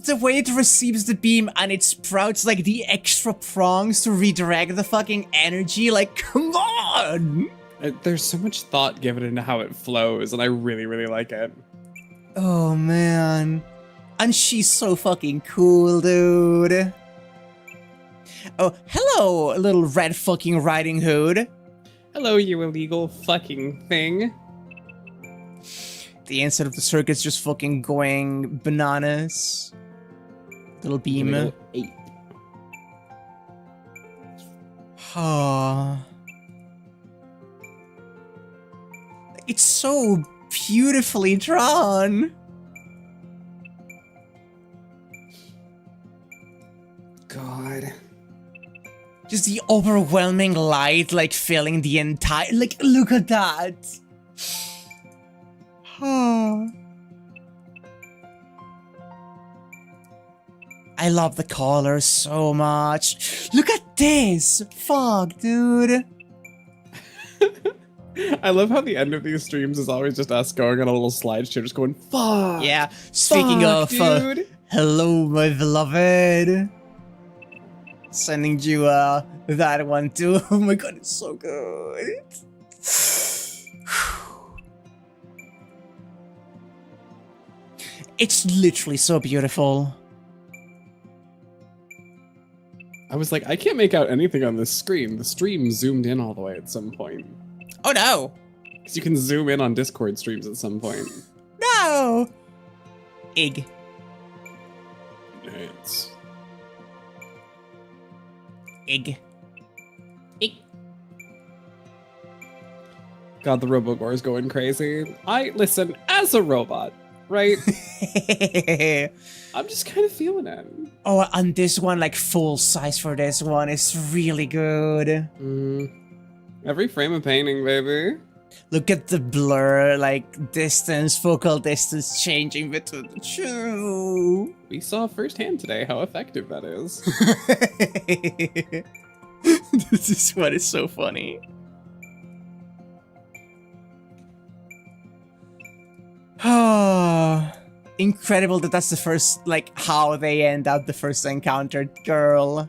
The way it receives the beam and it sprouts, like, the extra prongs to redirect the fucking energy. Like, come on! There's so much thought given into how it flows, and I really, really like it. Oh, man. And she's so fucking cool, dude. Oh, hello, little red fucking Riding Hood. Hello, you illegal fucking thing. The inside of the circuit's just fucking going bananas. Little beam. Go ape. Oh. It's so beautifully drawn. God. Just the overwhelming light, like, filling the entire... Like, look at that! Oh. I love the colors so much. Look at this! Fuck, dude! I love how the end of these streams is always just us going on a little slideshow, just going, fuck! Yeah, speaking of... dude! Hello, my beloved! Sending you that one too. Oh my god, it's so good. It's literally so beautiful. I was like, I can't make out anything on this screen. The stream zoomed in all the way at some point. Oh no! Because you can zoom in on Discord streams at some point. No! Ig. It's... Ig. Ig. God, the Robogore is going crazy. Listen, as a robot, right? I'm just kind of feeling it. Oh, and this one, like, full size for this one is really good. Every frame of painting, baby. Look at the blur, like, distance, focal distance changing between the two. We saw firsthand today how effective that is. This one is so funny. Oh, incredible that that's the first, like, how they end up the first encountered girl.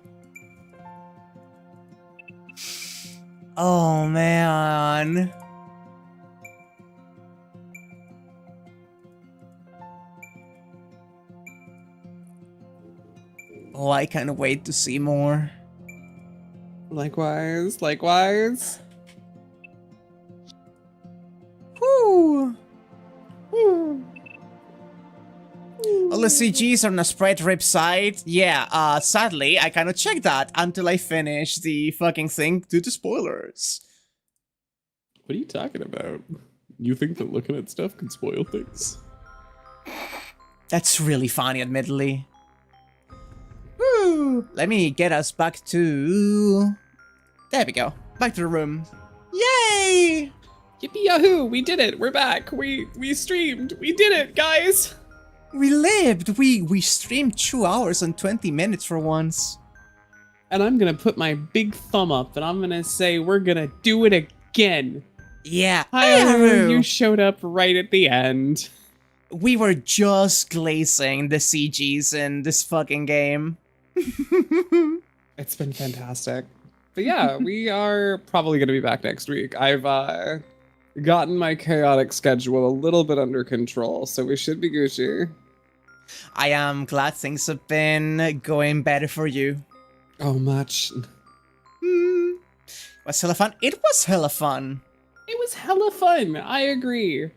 Oh, man. Oh, I can't wait to see more. Likewise, likewise. Woo! All the CGs on a sprite rip site. Yeah, sadly, I cannot check that until I finish the fucking thing due to spoilers. What are you talking about? You think that looking at stuff can spoil things? That's really funny, admittedly. Woo! Let me get us back to... There we go. Back to the room. Yay! Yippee yahoo! We did it! We're back! We streamed! We did it, guys! We lived! We streamed 2 hours and 20 minutes for once. And I'm gonna put my big thumb up and I'm gonna say we're gonna do it again. Yeah. Hi, Haru. You showed up right at the end. We were just glazing the CGs in this fucking game. It's been fantastic. But yeah, we are probably going to be back next week. I've gotten my chaotic schedule a little bit under control, so we should be Gucci. I am glad things have been going better for you. Oh, much. Was hella fun? It was hella fun. It was hella fun. I agree.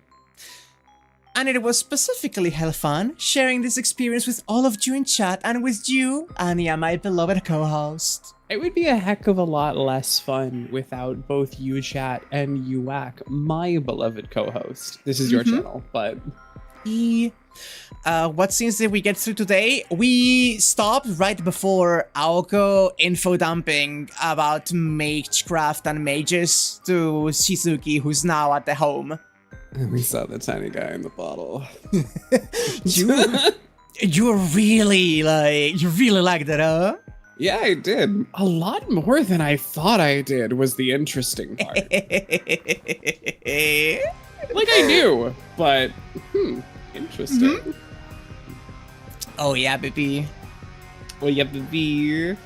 And it was specifically hella fun sharing this experience with all of you in chat and with you, Anya, my beloved co-host. It would be a heck of a lot less fun without both you, chat, and you, Whack, my beloved co-host. This is your channel, but... What scenes did we get through today? We stopped right before Aoko info dumping about magecraft and mages to Shizuki, who's now at the home. And we saw the tiny guy in the bottle. You really like that, huh? Yeah, I did. A lot more than I thought I did was the interesting part. Like I knew, but interesting. Oh yeah, baby. Well, yeah, baby.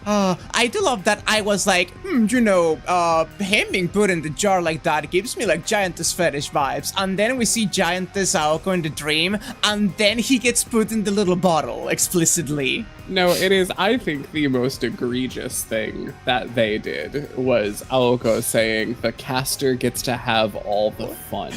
I do love that I was like, him being put in the jar like that gives me like Giantess fetish vibes. And then we see Giantess Aoko in the dream, and then he gets put in the little bottle explicitly. No, it is, I think, the most egregious thing that they did was Aoko saying the caster gets to have all the fun.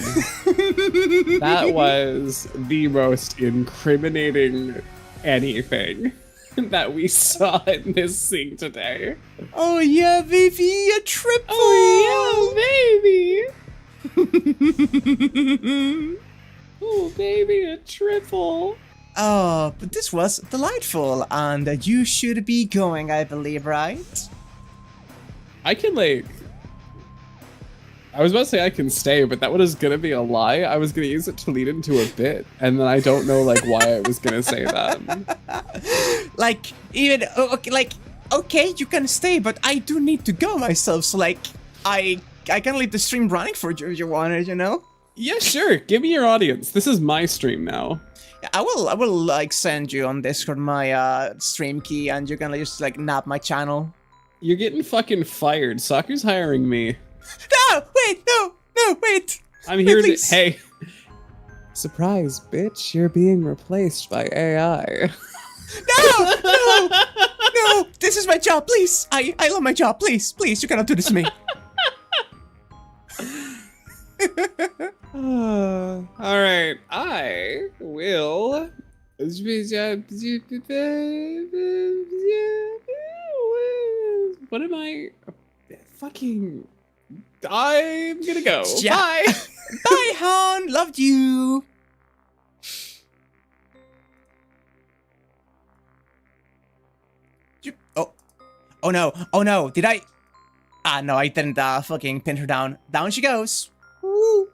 That was the most incriminating anything that we saw in this scene today. Oh yeah, baby, a triple! Oh yeah, baby! Oh baby, a triple! Oh, but this was delightful, and you should be going, I believe, right? I can I was about to say I can stay, but that was gonna be a lie. I was gonna use it to lead into a bit, and then I don't know why I was gonna say that. Okay, you can stay, but I do need to go myself, so I can leave the stream running for you if you want it, you know? Yeah, sure. Give me your audience. This is my stream now. I will send you on Discord my stream key, and you can just nab my channel. You're getting fucking fired. Saku's hiring me. No, wait. I'm here to. Please. Hey. Surprise, bitch, you're being replaced by AI. No, this is my job, please. I love my job, please, you cannot do this to me. All right, I will. What am I? Fucking. I'm gonna go. Yeah. Bye. Bye, hon. Loved you. Oh no. Did I? No, I didn't fucking pin her down. Down she goes. Woo.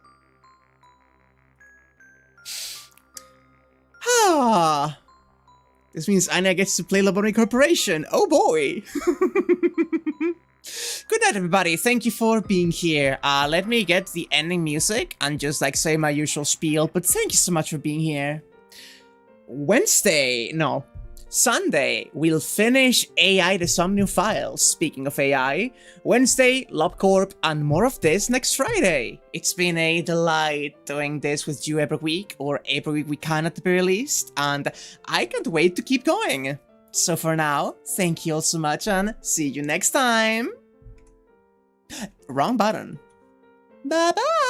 This means Anya gets to play Lobotomy Corporation. Oh boy. Good night, everybody. Thank you for being here. Let me get the ending music and just say my usual spiel, but thank you so much for being here. Sunday, we'll finish AI to some new files. Speaking of AI, Wednesday, LobCorp, and more of this next Friday. It's been a delight doing this with you every week, or every week we can at the very least, and I can't wait to keep going. So for now, thank you all so much, and see you next time. Wrong button. Bye-bye!